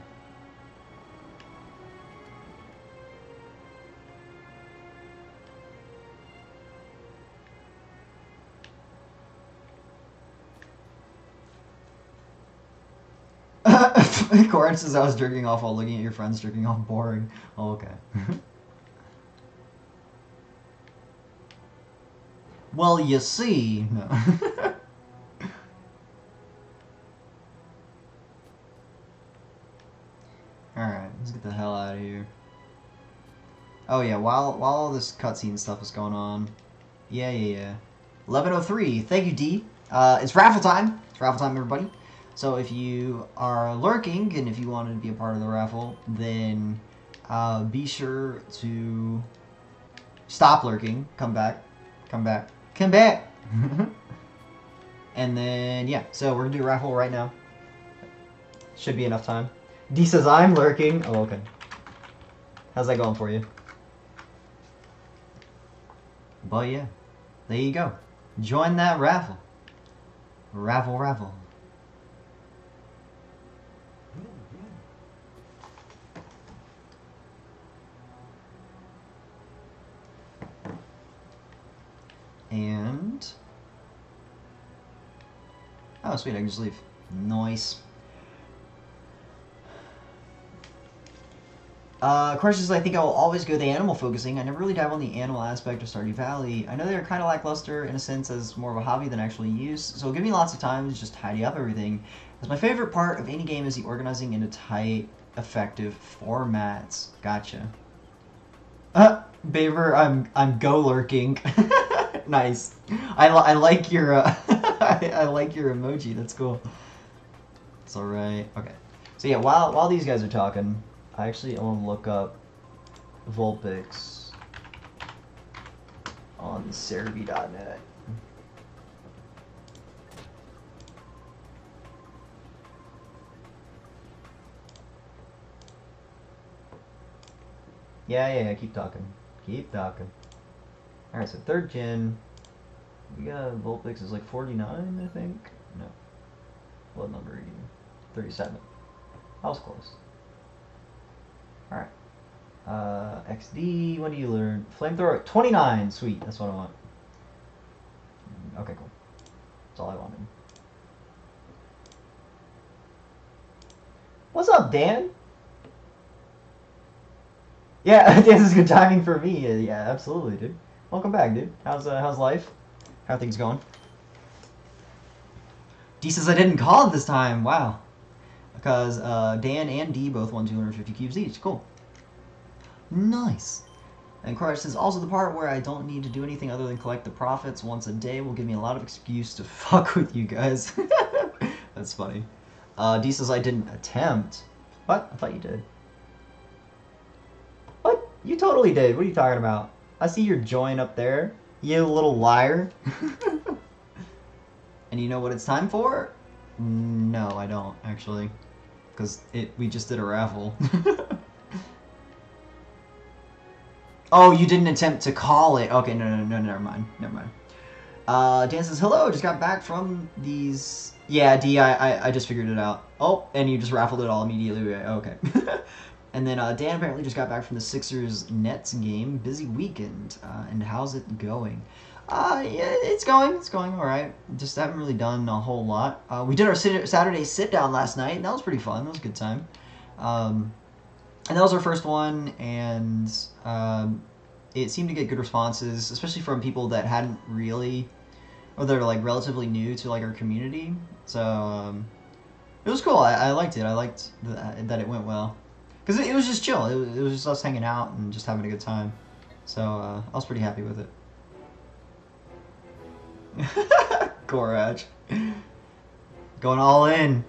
Corin says I was jerking off while looking at your friends jerking off. Boring. Oh, okay. Well, you see... No. Alright, let's get the hell out of here. Oh yeah, while all this cutscene stuff is going on... Yeah. 1103, thank you, D. It's raffle time. It's raffle time, everybody. So if you are lurking and if you wanted to be a part of the raffle, then be sure to stop lurking. Come back. Come back. Come back! And then, yeah. So we're going to do a raffle right now. Should be enough time. D says, I'm lurking. Oh, okay. How's that going for you? But yeah. There you go. Join that raffle. Raffle, raffle. And... oh, sweet, I can just leave. Nice. Questions, I think I will always go the animal focusing. I never really dive on the animal aspect of Stardew Valley. I know they're kind of lackluster in a sense as more of a hobby than actually use, so it'll give me lots of time to just tidy up everything. As my favorite part of any game is the organizing into tight, effective formats. Gotcha. Baver, I'm go lurking. Nice. I like your I like your emoji. That's cool. It's all right. Okay. So yeah, while these guys are talking, I actually want to look up Vulpix on Cerebi.net. Yeah, keep talking. Keep talking. Alright, so 3rd gen. We got Vulpix is like 49, I think. No. What number are you? 37. I was close. Alright. XD, what do you learn? Flamethrower, 29! Sweet, that's what I want. Okay, cool. That's all I wanted. What's up, Dan? Yeah, this is good timing for me. Yeah, absolutely, dude. Welcome back, dude. How's life? How are things going? D says I didn't call it this time. Wow. Because Dan and D both won 250 cubes each. Cool. Nice. And Crush says, also the part where I don't need to do anything other than collect the profits once a day will give me a lot of excuse to fuck with you guys. That's funny. D says I didn't attempt. What? I thought you did. What? You totally did. What are you talking about? I see your join up there. You little liar. And you know what it's time for? No, I don't, actually. Because we just did a raffle. Oh, you didn't attempt to call it. Okay, no, never mind. Never mind. Dan says, hello, just got back from these... Yeah, D, I just figured it out. Oh, and you just raffled it all immediately. Okay. And then Dan apparently just got back from the Sixers-Nets game. Busy weekend. And how's it going? Yeah, it's going all right. Just haven't really done a whole lot. We did our Saturday sit-down last night, and that was pretty fun. That was a good time. And that was our first one, and it seemed to get good responses, especially from people that hadn't really, or that are like relatively new to like our community. So it was cool. I liked it. I liked that it went well. Because it was just chill. It was just us hanging out and just having a good time. So I was pretty happy with it. Goraj. Going all in.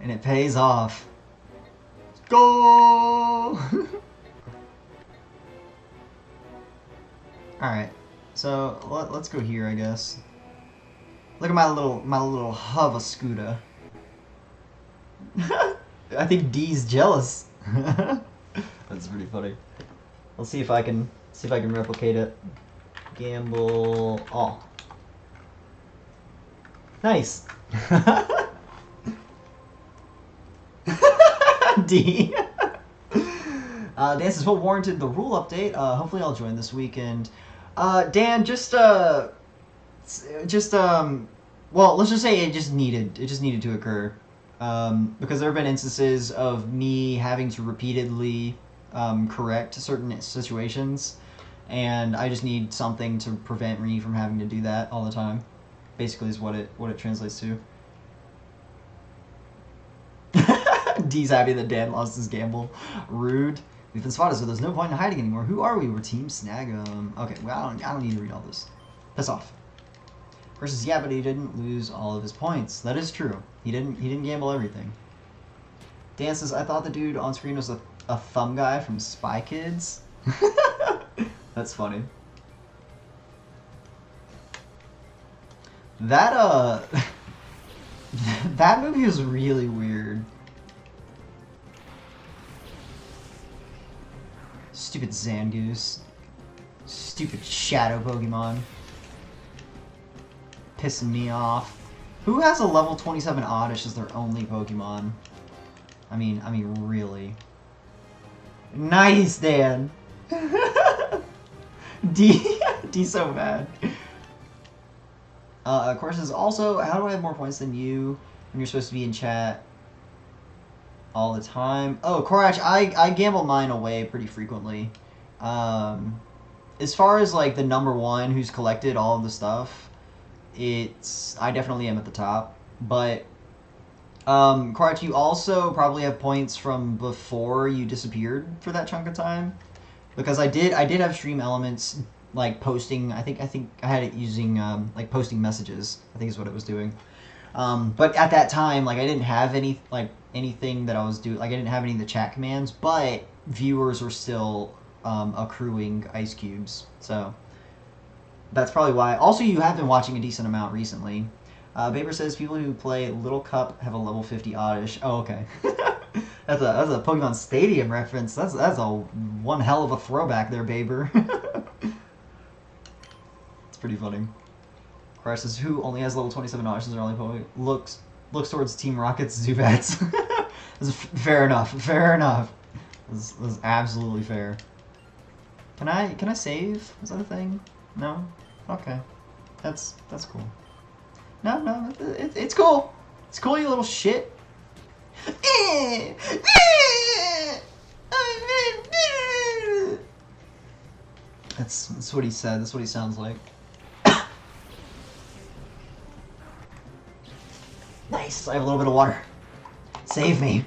And it pays off. Go! Alright. So let's go here, I guess. Look at my little hover scooter. I think D's jealous. That's pretty funny. Let's see if I can replicate it. Gamble. Oh. Nice. D. Dan says, what warranted the rule update? Hopefully I'll join this weekend. Dan, well, let's just say it just needed to occur. Because there have been instances of me having to repeatedly correct certain situations, and I just need something to prevent me from having to do that all the time. Basically is what it translates to. D's happy that Dan lost his gamble. Rude. We've been spotted, so there's no point in hiding anymore. Who are we? We're Team Snagem. Okay, well, I don't need to read all this. Piss off. Versus, yeah, but he didn't lose all of his points. That is true. He didn't gamble everything. Dan says, I thought the dude on screen was a thumb guy from Spy Kids. That's funny. That that movie was really weird. Stupid Zangoose. Stupid Shadow Pokemon. Pissing me off. Who has a level 27 Oddish as their only Pokemon? I mean, really. Nice, Dan! D so bad. Of course, is also, how do I have more points than you when you're supposed to be in chat all the time? Oh, Korach, I gamble mine away pretty frequently. As far as, like, the number one who's collected all of the stuff, I definitely am at the top. But, Korach, you also probably have points from before you disappeared for that chunk of time. Because I did have stream elements, like posting, I think I had it using, like posting messages, I think is what it was doing. But at that time, like I didn't have anything that I was doing, like I didn't have any of the chat commands, but viewers were still, accruing ice cubes, so that's probably why. Also, you have been watching a decent amount recently. Baber says people who play Little Cup have a level 50 Oddish. Oh, okay. That's a Pokemon Stadium reference. That's a one hell of a throwback there, Baber. It's pretty funny. Crash says, who only has level 27 Oddish as their only Pokemon? Looks towards Team Rocket's Zubats. Fair enough. Fair enough. This is absolutely fair. Can I save? Is that a thing? No? Okay. That's cool. No, it's cool. It's cool, you little shit. That's what he said. That's what he sounds like. Nice. I have a little bit of water. Save me.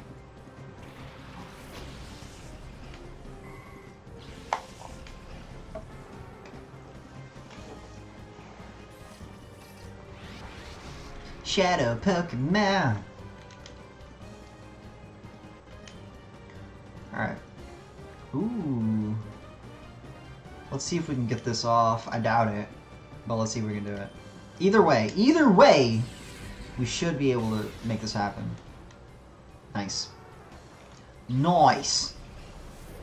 Shadow Pokemon. Alright. Ooh. Let's see if we can get this off. I doubt it. But let's see if we can do it. Either way, we should be able to make this happen. Nice. Nice!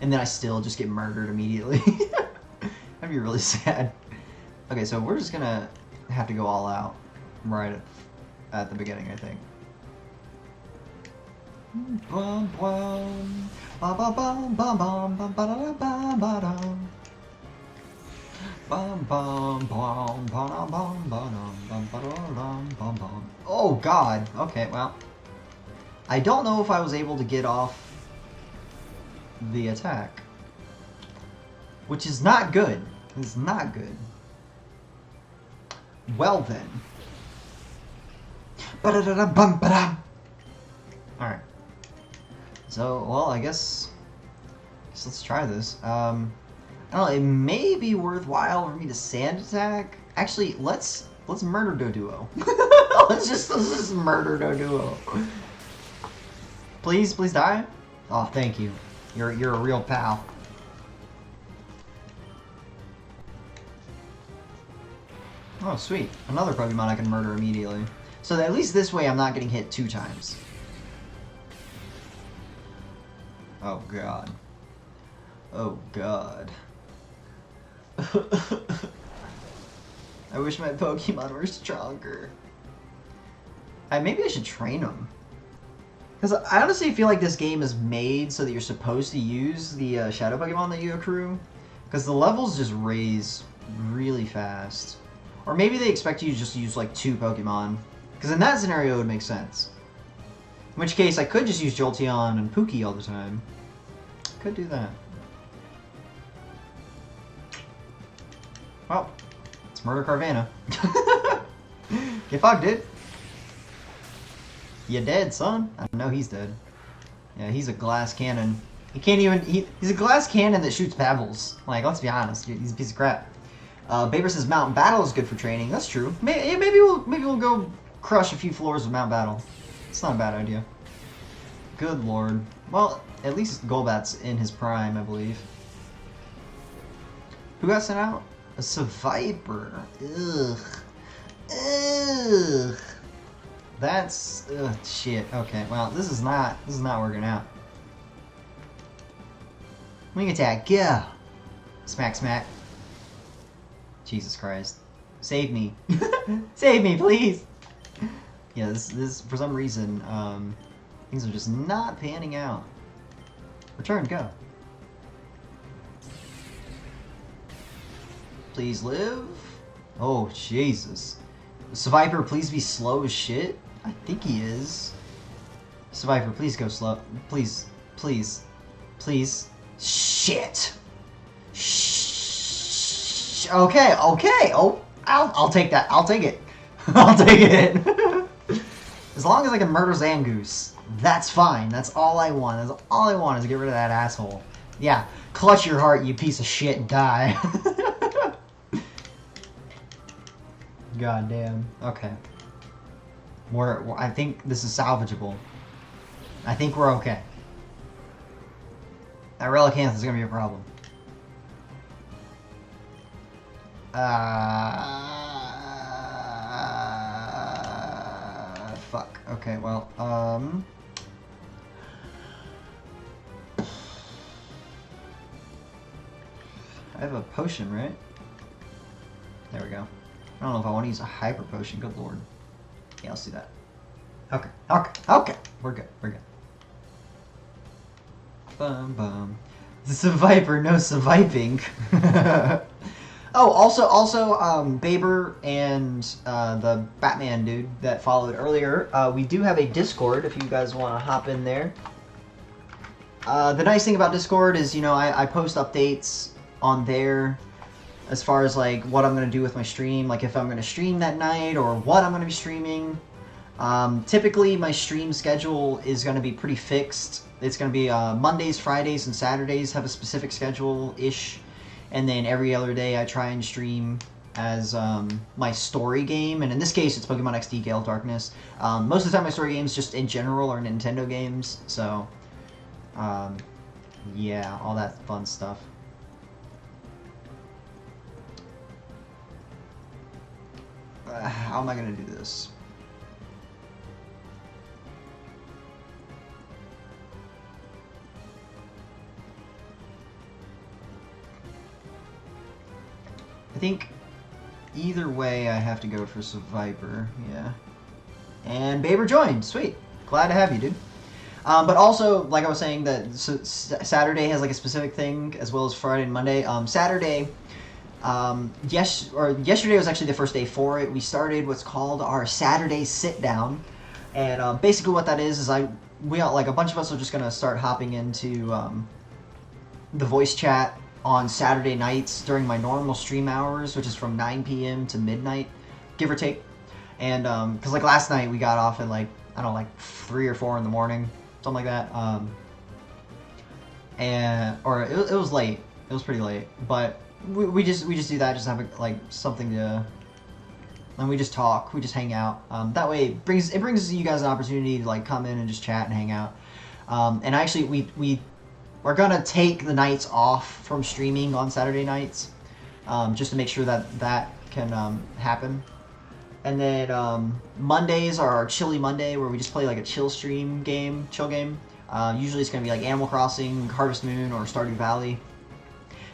And then I still just get murdered immediately. That'd be really sad. Okay, so we're just gonna have to go all out right at the beginning, I think. Oh god. Okay, well. I don't know if I was able to get off the attack. Which is not good. It's not good. Well then. Alright. So, well, I guess let's try this. I don't know, it may be worthwhile for me to sand attack. Actually, let's murder Doduo. let's just murder Doduo. Please die. Oh, thank you. You're a real pal. Oh, sweet. Another Pokemon I can murder immediately. So that at least this way I'm not getting hit 2 times. Oh god. Oh god. I wish my Pokemon were stronger. Maybe I should train them. Because I honestly feel like this game is made so that you're supposed to use the Shadow Pokemon that you accrue. Because the levels just raise really fast. Or maybe they expect you to just use like 2 Pokemon. Because in that scenario it would make sense. In which case I could just use Jolteon and Pookie all the time. Could do that. Well, let's murder Carvanha. Get fucked, dude. You dead, son? I know he's dead. Yeah, he's a glass cannon. He can't even... He's a glass cannon that shoots pebbles. Like, let's be honest. He's a piece of crap. Baber says Mountain Battle is good for training. That's true. Maybe we'll go crush a few floors of Mount Battle. It's not a bad idea. Good lord. Well, at least Golbat's in his prime, I believe. Who got sent out? A Survivor. Ugh. Ugh. That's shit. Okay, well, this is not working out. Wing attack, go! Smack, smack. Jesus Christ. Save me. Save me, please! Yeah, this for some reason, things are just not panning out. Return, go. Please live. Oh, Jesus. Survivor, please be slow as shit. I think he is. Survivor, please go slow. Please. Please. Please. Shit. Shh. Okay, okay. Oh, I'll take that. I'll take it. I'll take it. As long as I can murder Zangoose, that's fine. That's all I want. That's all I want is to get rid of that asshole. Yeah, clutch your heart, you piece of shit, and die. God damn. Okay. I think this is salvageable. I think we're okay. That Relicanth is gonna be a problem. Fuck. Okay, well, I have a potion, right? There we go. I don't know if I want to use a hyper potion. Good lord. Yeah, let's do that. Okay. Okay. Okay. We're good. We're good. Bum bum. This is a Viper, no surviving. Oh, also, Baber and the Batman dude that followed earlier, we do have a Discord if you guys want to hop in there. The nice thing about Discord is, you know, I post updates on there as far as like what I'm going to do with my stream, like if I'm going to stream that night or what I'm going to be streaming. Typically my stream schedule is going to be pretty fixed. It's going to be Mondays, Fridays, and Saturdays have a specific schedule-ish. And then every other day I try and stream as my story game. And in this case, it's Pokemon XD Gale of Darkness. Most of the time my story games just in general are Nintendo games. So, yeah, all that fun stuff. How am I going to do this? I think either way I have to go for Survivor, yeah. And Baber joined, sweet. Glad to have you, dude. But also, like I was saying, that Saturday has like a specific thing, as well as Friday and Monday. Saturday, yesterday was actually the first day for it. We started what's called our Saturday sit-down. And basically what that is we all, like a bunch of us are just going to start hopping into the voice chat on Saturday nights during my normal stream hours, which is from 9 p.m. to midnight, give or take. And because like last night we got off at like, I don't know, like 3 or 4 in the morning, something like that. Or it was late. It was pretty late, but we just do that, just have like something to, and we just talk, we just hang out. That way it brings you guys an opportunity to like come in and just chat and hang out. And actually we're gonna take the nights off from streaming on Saturday nights, just to make sure that can happen. And then Mondays are our Chilly Monday, where we just play like a chill game. Usually it's gonna be like Animal Crossing, Harvest Moon, or Stardew Valley.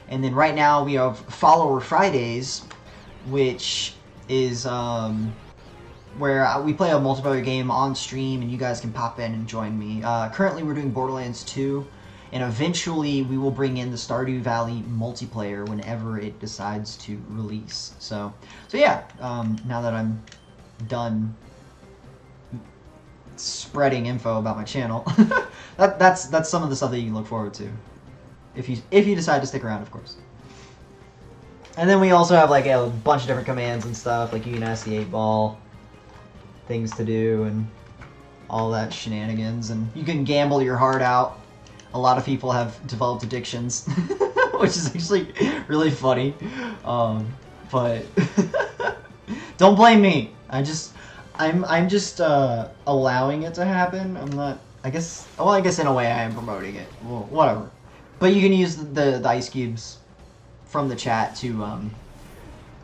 And then right now we have Follower Fridays, which is where we play a multiplayer game on stream, and you guys can pop in and join me. Currently we're doing Borderlands 2. And eventually we will bring in the Stardew Valley multiplayer whenever it decides to release. So yeah, now that I'm done spreading info about my channel, that's some of the stuff that you can look forward to. If you decide to stick around, of course. And then we also have like a bunch of different commands and stuff, like you can ask the 8-ball things to do and all that shenanigans, and you can gamble your heart out. A lot of people have developed addictions, which is actually really funny. but don't blame me. I'm just allowing it to happen. I'm not. I guess in a way I am promoting it. Well, whatever. But you can use the ice cubes from the chat to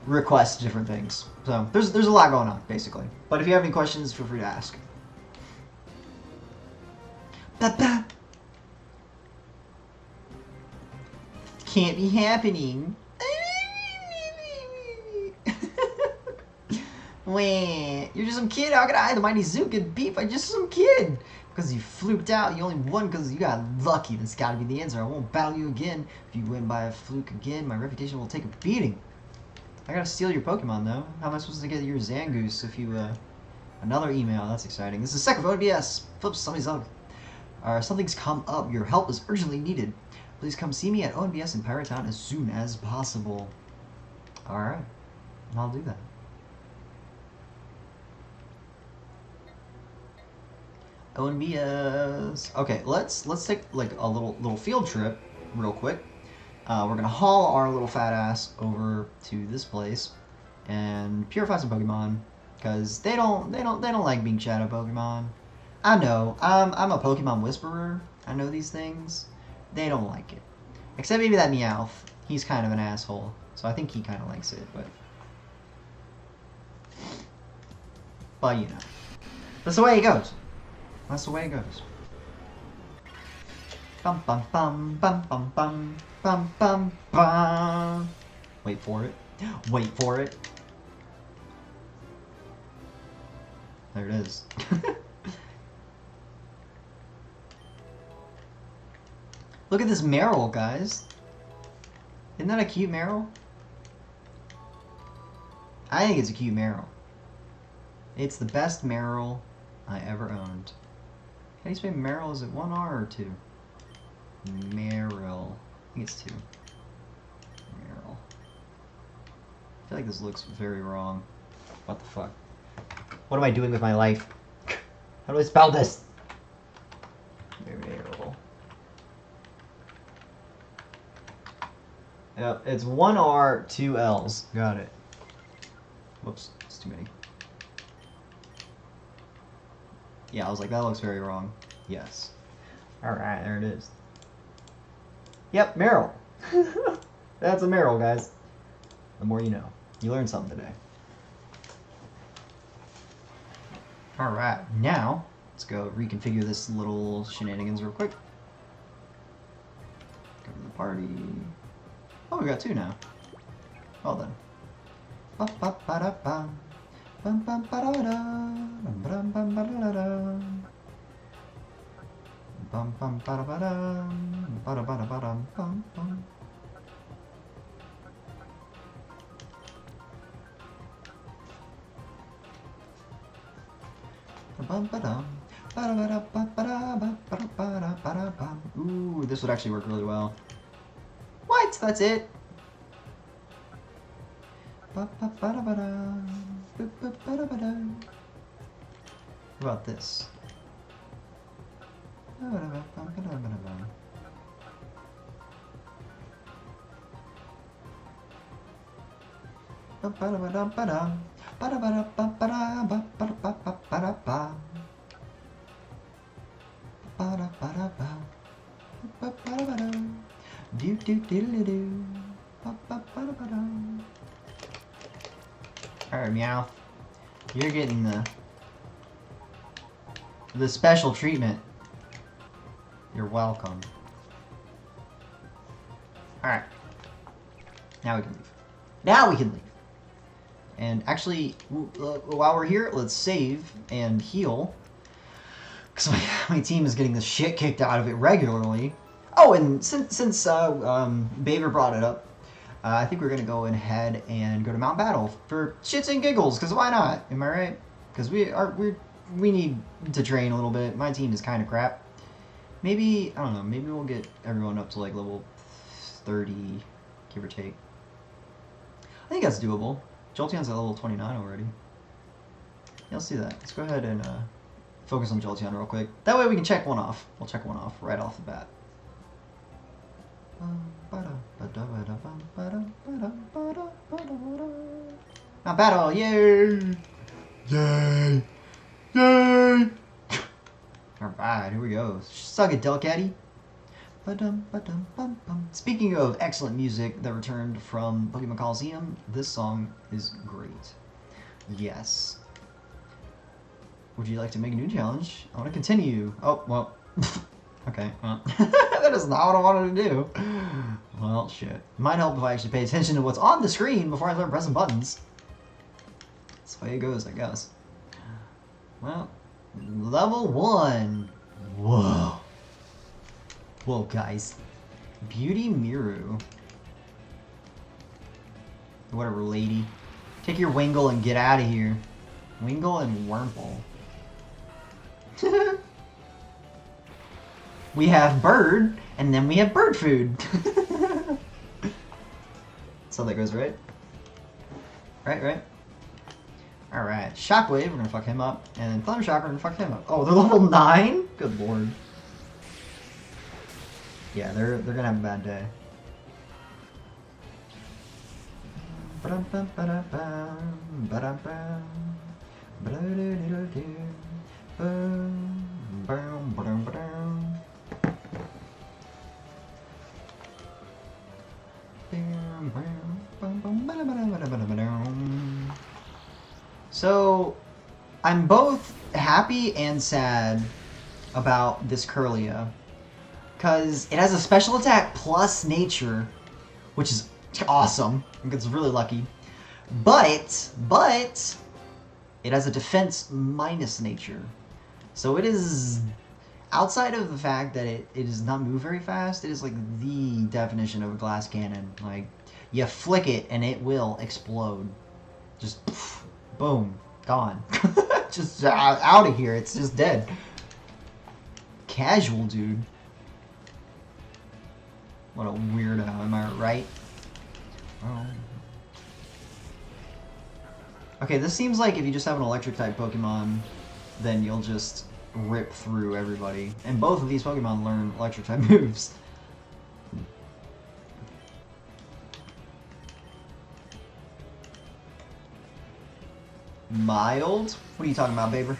request different things. So there's a lot going on basically. But if you have any questions, feel free to ask. Ba-ba. Can't be happening. Wait, you're just some kid. How could I, the mighty Zoo, get beat by just some kid? Because you fluked out. You only won because you got lucky. That's got to be the answer. I won't battle you again. If you win by a fluke again, my reputation will take a beating. I gotta steal your Pokemon though. How am I supposed to get your Zangoose if you another email? That's exciting. This is the second ONBS. Flips, somebody's up. Something's come up. Your help is urgently needed. Please come see me at ONBS in Pirate Town as soon as possible. Alright. I'll do that. ONBS. Okay, let's take like a little field trip real quick. We're gonna haul our little fat ass over to this place and purify some Pokemon because they don't like being shadow Pokemon. I know. I'm a Pokemon whisperer. I know these things. They don't like it. Except maybe that Meowth. He's kind of an asshole. So I think he kind of likes it, but you know. That's the way it goes. That's the way it goes. Bum bum bum bum bum bum bum bum bum. Wait for it. Wait for it. There it is. Look at this Meryl, guys. Isn't that a cute Meryl? I think it's a cute Meryl. It's the best Meryl I ever owned. How do you say Meryl? Is it 1 R or 2? Meryl. I think it's 2. Meryl. I feel like this looks very wrong. What the fuck? What am I doing with my life? How do I spell this? Meryl. Yep, it's 1 R, 2 L's. Got it. Whoops, it's too many. Yeah, I was like, that looks very wrong. Yes. Alright, there it is. Yep, Meryl. That's a Meryl, guys. The more you know. You learned something today. Alright, now, let's go reconfigure this little shenanigans real quick. Go to the party. Oh, we got 2 now. Well done. Ba-ba-ba-da-bum. Bum-bum-ba-da-da. Bum-bum-ba-da-da. Bum-bum-ba-da-ba-da. Ba-da-ba-da-ba-dum. Bum-bum. Bum-ba-dum. Ba-da-ba-da-ba-ba-da-ba-ba-da-ba-da-bum. Ooh, this would actually work really well. What? That's it? What about this? Alright, Meowth. You're getting the special treatment. You're welcome. Alright. Now we can leave. Now we can leave. And actually, while we're here, let's save and heal. Because my team is getting the shit kicked out of it regularly. Oh, and since Baver brought it up, I think we're going to go ahead and go to Mount Battle for shits and giggles, because why not? Am I right? Because we need to train a little bit. My team is kind of crap. Maybe, I don't know, maybe we'll get everyone up to like level 30, give or take. I think that's doable. Jolteon's at level 29 already. Yeah, let's do that. Let's go ahead and focus on Jolteon real quick. That way we can check one off. We'll check one off right off the bat. Now battle! Yay! Yay! Yay! Alright, here we go. Suck it, Delcatty. Speaking of excellent music that returned from Pokemon Coliseum, this song is great. Yes. Would you like to make a new challenge? I want to continue. Oh, well. Okay, well. That is not what I wanted to do. Well, shit. It might help if I actually pay attention to what's on the screen before I start pressing buttons. That's the way it goes, I guess. Well, level 1. Whoa. Whoa, guys. Beauty Miru. Whatever, lady. Take your Wingull and get out of here. Wingull and Wurmple. We have bird, and then we have bird food. That's how that goes, right? Right. Alright, Shockwave, we're gonna fuck him up. And then Thunder Shock, we're gonna fuck him up. Oh, they're level 9? Good lord. Yeah, they're gonna have a bad day. So, I'm both happy and sad about this Kirlia, because it has a special attack plus nature, which is awesome. I think it's really lucky. But it has a defense minus nature. So it is, outside of the fact that it does not move very fast, it is like the definition of a glass cannon. Like, you flick it and it will explode. Just, poof, boom, gone. Just out of here, it's just dead. Casual, dude. What a weirdo, am I right? Oh. Okay, this seems like if you just have an electric type Pokemon, then you'll just rip through everybody. And both of these Pokemon learn electric type moves. Mild? What are you talking about, baby?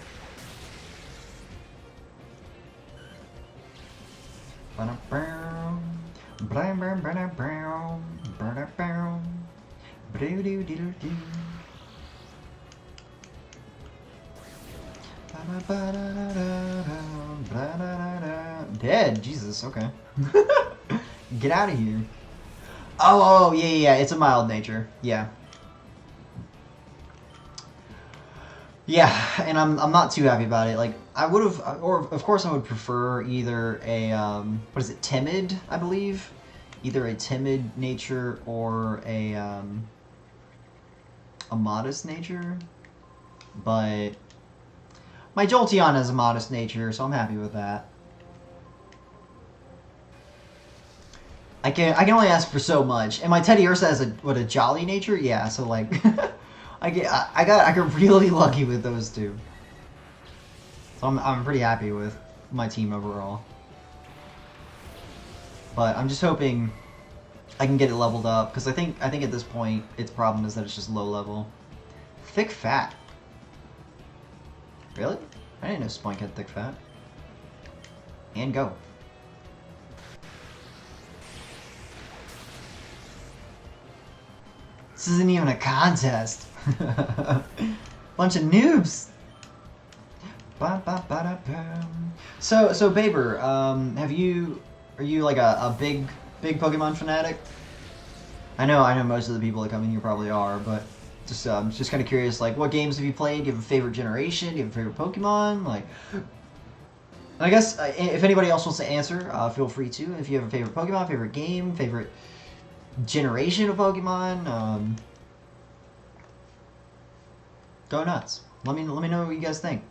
Dead? Jesus, okay. Get out of here. Oh, yeah, it's a mild nature. Yeah. Yeah, and I'm not too happy about it. Like, I would have, or of course I would prefer either a, what is it, timid, I believe? Either a timid nature or a modest nature. But my Jolteon has a modest nature, so I'm happy with that. I can only ask for so much. And my Teddy Ursa has a jolly nature? Yeah, so like I got really lucky with those two. So I'm pretty happy with my team overall. But I'm just hoping I can get it leveled up, because I think at this point its problem is that it's just low level. Thick Fat. Really? I didn't know Spunk had Thick Fat. And go. This isn't even a contest. Bunch of noobs. So Baber, are you like a big Pokemon fanatic? I know most of the people that come in here probably are, but just kind of curious, like, what games have you played? Do you have a favorite generation? Do you have a favorite Pokemon? Like, I guess if anybody else wants to answer, feel free to. If you have a favorite Pokemon, favorite game, favorite generation of Pokemon, go nuts. Let me know what you guys think.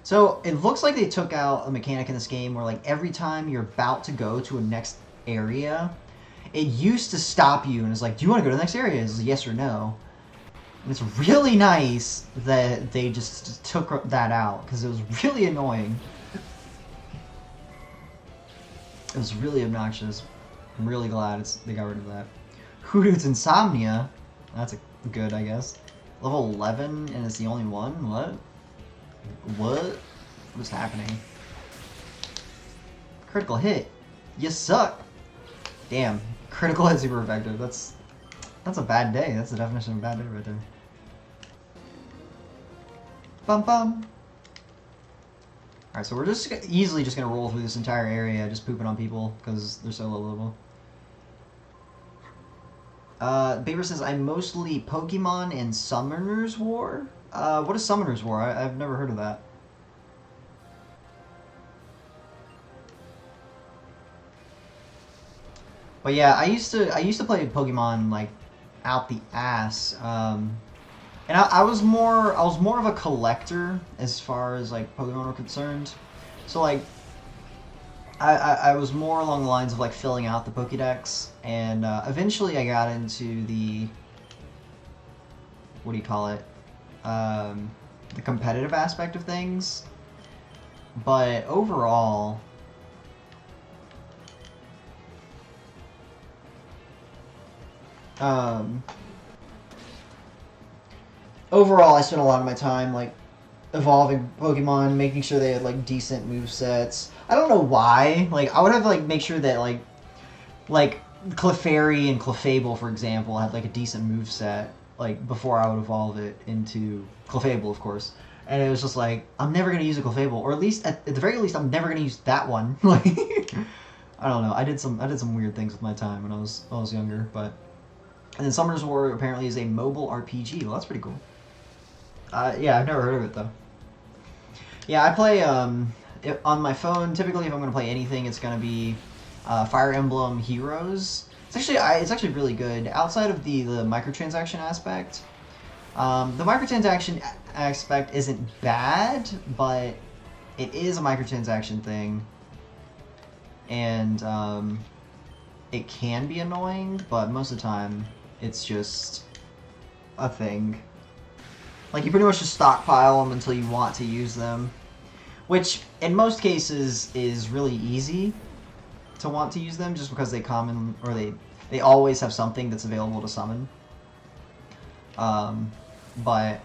So it looks like they took out a mechanic in this game where, like, every time you're about to go to a next area, it used to stop you and it's like, do you want to go to the next area? It's yes or no. And it's really nice that they just took that out, because it was really annoying. It was really obnoxious. I'm really glad they got rid of that. Hootoo's Insomnia. That's a good, I guess. Level 11 and it's the only one? What? What? What's happening? Critical hit. You suck. Damn. Critical hit super effective. That's a bad day. That's the definition of a bad day right there. Bum bum. Alright, so we're just easily just gonna roll through this entire area just pooping on people because they're so low level. Baber says, I mostly Pokemon and Summoner's War? What is Summoner's War? I've never heard of that. But yeah, I used to play Pokemon like out the ass. And I was more of a collector as far as like Pokemon were concerned. So like I was more along the lines of like filling out the Pokédex, and eventually I got into the, what do you call it, the competitive aspect of things. But overall, I spent a lot of my time like evolving Pokemon, making sure they had like decent movesets. I don't know why. Like I would have like make sure that like Clefairy and Clefable, for example, had like a decent moveset like before I would evolve it into Clefable, of course. And it was just like, I'm never gonna use a Clefable, or at least at the very least I'm never gonna use that one. Like I don't know. I did some weird things with my time when I was younger, but. And then Summoner's War apparently is a mobile RPG. Well, that's pretty cool. Yeah, I've never heard of it though. Yeah, I play on my phone. Typically, if I'm going to play anything, it's going to be Fire Emblem Heroes. It's actually really good. Outside of the microtransaction aspect, the microtransaction aspect isn't bad, but it is a microtransaction thing, and it can be annoying. But most of the time, it's just a thing. Like, you pretty much just stockpile them until you want to use them. Which, in most cases, is really easy to want to use them, just because they they always have something that's available to summon. But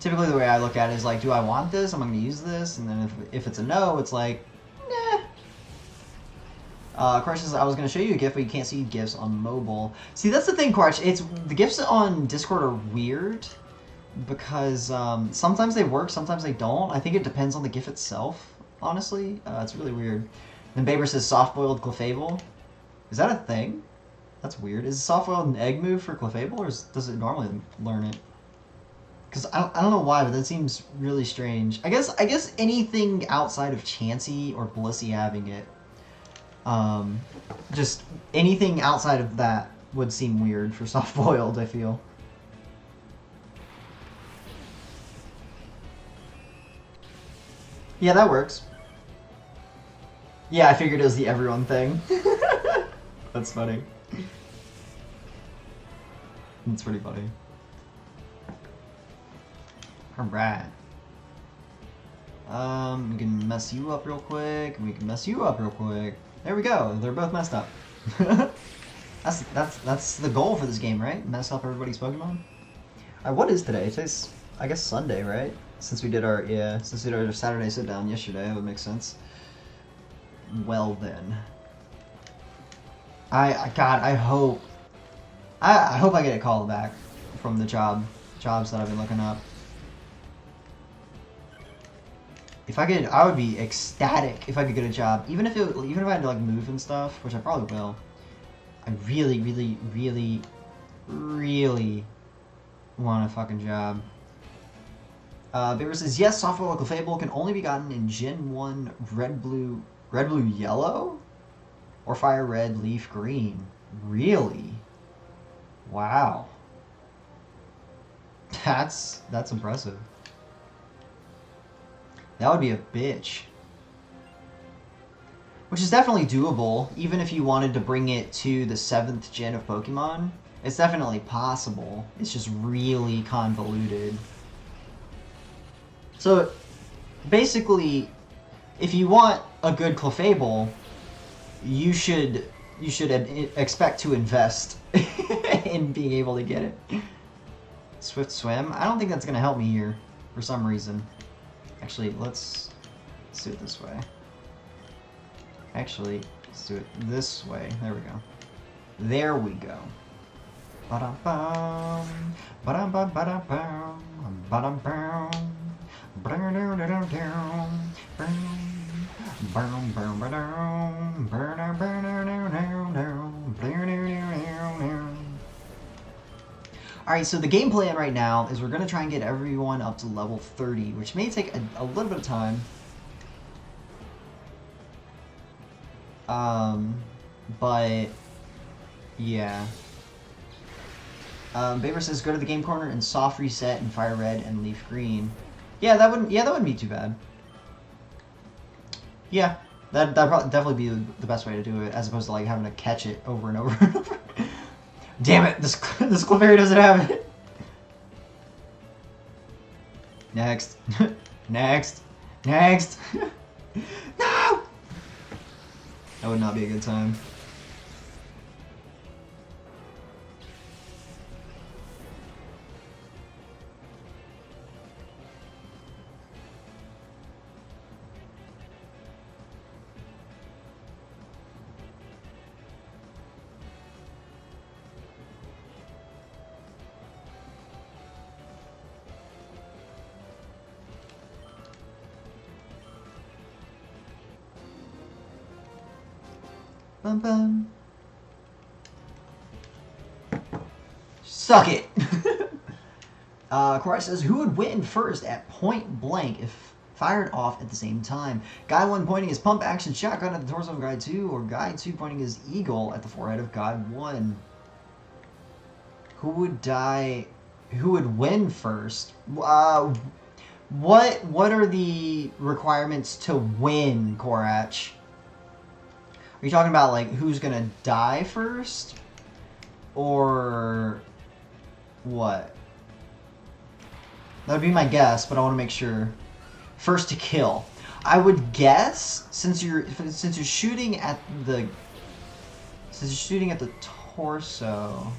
typically the way I look at it is like, do I want this? Am I going to use this? And then if it's a no, it's like, nah. Crush says, I was going to show you a GIF, but you can't see GIFs on mobile. See, that's the thing, Crush. The GIFs on Discord are weird, because sometimes they work, sometimes they don't. I think it depends on the GIF itself, honestly. It's really weird. Then Baber says, soft-boiled Clefable. Is that a thing? That's weird. Is soft-boiled an egg move for Clefable, or does it normally learn it? Because I don't know why, but that seems really strange. I guess anything outside of Chansey or Blissey having it, just anything outside of that would seem weird for soft-boiled, I feel. Yeah, that works. Yeah, I figured it was the everyone thing. That's funny. That's pretty funny. Alright. We can mess you up real quick, and we can mess you up real quick. There we go. They're both messed up. That's the goal for this game, right? Mess up everybody's Pokemon. What is today? Today's, I guess, Sunday, right? Since we did our Saturday sit down yesterday, that would make sense. Well then. God, I hope I get a call back from the jobs that I've been looking up. If I could, I would be ecstatic if I could get a job, even if I had to like move and stuff, which I probably will. I really, really, really, really want a fucking job. Baber says, yes, software Clefable can only be gotten in Gen 1 red, blue, yellow? Or fire red, leaf green. Really? Wow. That's impressive. That would be a bitch. Which is definitely doable, even if you wanted to bring it to the 7th gen of Pokemon. It's definitely possible. It's just really convoluted. So, basically, if you want a good Clefable, you should expect to invest in being able to get it. Swift swim? I don't think that's gonna help me here for some reason. Actually, let's do it this way. Actually, let's do it this way. There we go. There we go. Ba-dum-bum, ba-dum-bum, ba-dum-bum, ba-dum-bum, ba-dum-dum-dum-dum, ba-dum, ba-dum, ba-dum-dum-dum-dum. Alright, so the game plan right now is we're going to try and get everyone up to level 30, which may take a little bit of time. But, yeah. Baber says, go to the game corner and soft reset and fire red and leaf green. Yeah, that wouldn't be too bad. Yeah, that'd probably definitely be the best way to do it, as opposed to like having to catch it over and over and over. Damn it, this Clefairy doesn't have it. Next. Next. Next. No! That would not be a good time. Bum bum. Suck it! Cora says, who would win first at point blank if fired off at the same time? Guy 1 pointing his pump action shotgun at the torso of Guy 2, or Guy 2 pointing his eagle at the forehead of Guy 1? Who would die? Who would win first? What are the requirements to win, Korach? Are you talking about, like, who's gonna die first? Or what? That would be my guess, but I want to make sure. First to kill. I would guess, since you're shooting at the torso.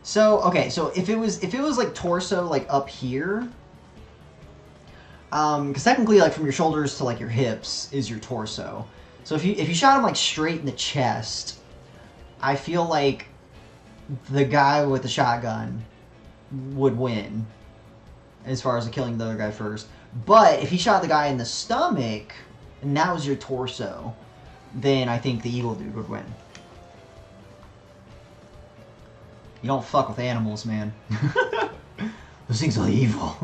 So, okay, so if it was like torso, like up here, because technically, like, from your shoulders to, like, your hips is your torso. So if you shot him, like, straight in the chest, I feel like the guy with the shotgun would win as far as killing the other guy first. But if he shot the guy in the stomach, and that was your torso, then I think the evil dude would win. You don't fuck with animals, man. Those things are evil.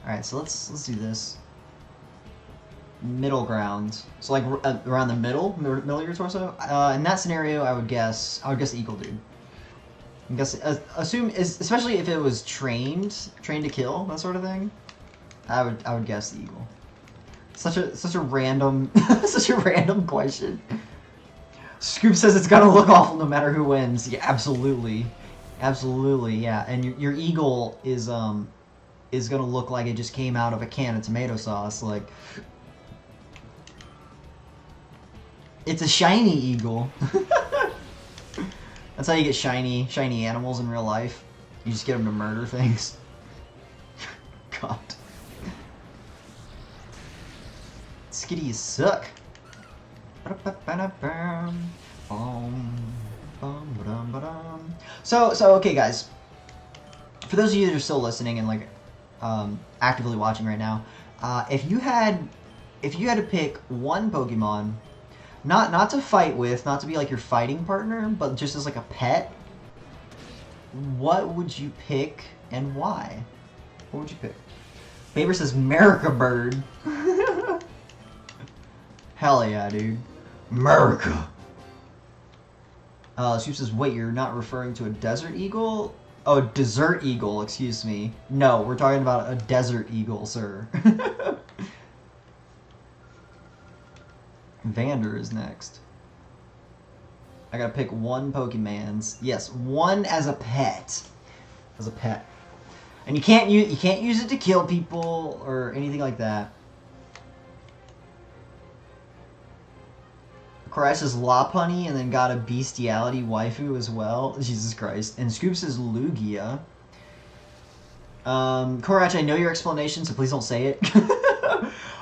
Alright, so let's do this. Middle ground. So like around the middle of your torso. In that scenario, I would guess the eagle dude. I guess especially if it was trained to kill, that sort of thing. I would guess the eagle. Such a random such a random question. Scoop says it's gonna look awful no matter who wins. Yeah, absolutely, yeah. And your eagle is gonna look like it just came out of a can of tomato sauce. Like, it's a shiny eagle. That's how you get shiny animals in real life. You just get them to murder things. God. Skitty, you suck. So okay, guys. For those of you that are still listening and like actively watching right now, if you had to pick one Pokemon, not to fight with, not to be like your fighting partner, but just as like a pet, what would you pick and why? What would you pick? Baber says America Bird. Hell yeah, dude. America. She says, wait, you're not referring to a desert eagle? Oh, desert eagle, excuse me. No, we're talking about a desert eagle, sir. Vander is next. I gotta pick one Pokemans. Yes, one as a pet. As a pet. And you can't use it to kill people or anything like that. Korash is Lopunny and then got a bestiality waifu as well. Jesus Christ. And Scoops is Lugia. Korash, I know your explanation, so please don't say it.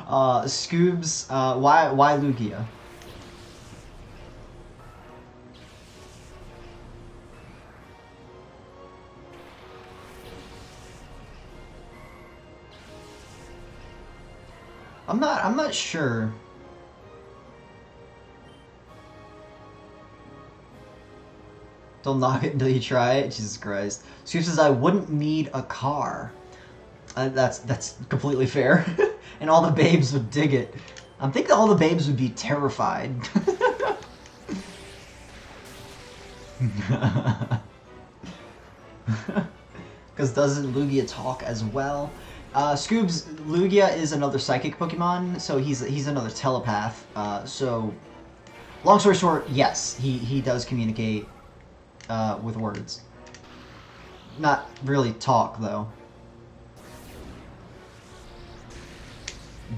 Scoobs, why Lugia? I'm not sure. Don't knock it until you try it. Jesus Christ. Scoop says I wouldn't need a car. That's completely fair. And all the babes would dig it. I'm thinking all the babes would be terrified. Because doesn't Lugia talk as well? Scoobs, Lugia is another psychic Pokemon, so he's another telepath. So, long story short, yes, he does communicate with words. Not really talk, though.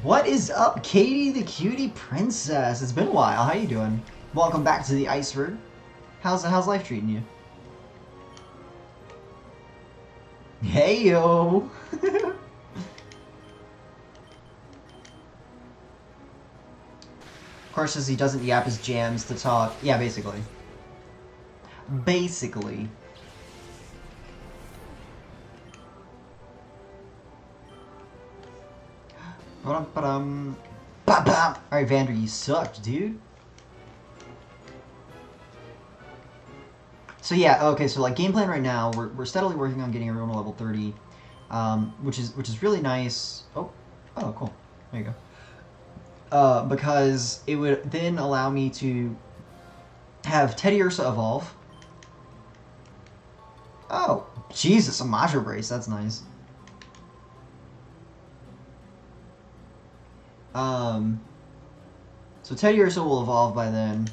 What is up, Katie the Cutie Princess? It's been a while. How you doing? Welcome back to the Iceford. How's life treating you? Hey yo. Of course, says he doesn't yap his jams to talk. Yeah, basically. Basically. Alright, Vander, you sucked, dude. So yeah, okay, so like game plan right now, we're steadily working on getting everyone to level 30, which is really nice. Oh, cool. There you go. Because it would then allow me to have Teddiursa evolve. Oh, Jesus, a Macho Brace, that's nice. So Teddiursa will evolve by then.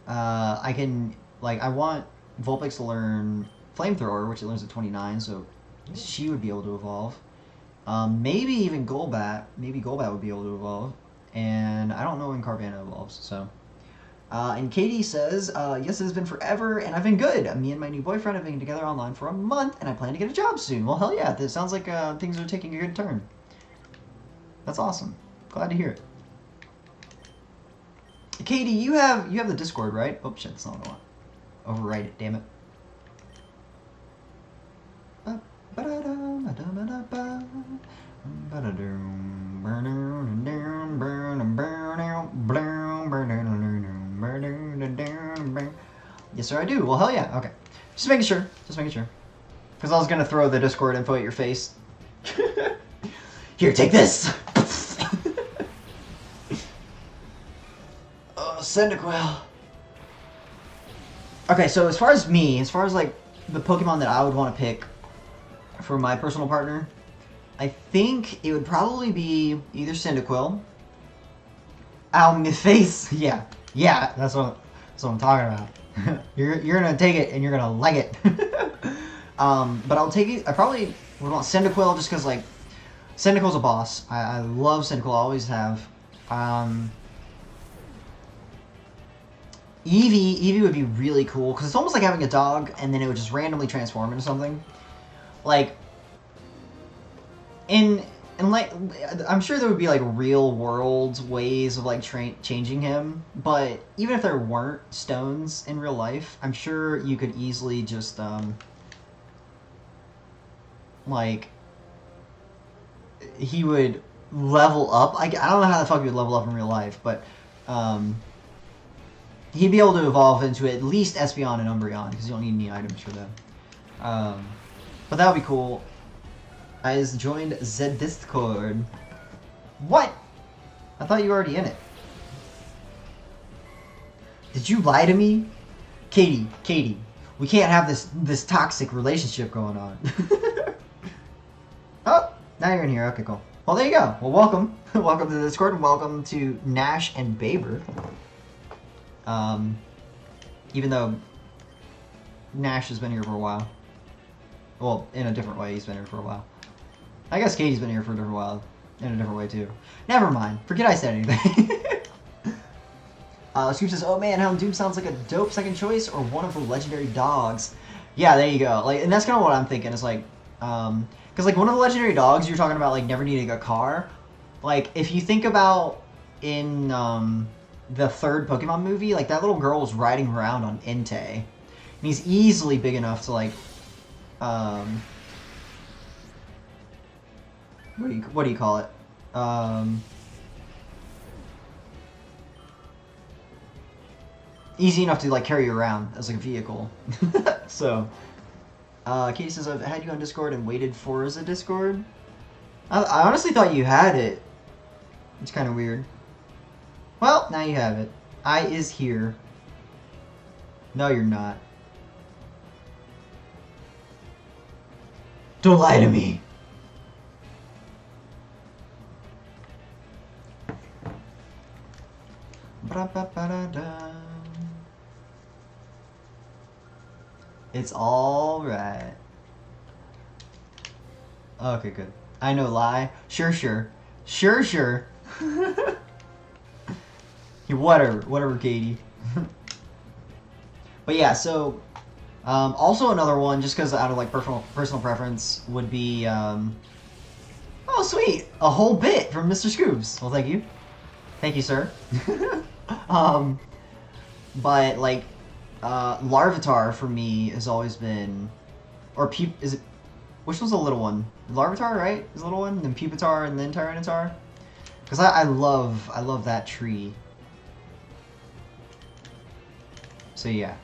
I can, like, I want Vulpix to learn Flamethrower, which it learns at 29, so she would be able to evolve. Maybe even Golbat. Maybe Golbat would be able to evolve. And I don't know when Carvanha evolves, so. And Katie says, yes, it has been forever, and I've been good. Me and my new boyfriend have been together online for a month, and I plan to get a job soon. Well, hell yeah, this sounds like things are taking a good turn. That's awesome. Glad to hear it. Katie, you have the Discord, right? Oh shit, that's not what I want. Overwrite it, damn it. Yes, sir, I do. Well, hell yeah. Okay. Just making sure. Just making sure. Because I was going to throw the Discord info at your face. Here, take this! Oh, Cyndaquil. Okay, so as far as like the Pokemon that I would want to pick for my personal partner, I think it would probably be either Cyndaquil. Ow, my face! Yeah, that's what I'm talking about. you're gonna take it and you're gonna like it. But I'll take it. I probably would want Cyndaquil just because like Cyndaquil's a boss. I love Cyndaquil. I always have. Eevee would be really cool because it's almost like having a dog and then it would just randomly transform into something. Like, and like, I'm sure there would be like real world ways of like changing him, but even if there weren't stones in real life, I'm sure you could easily just like he would level up. I don't know how the fuck he would level up in real life, but he'd be able to evolve into at least Espeon and Umbreon, because you don't need any items for them. But that would be cool. I just joined the Discord. What? I thought you were already in it. Did you lie to me? Katie, we can't have this toxic relationship going on. Oh, now you're in here. Okay, cool. Well, there you go. Well, welcome. Welcome to the Discord, and welcome to Nash and Baber. Even though Nash has been here for a while. Well, in a different way, he's been here for a while. I guess Katie's been here for a different while. In a different way, too. Never mind. Forget I said anything. Scoop says, "Oh man, Houndoom sounds like a dope second choice or one of the legendary dogs." Yeah, there you go. Like, and that's kind of what I'm thinking. Is like, because like one of the legendary dogs you're talking about, like never needing a car. Like, if you think about in the third Pokemon movie, like that little girl was riding around on Entei, and he's easily big enough to like, what do you call it? Easy enough to like carry you around as like a vehicle. So, Katie says, "I've had you on Discord and waited for as a Discord." I honestly thought you had it. It's kind of weird. Well, now you have it. I is here. No, you're not. Don't lie to me. It's all right. Okay, good. I know lie. Sure. Whatever, Katie. But yeah, so also another one, just because out of like personal preference, would be oh sweet, a whole bit from Mr. Scoops. Well, thank you, sir. But like Larvitar for me has always been, or is it? Which was the little one? Larvitar, right? Is the little one, then Pupitar, and then Tyranitar. Because I love that tree. So yeah,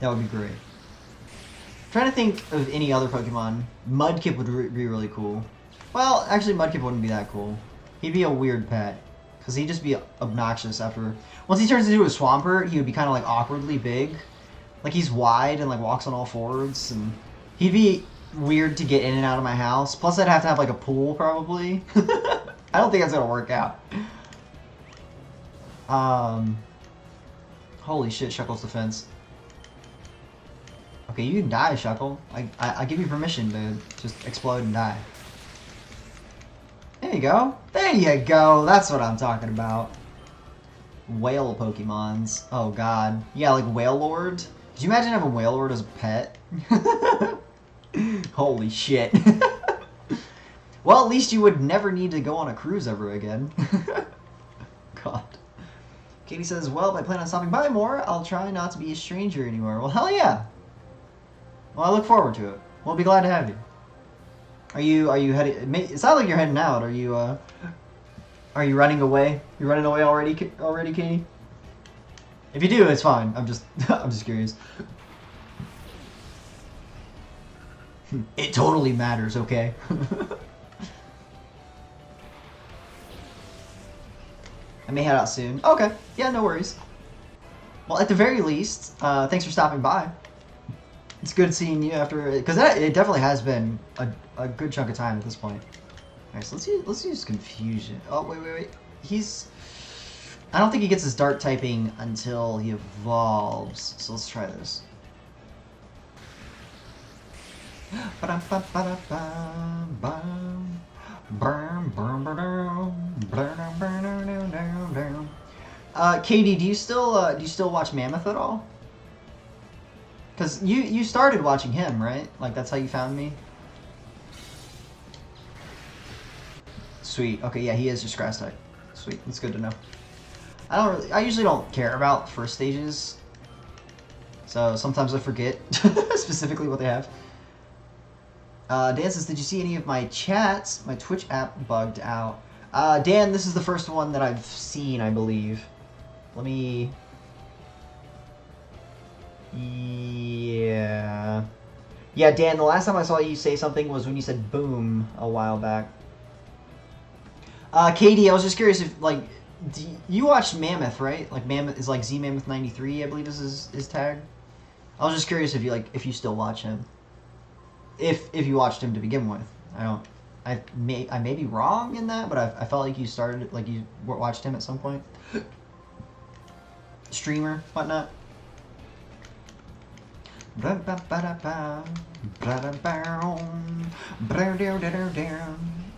that would be great. I'm trying to think of any other Pokemon. Mudkip would be really cool. Well, actually, Mudkip wouldn't be that cool. He'd be a weird pet. Because he'd just be obnoxious after... Once he turns into a Swampert, he would be kind of like awkwardly big. Like he's wide and like walks on all fours. And he'd be weird to get in and out of my house. Plus I'd have to have like a pool probably. I don't think that's going to work out. Holy shit, Shuckle's defense. Okay, you can die, Shuckle. I give you permission to just explode and die. There you go. There you go. That's what I'm talking about. Whale Pokemons. Oh god. Yeah, like Wailord. Could you imagine having Wailord as a pet? Holy shit. Well, at least you would never need to go on a cruise ever again. God. Katie says, "Well, if I plan on stopping by more, I'll try not to be a stranger anymore." Well, hell yeah. Well, I look forward to it. We'll be glad to have you. Are you heading? It sounds like you're heading out. Are you running away? You're running away already, Katie? If you do, it's fine. I'm just curious. It totally matters, okay? I may head out soon. Okay. Yeah, no worries. Well, at the very least, thanks for stopping by. It's good seeing you after, because it definitely has been a good chunk of time at this point. Alright, so let's use confusion. Oh wait. I don't think he gets his dark typing until he evolves. So let's try this. Katie, do you still watch Mammoth at all? Because you started watching him, right? Like, that's how you found me? Sweet. Okay, yeah, he is just grass type. Sweet. That's good to know. I usually don't care about first stages. So sometimes I forget specifically what they have. Dan says, "Did you see any of my chats? My Twitch app bugged out." Dan, this is the first one that I've seen, I believe. Let me... Yeah, Dan, the last time I saw you say something was when you said boom a while back. Katie, I was just curious if, like, you watched Mammoth, right? Like, Mammoth is like Z-Mammoth93, I believe is his tag. I was just curious if you still watch him. If you watched him to begin with. I may be wrong in that, but I felt like you started, like you watched him at some point. Streamer, whatnot.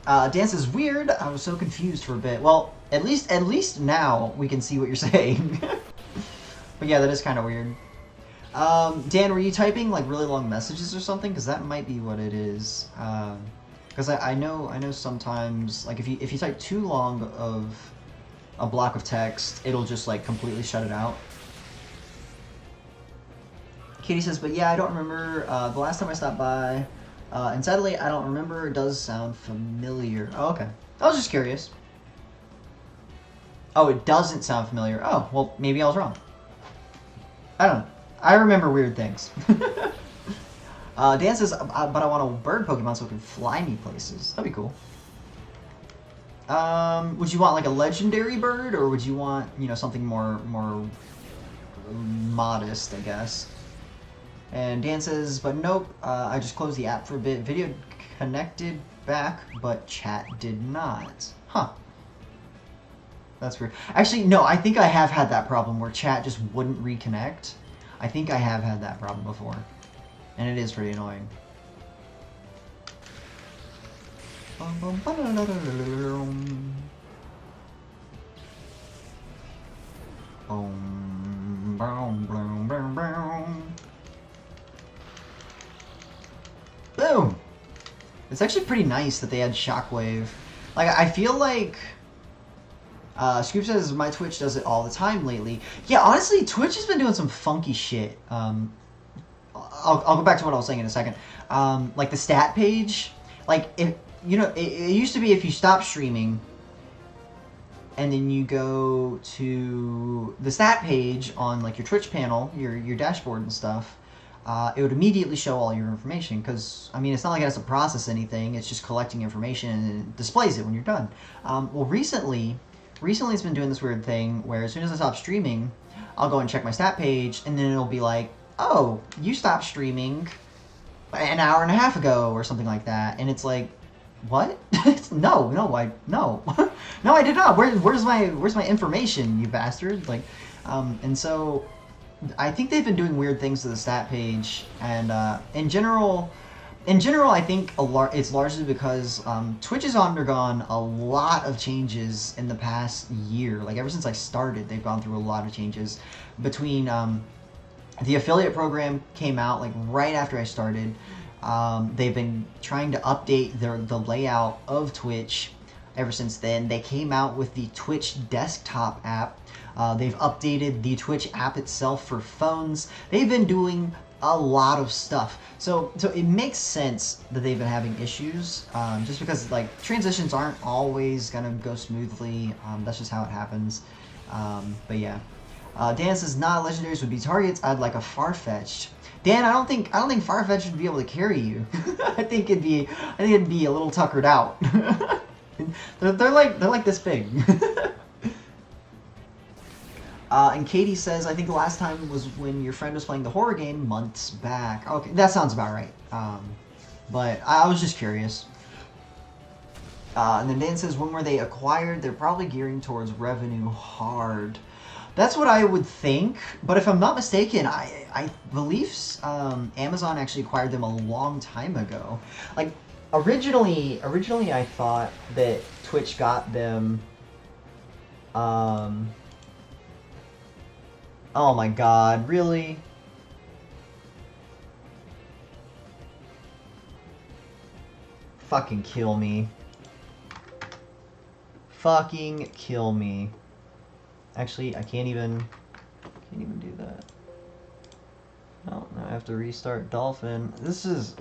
Dance is weird. I was so confused for a bit. Well, at least now we can see what you're saying. But yeah, that is kind of weird. Dan, were you typing like really long messages or something? Because that might be what it is. Because I know sometimes like if you type too long of a block of text, it'll just like completely shut it out. Katie says, but yeah, I don't remember the last time I stopped by. And sadly, I don't remember. It does sound familiar. Oh, okay. I was just curious. Oh, it doesn't sound familiar. Oh, well, maybe I was wrong. I don't know. I remember weird things. Dan says, but I want a bird Pokemon so it can fly me places. That'd be cool. Would you want like a legendary bird, or would you want, you know, something more modest, I guess? And Dan says, but nope, I just closed the app for a bit. Video connected back, but chat did not. Huh. That's weird. Actually, no, I think I have had that problem where chat just wouldn't reconnect. I think I have had that problem before. And it is pretty annoying. Boom! It's actually pretty nice that they had Shockwave. Like, I feel like... Scoop says, my Twitch does it all the time lately. Yeah, honestly, Twitch has been doing some funky shit. I'll go back to what I was saying in a second. Like, the stat page. Like, if you know, it used to be if you stop streaming, and then you go to the stat page on, like, your Twitch panel, your dashboard and stuff, it would immediately show all your information, because, I mean, it's not like it has to process anything, it's just collecting information, and it displays it when you're done. Well, recently it's been doing this weird thing, where as soon as I stop streaming, I'll go and check my stat page, and then it'll be like, oh, you stopped streaming an hour and a half ago, or something like that, and it's like, what? no, I did not. Where's my information, you bastard? Like, and so I think they've been doing weird things to the stat page, and in general, I think it's largely because Twitch has undergone a lot of changes in the past year. Like, ever since I started, they've gone through a lot of changes. Between the affiliate program came out like right after I started. They've been trying to update the layout of Twitch ever since then. They came out with the Twitch desktop app. They've updated the Twitch app itself for phones. They've been doing a lot of stuff. So it makes sense that they've been having issues, just because, like, transitions aren't always gonna go smoothly. That's just how it happens. But yeah. Dan says, nah, legendaries would be targets. I'd like a Farfetch'd. Dan, I don't think Farfetch'd would be able to carry you. I think it'd be a little tuckered out. they're like this big. And Katie says, I think the last time was when your friend was playing the horror game months back. Okay, that sounds about right. But I was just curious. And then Dan says, when were they acquired? They're probably gearing towards revenue hard. That's what I would think, but if I'm not mistaken, I believe Amazon actually acquired them a long time ago. Like, originally I thought that Twitch got them. Oh my God, really? Fucking kill me. Fucking kill me. Actually, I can't even do that. No, now I have to restart Dolphin. This is,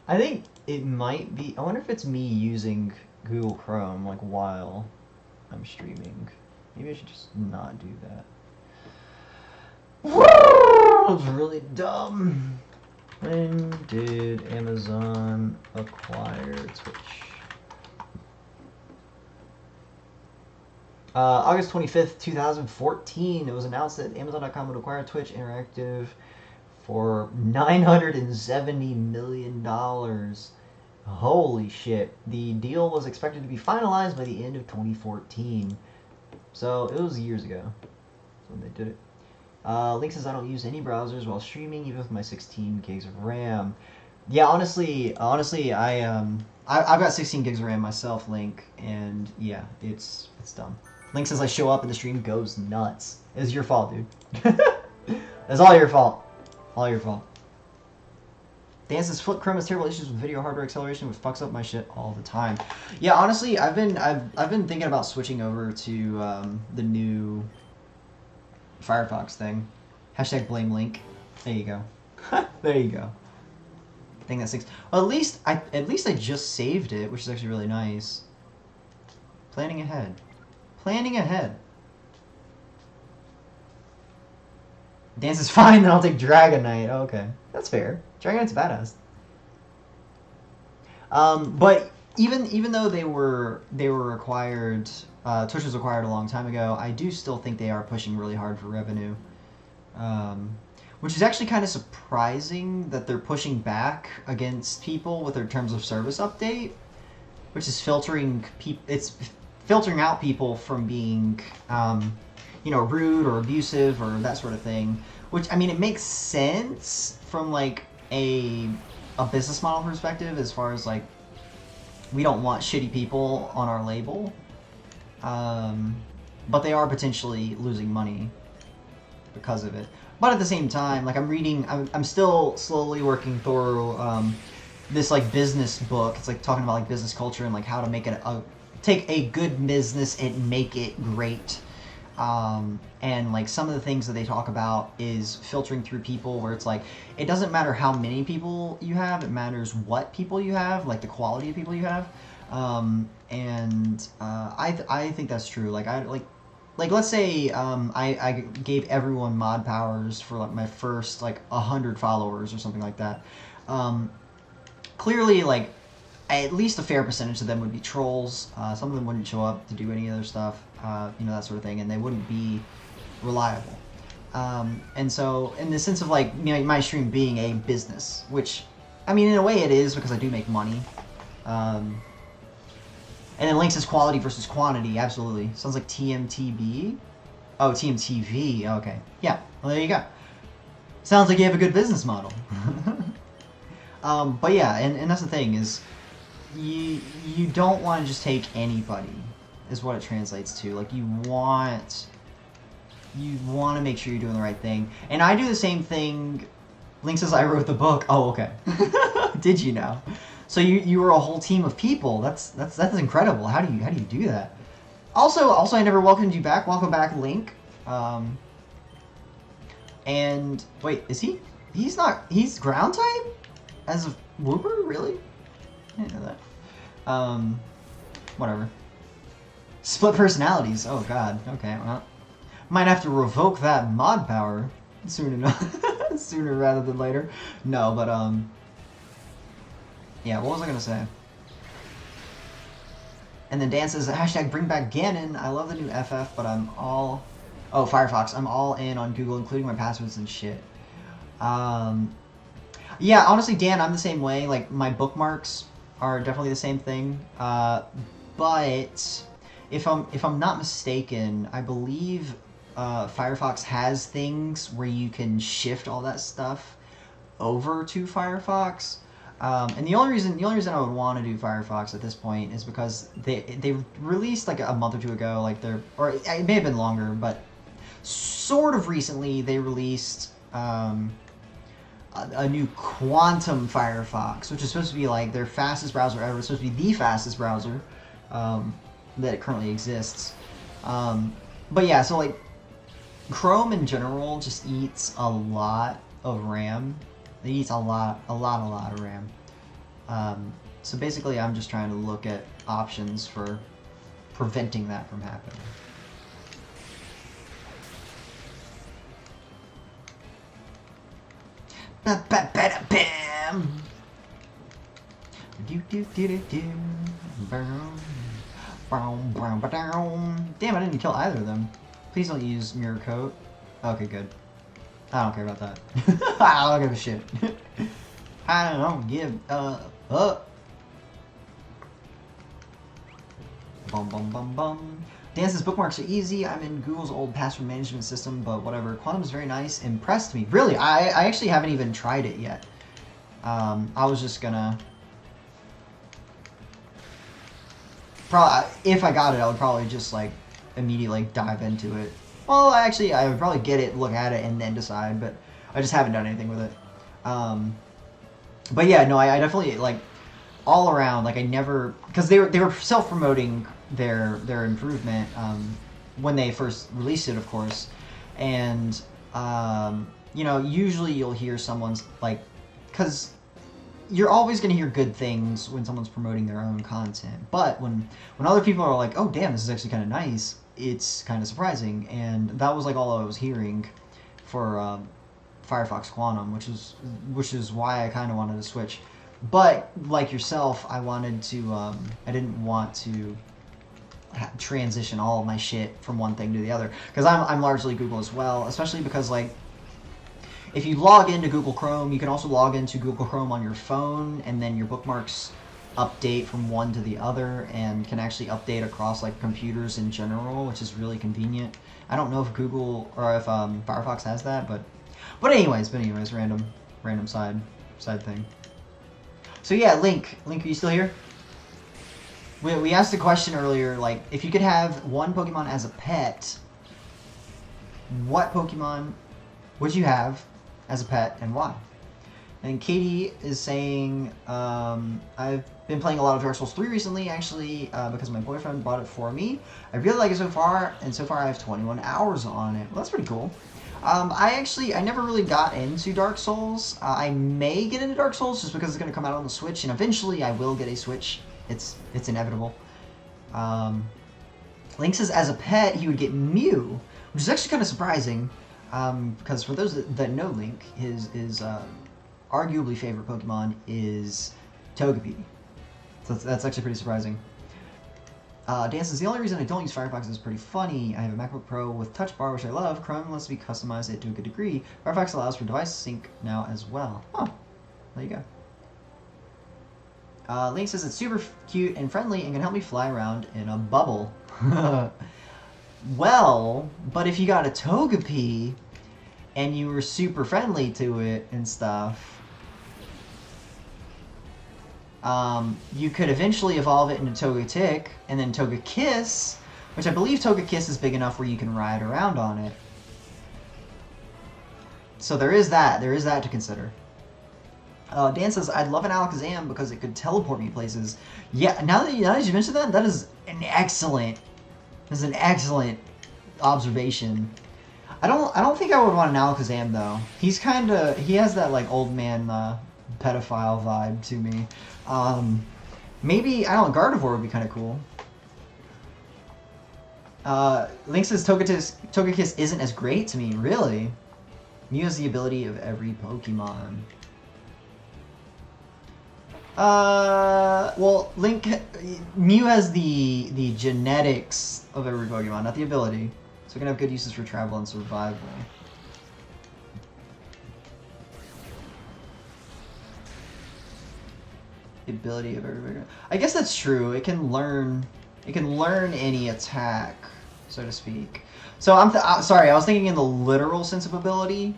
I think it might be, I wonder if it's me using Google Chrome, like, while I'm streaming. Maybe I should just not do that. That was really dumb. When did Amazon acquire Twitch? August 25th, 2014, it was announced that Amazon.com would acquire Twitch Interactive for $970 million. Holy shit. The deal was expected to be finalized by the end of 2014. So, it was years ago when they did it. Link says, I don't use any browsers while streaming, even with my 16 gigs of RAM. Yeah, honestly, I've got 16 gigs of RAM myself, Link, and yeah, it's dumb. Link says I show up and the stream goes nuts. It's your fault, dude. It's all your fault. All your fault. Dan says Flip Chrome has terrible issues with video hardware acceleration, which fucks up my shit all the time. Yeah, honestly, I've been thinking about switching over to the new Firefox thing. Hashtag blame Link. There you go. There you go. I think that six. Well, at least I just saved it, which is actually really nice. Planning ahead. Planning ahead. Dance is fine, then I'll take Dragonite. Oh, okay, that's fair. Dragonite's badass. But even though they were required, Twitch was required a long time ago, I do still think they are pushing really hard for revenue. Which is actually kind of surprising that they're pushing back against people with their terms of service update, which is filtering out people from being, rude or abusive or that sort of thing. Which, I mean, it makes sense from like a business model perspective, as far as like we don't want shitty people on our label, but they are potentially losing money because of it. But at the same time, like I'm still slowly working through this like business book. It's like talking about like business culture and like how to make it take a good business and make it great. And like some of the things that they talk about is filtering through people, where it's like it doesn't matter how many people you have, it matters what people you have, like the quality of people you have. I think that's true. Like let's say I gave everyone mod powers for like my first like 100 followers or something like that. Clearly, like at least a fair percentage of them would be trolls. Some of them wouldn't show up to do any other stuff, that sort of thing, and they wouldn't be reliable. And so in the sense of like my stream being a business, which I mean in a way it is, because I do make money. And then Link says quality versus quantity. Absolutely. Sounds like TMTB. Oh, TMTV. Okay. Yeah. Well, there you go. Sounds like you have a good business model. But yeah, and that's the thing is, you don't want to just take anybody, is what it translates to. Like you want to make sure you're doing the right thing. And I do the same thing. Link says I wrote the book. Oh, okay. Did you know? So you were a whole team of people. That's incredible. How do you do that? Also I never welcomed you back. Welcome back, Link. And wait, is he's ground type as a Wooper? Really? I didn't know that. Whatever. Split personalities. Oh god. Okay. Well, might have to revoke that mod power sooner rather than later. No, but yeah, what was I gonna say? And then Dan says, hashtag bring back Ganon. I love the new FF, but Firefox. I'm all in on Google, including my passwords and shit. Yeah, honestly, Dan, I'm the same way. Like, my bookmarks are definitely the same thing. But if I'm not mistaken, I believe Firefox has things where you can shift all that stuff over to Firefox. And the only reason I would want to do Firefox at this point is because they released like a month or two ago, or it may have been longer, but sort of recently they released a new Quantum Firefox, which is supposed to be like their fastest browser ever. It's supposed to be the fastest browser that currently exists. But yeah, so like Chrome in general just eats a lot of RAM. It eats a lot of RAM. So basically I'm just trying to look at options for preventing that from happening. Bam! Damn, I didn't kill either of them. Please don't use mirror coat. Okay, good. I don't care about that. I don't give a shit. I don't give up. Bum bum bum bum. Dance's bookmarks are easy. I'm in Google's old password management system, but whatever. Quantum is very nice. Impressed me. Really, I actually haven't even tried it yet. I was just gonna... Probably, if I got it, I would probably just, like, immediately like, dive into it. Well, actually, I would probably get it, look at it, and then decide, but I just haven't done anything with it. But yeah, no, I definitely, like, all around, like, I never... Because they were self-promoting their improvement when they first released it, of course. And, you know, usually you'll hear someone's, like... Because you're always going to hear good things when someone's promoting their own content. But when other people are like, oh, damn, this is actually kind of nice, it's kind of surprising. And that was, like, all I was hearing for Firefox Quantum, which is why I kind of wanted to switch. But, like yourself, I wanted to, I didn't want to transition all of my shit from one thing to the other. Because I'm largely Google as well, especially because, like, if you log into Google Chrome, you can also log into Google Chrome on your phone, and then your bookmarks update from one to the other, and can actually update across, like, computers in general, which is really convenient. I don't know if Google, or if Firefox has that, but anyways, random side thing. So yeah, Link, are you still here? We asked a question earlier, like, if you could have one Pokemon as a pet, what Pokemon would you have as a pet, and why? And Katie is saying, I've been playing a lot of Dark Souls 3 recently, actually, because my boyfriend bought it for me. I really like it so far, and so far I have 21 hours on it. Well, that's pretty cool. I never really got into Dark Souls. I may get into Dark Souls just because it's going to come out on the Switch, and eventually I will get a Switch. It's inevitable. Link says as a pet he would get Mew, which is actually kind of surprising, because for those that know Link, his arguably favorite Pokemon is Togepi. So that's actually pretty surprising. Dan says, the only reason I don't use Firefox is pretty funny. I have a MacBook Pro with Touch Bar, which I love. Chrome lets me customize it to a good degree. Firefox allows for device sync now as well. Oh, there you go. Link says it's super cute and friendly and can help me fly around in a bubble. Well, but if you got a Togepi and you were super friendly to it and stuff, you could eventually evolve it into Togetic, and then Togekiss, which I believe Togekiss is big enough where you can ride around on it. So there is that to consider. Dan says, I'd love an Alakazam because it could teleport me places. Yeah, now that you mentioned that, that is an excellent observation. I don't think I would want an Alakazam though. He has that like old man pedophile vibe to me. Maybe, I don't know, Gardevoir would be kind of cool. Link says Togekiss isn't as great to me, really? Mew has the ability of every Pokemon. Well, Mew has the genetics of every Pokemon, not the ability. So it can have good uses for travel and survival. The ability of every Pokemon. I guess that's true. It can learn any attack, so to speak. So sorry, I was thinking in the literal sense of ability.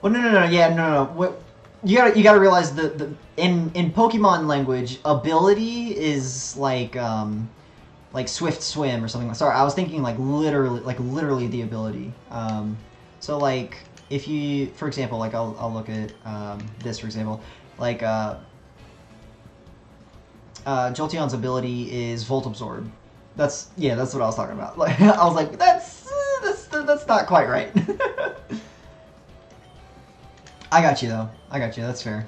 Well, no. What, you gotta realize that in Pokemon language, ability is like swift swim or something. Sorry, I was thinking like literally the ability. So like if you, for example, like I'll look at this for example, like Jolteon's ability is Volt Absorb. That's what I was talking about. Like I was like that's not quite right. I got you though. That's fair.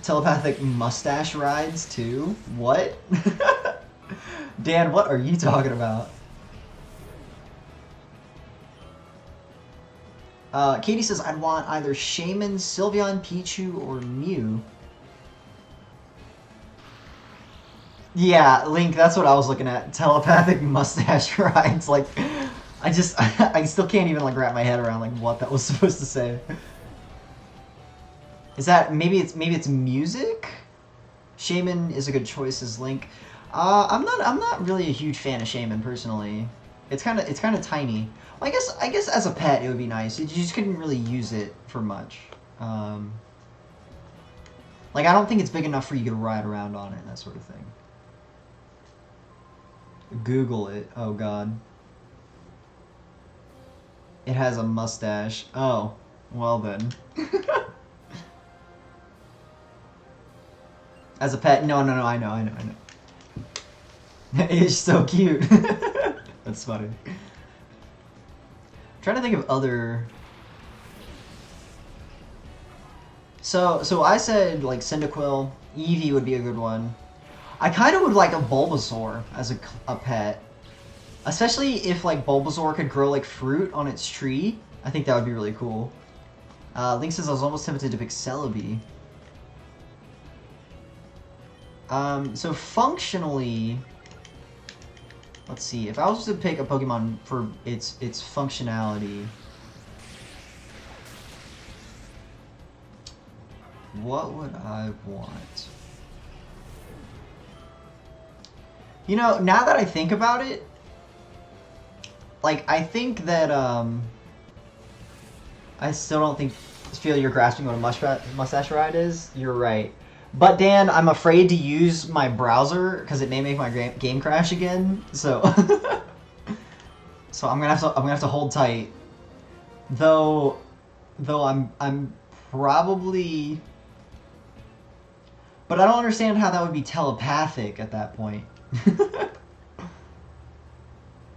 Telepathic mustache rides too? What? Dan, what are you talking about? Katie says, I'd want either Shaman, Sylveon, Pichu, or Mew. Yeah, Link, that's what I was looking at. Telepathic mustache rides. Like, I still can't even like wrap my head around like what that was supposed to say. Is that maybe it's music? Shaman is a good choice as Link. I'm not really a huge fan of Shaman personally. It's kind of tiny. Well, I guess as a pet it would be nice. You just couldn't really use it for much. Like I don't think it's big enough for you to ride around on it, that sort of thing. Google it. Oh god. It has a mustache. Oh, well then. As a pet, no, I know. It's so cute. That's funny. I'm trying to think of other. So I said like Cyndaquil, Eevee would be a good one. I kind of would like a Bulbasaur as a pet. Especially if like Bulbasaur could grow like fruit on its tree. I think that would be really cool. Link says I was almost tempted to pick Celebi. So functionally, let's see. If I was to pick a Pokemon for its functionality, what would I want? You know, now that I think about it, like, I think that, I still don't feel you're grasping what a mustache ride is. You're right. But Dan, I'm afraid to use my browser because it may make my game crash again. So, so I'm gonna have to hold tight. Though I'm probably, but I don't understand how that would be telepathic at that point.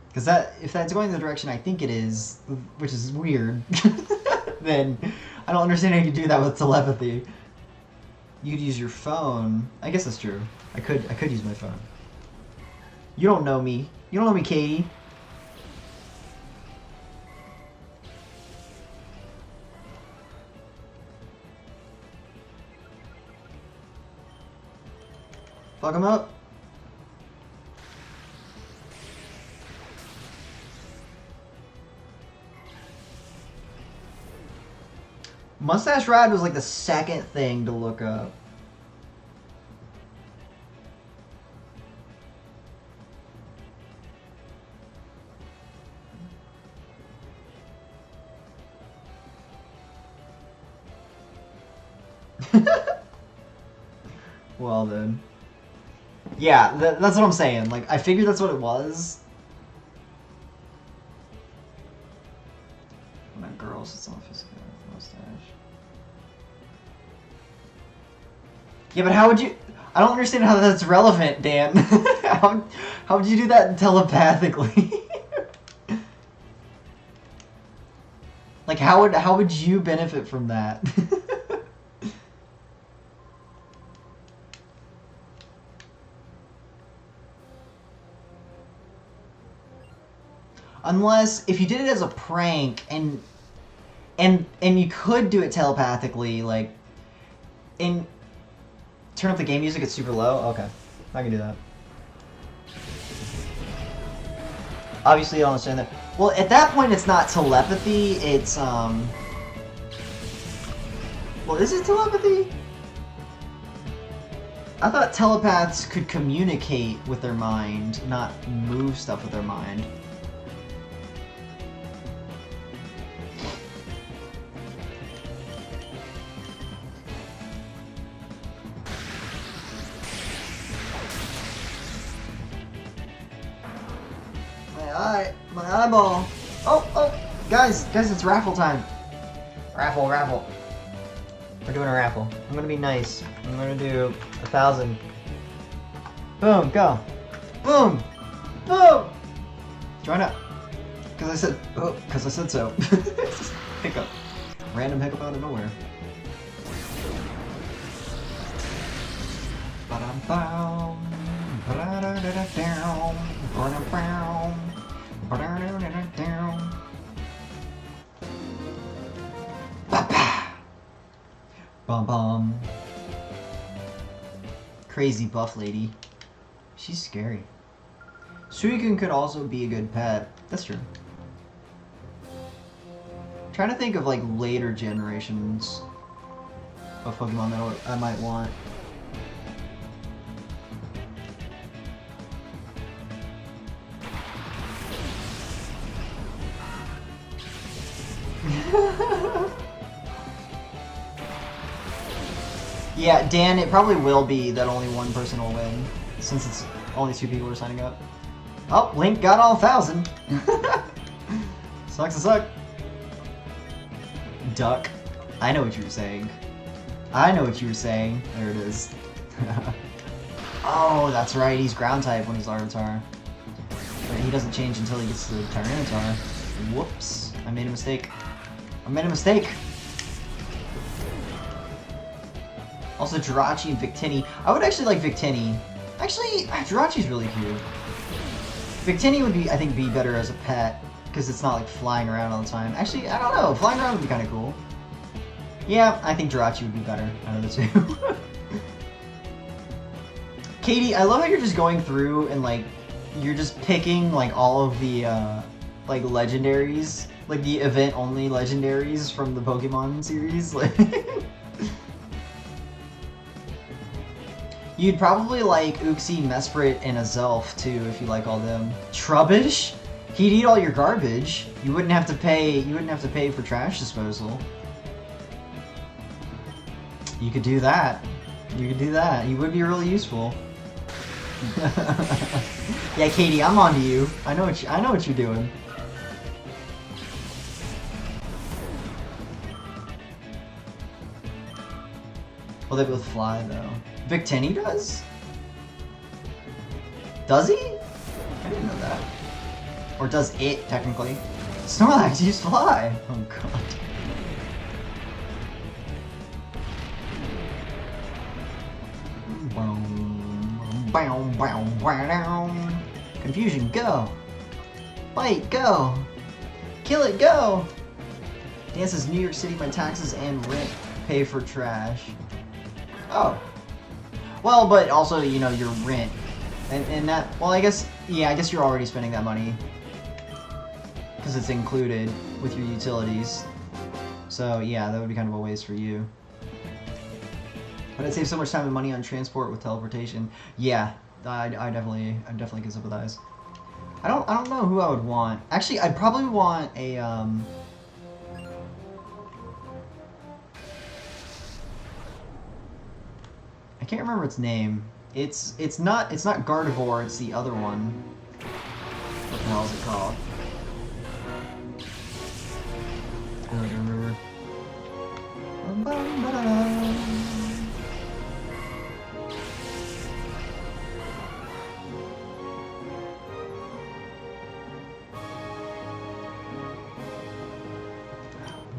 Because if that's going the direction I think it is, which is weird, then I don't understand how you could do that with telepathy. You could use your phone. I guess that's true. I could use my phone. You don't know me. You don't know me, Katie. Fuck him up. Mustache Ride was like the second thing to look up. Well then. Yeah, that's what I'm saying. Like, I figured that's what it was. When a girl sits on a physical mustache. Yeah, but how would you... I don't understand how that's relevant, Dan. how would you do that telepathically? Like, how would you benefit from that? Unless, if you did it as a prank, and you could do it telepathically, like, turn up the game music, it's super low? Okay, I can do that. Obviously, you don't understand that. Well, at that point, it's not telepathy, it's, well, is it telepathy? I thought telepaths could communicate with their mind, not move stuff with their mind. My eyeball. Oh, guys, it's raffle time. Raffle. We're doing a raffle. I'm gonna be nice. I'm gonna do 1,000. Boom, go. Boom. Join up. Because I said so. Hiccup. Random hiccup out of nowhere. Ba-dum-bum. Ba-da-da-da-da-down. Ba-dum-bum. Ba-da-da-da-da-down. Ba-ba. Bum-bum. Crazy buff lady. She's scary. Suicune could also be a good pet. That's true. I'm trying to think of like later generations of Pokemon that I might want. Yeah, Dan, it probably will be that only one person will win, since it's only 2 people are signing up. Oh, Link got all 1,000. Sucks to suck. Duck. I know what you were saying. I know what you were saying. There it is. Oh, that's right. He's ground type when he's Larvitar. But he doesn't change until he gets to the Tyranitar. Whoops. I made a mistake. I made a mistake. Also, Jirachi and Victini. I would actually like Victini. Actually, Jirachi's really cute. Victini would be, I think, be better as a pet, because it's not like flying around all the time. Actually, I don't know. Flying around would be kind of cool. Yeah, I think Jirachi would be better out of the two. Katie, I love how you're just going through and like you're just picking like all of the like legendaries, like the event-only legendaries from the Pokemon series. Like, you'd probably like Uxie, Mesprit, and Azelf too if you like all them. Trubbish? He'd eat all your garbage. You wouldn't have to pay. You wouldn't have to pay for trash disposal. You could do that. You could do that. You would be really useful. Yeah, Katie, I'm on to you. I know what you're doing. Well, they both fly though. Victini does? Does he? I didn't know that. Or does it technically? Snorlax, you just fly. Oh god. Confusion, go! Bite, go! Kill it, go! Dances New York City by taxes and rent. Pay for trash. Oh. Well, but also, you know, your rent. And that, well, I guess, yeah, I guess you're already spending that money. Because it's included with your utilities. So, yeah, that would be kind of a waste for you. But I'd save so much time and money on transport with teleportation. Yeah, I definitely can sympathize. I don't know who I would want. Actually, I'd probably want a I can't remember its name. It's not Gardevoir. It's the other one. What the hell is it called? I don't remember.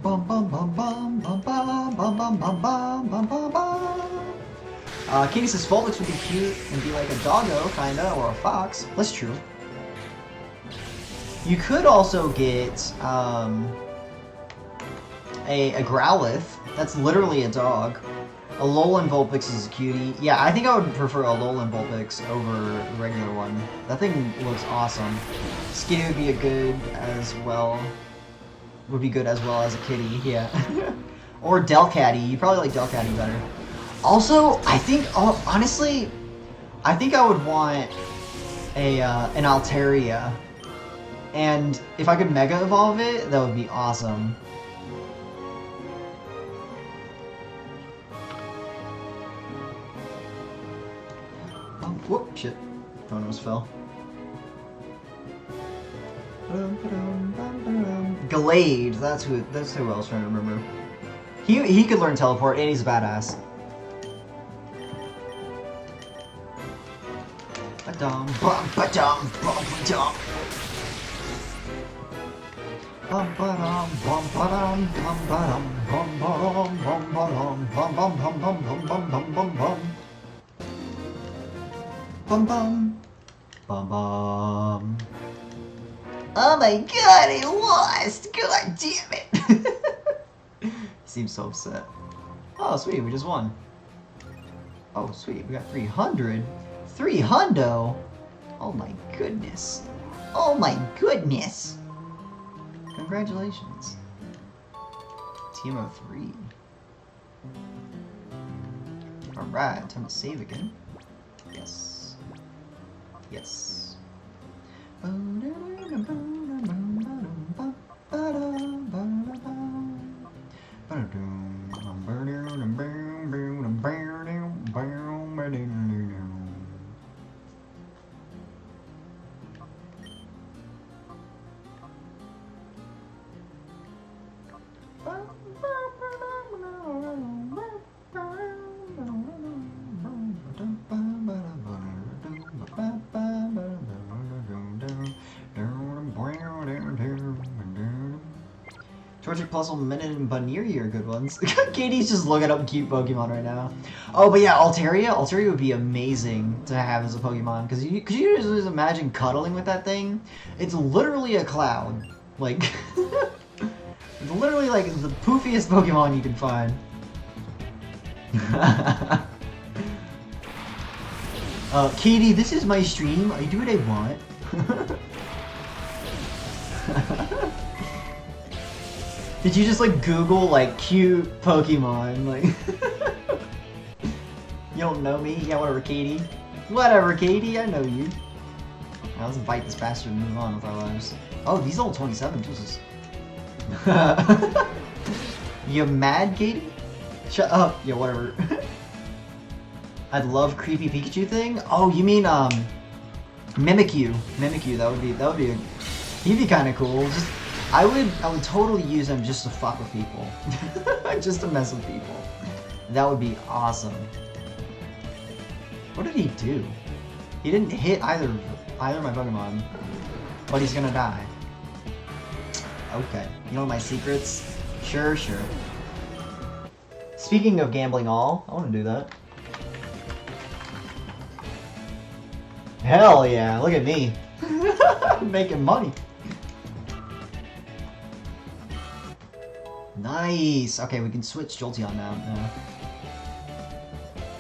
Bum bum bum bum bum bum bum bum bum bum bum bum bum. Katie says Volvix would be cute and be like a doggo, kinda, or a fox. That's true. You could also get a Growlithe. That's literally a dog. A Alolan Vulpix is a cutie. Yeah, I think I would prefer a Alolan Vulpix over the regular one. That thing looks awesome. Skitty would be a good as well. Would be good as well as a kitty, yeah. Or Delcatty. You probably like Delcatty better. Also, I think, honestly, I think I would want an Altaria. And if I could Mega Evolve it, that would be awesome. Oh, whoop, shit. Phone almost fell. Glade, that's who I was trying to remember. He could learn teleport and he's a badass. Ba-dum, ba-dum, ba-dum. Bum ba-dum, bum ba-dum, bum ba-dum, bum ba-dum, bum ba-dum, bum bum bum bum bum bum bum bum bum. Bum bum. Bum bum. Oh my god, I lost! God damn it! Seems so upset. Oh, sweet, we just won. Oh, sweet, we got 300. 300? Oh my goodness. Oh my goodness! Congratulations. TMO3. Alright, time to save again. Yes. Yes. Torchic Puzzle, Minute, and Baniri are good ones. Katie's just looking up cute Pokemon right now. Oh, but yeah, Altaria? Altaria would be amazing to have as a Pokemon. Because you just imagine cuddling with that thing. It's literally a cloud. Like, it's literally like the poofiest Pokemon you can find. Katie, this is my stream. I do what I want. Did you just like Google like cute Pokemon? Like, you don't know me? Yeah, whatever, Katie. Whatever, Katie. I know you. Now let's bite this bastard and move on with our lives. Oh, he's level 27. Jesus. You mad, Katie? Shut up. Yeah, whatever. I'd love creepy Pikachu thing. Oh, you mean Mimikyu? Mimikyu. That would be a. He'd be kind of cool. Just. I would totally use him just to fuck with people. Just to mess with people. That would be awesome. What did he do? He didn't hit either of my Pokemon. But he's gonna die. Okay. You know my secrets? Sure. Speaking of gambling all, I wanna do that. Hell yeah, look at me. I'm making money. Nice! Okay, we can switch Jolteon now.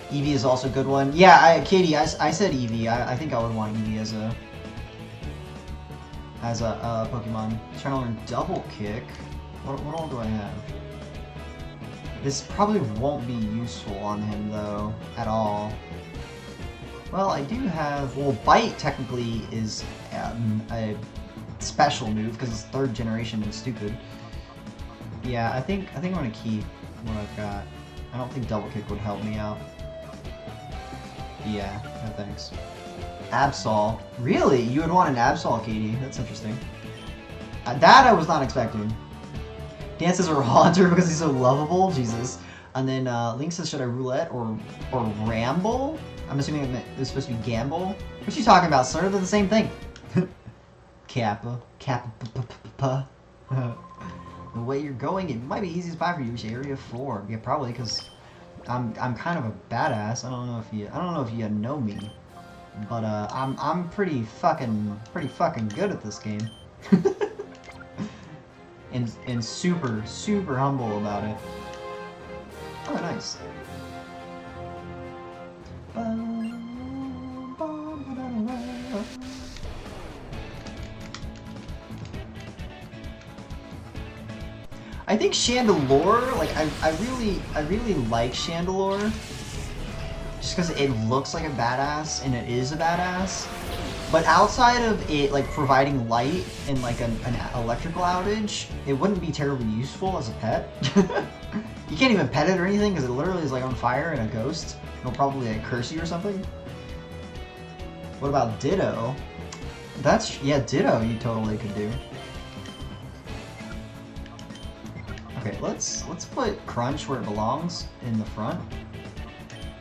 Eevee is also a good one. Yeah, Katie, I said Eevee. I think I would want Eevee as a Pokemon. Trying to learn Double Kick. What all do I have? This probably won't be useful on him, though, at all. Well, I do have... Well, Bite, technically, is a special move, because it's 3rd generation and stupid. Yeah, I think I'm gonna keep what I've got. I don't think Double Kick would help me out. Yeah, no thanks. Absol. Really? You would want an Absol, Katie? That's interesting. That I was not expecting. Dances a Haunter because he's so lovable? Jesus. And then Link says, should I roulette or ramble? I'm assuming it's supposed to be gamble. What's she talking about, sir? They're the same thing. Kappa. The way you're going, it might be easy to buy for you. Which area 4? Yeah, probably because I'm kind of a badass. I don't know if you know me, but I'm pretty fucking good at this game, and super humble about it. Oh, nice. I think Chandelure, like I really like Chandelure, just because it looks like a badass and it is a badass. But outside of it, like providing light and like an electrical outage, it wouldn't be terribly useful as a pet. You can't even pet it or anything because it literally is like on fire and a ghost. It'll probably like curse you or something. What about Ditto? Yeah, Ditto you totally could do. Okay, let's put Crunch where it belongs, in the front.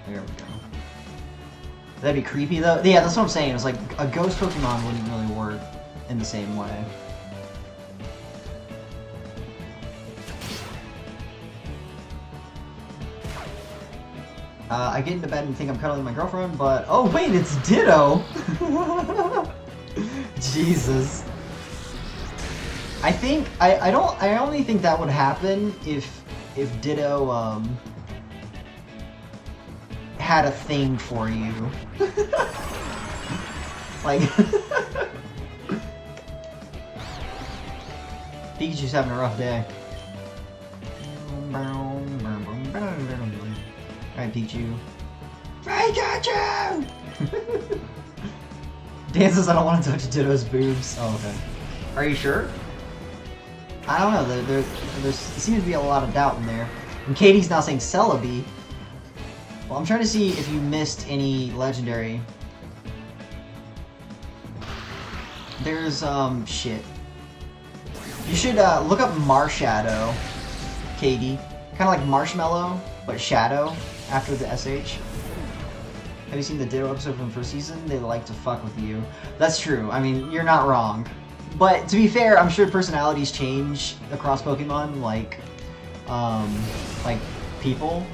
There we go. That'd be creepy though. Yeah, that's what I'm saying. It's like a ghost Pokemon wouldn't really work in the same way. I get into bed and think I'm cuddling my girlfriend, but oh wait, it's Ditto. Jesus. I only think that would happen if Ditto had a thing for you. Like Pikachu's having a rough day. Alright, Pikachu. Pikachu! Dan says I don't want to touch Ditto's boobs. Oh, okay. Are you sure? I don't know, there seems to be a lot of doubt in there. And Katie's now saying Celebi. Well, I'm trying to see if you missed any legendary. There's, shit. You should, look up Marshadow. KD. Kind of like Marshmallow, but Shadow after the SH. Have you seen the Ditto episode from the first season? They like to fuck with you. That's true. I mean, you're not wrong. But to be fair, I'm sure personalities change across Pokemon, like people.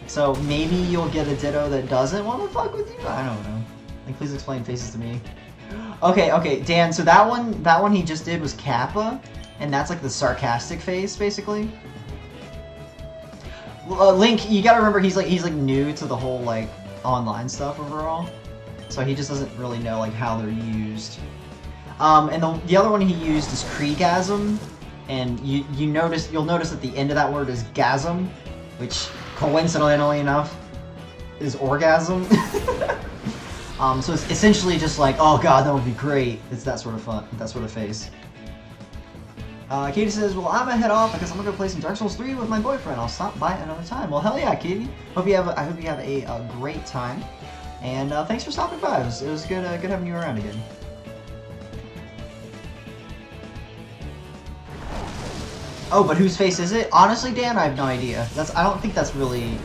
So maybe you'll get a Ditto that doesn't want to fuck with you? I don't know. Like, please explain faces to me. Okay, Dan, so that one he just did was Kappa, and that's like the sarcastic face, basically. Link, you gotta remember he's like new to the whole like online stuff overall, so he just doesn't really know like how they're used. And the other one he used is Kreegasm, and you'll notice that the end of that word is gasm, which coincidentally enough is orgasm. So it's essentially just like, oh god, that would be great. It's that sort of fun, that sort of face. Katie says, well, I'm gonna head off because I'm gonna go play some Dark Souls 3 with my boyfriend. I'll stop by another time. Well, hell yeah, Katie. I hope you have a great time. And thanks for stopping by. It was good having you around again. Oh, but whose face is it? Honestly, Dan, I have no idea. I don't think it's really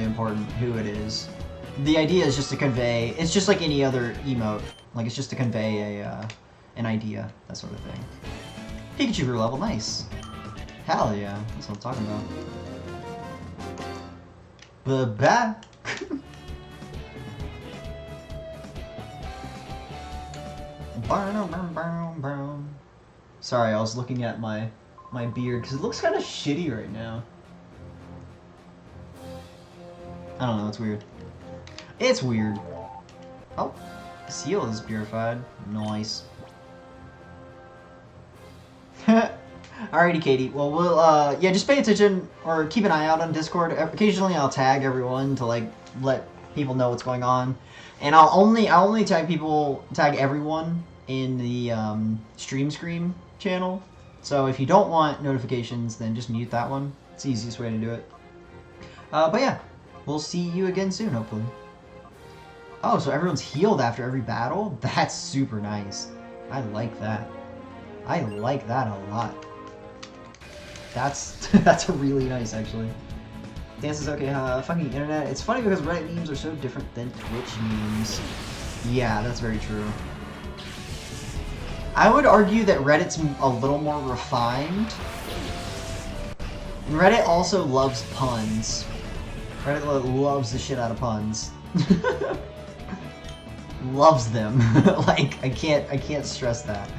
important who it is. The idea is just to convey. It's just like any other emote. Like, it's just to convey an idea, that sort of thing. Pikachu grew level, nice. Hell yeah, that's what I'm talking about. The bat. Sorry, I was looking at my beard because it looks kind of shitty right now. I don't know, it's weird. It's weird. Oh, Seal is purified. Nice. Alrighty, Katie. Well, yeah, just pay attention or keep an eye out on Discord. Occasionally, I'll tag everyone to like let people know what's going on, and I'll only tag everyone in the Stream Scream channel. So if you don't want notifications, then just mute that one. It's the easiest way to do it. But yeah, we'll see you again soon, hopefully. Oh, so everyone's healed after every battle? That's super nice. I like that. I like that a lot. That's really nice, actually. Dance is okay, fucking internet. It's funny because Reddit memes are so different than Twitch memes. Yeah, that's very true. I would argue that Reddit's a little more refined. Reddit also loves puns. Reddit loves the shit out of puns. Loves them. Like, I can't stress that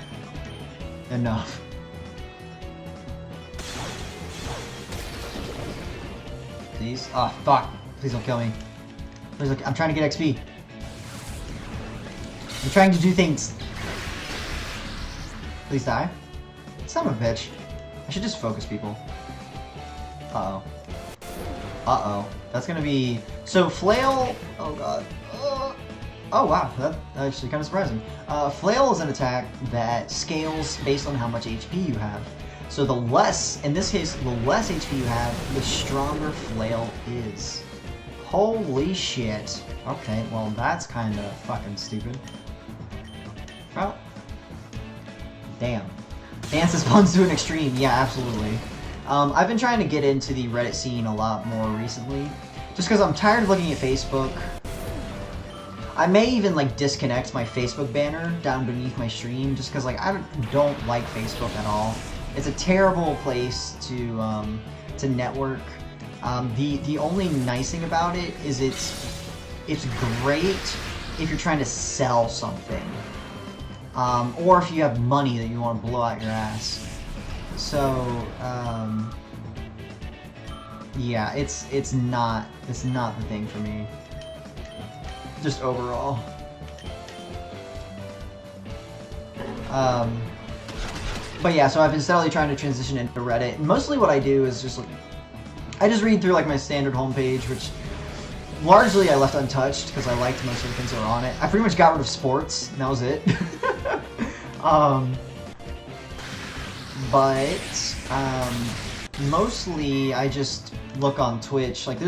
enough. Please? Oh, fuck. Please don't kill me. Please don't, I'm trying to get XP. I'm trying to do things. Please die. Son of a bitch. I should just focus people. Uh-oh. Uh-oh. That's gonna be... So, Flail... Oh, God. Oh, wow. That's actually kind of surprising. Flail is an attack that scales based on how much HP you have. So the less, in this case, the less HP you have, the stronger Flail is. Holy shit. Okay, well, that's kind of fucking stupid. Oh. Damn. Dance puns to an extreme. Yeah, absolutely. I've been trying to get into the Reddit scene a lot more recently. Just because I'm tired of looking at Facebook. I may even, like, disconnect my Facebook banner down beneath my stream, just because, like, I don't like Facebook at all. It's a terrible place to network. The only nice thing about it is it's great if you're trying to sell something, or if you have money that you want to blow out your ass. So yeah, it's not the thing for me. Just overall. But yeah, so I've been steadily trying to transition into Reddit. And mostly what I do is just like, I just read through like my standard homepage, which largely I left untouched because I liked most of the things that were on it. I pretty much got rid of sports, and that was it. But mostly I just look on Twitch. Like,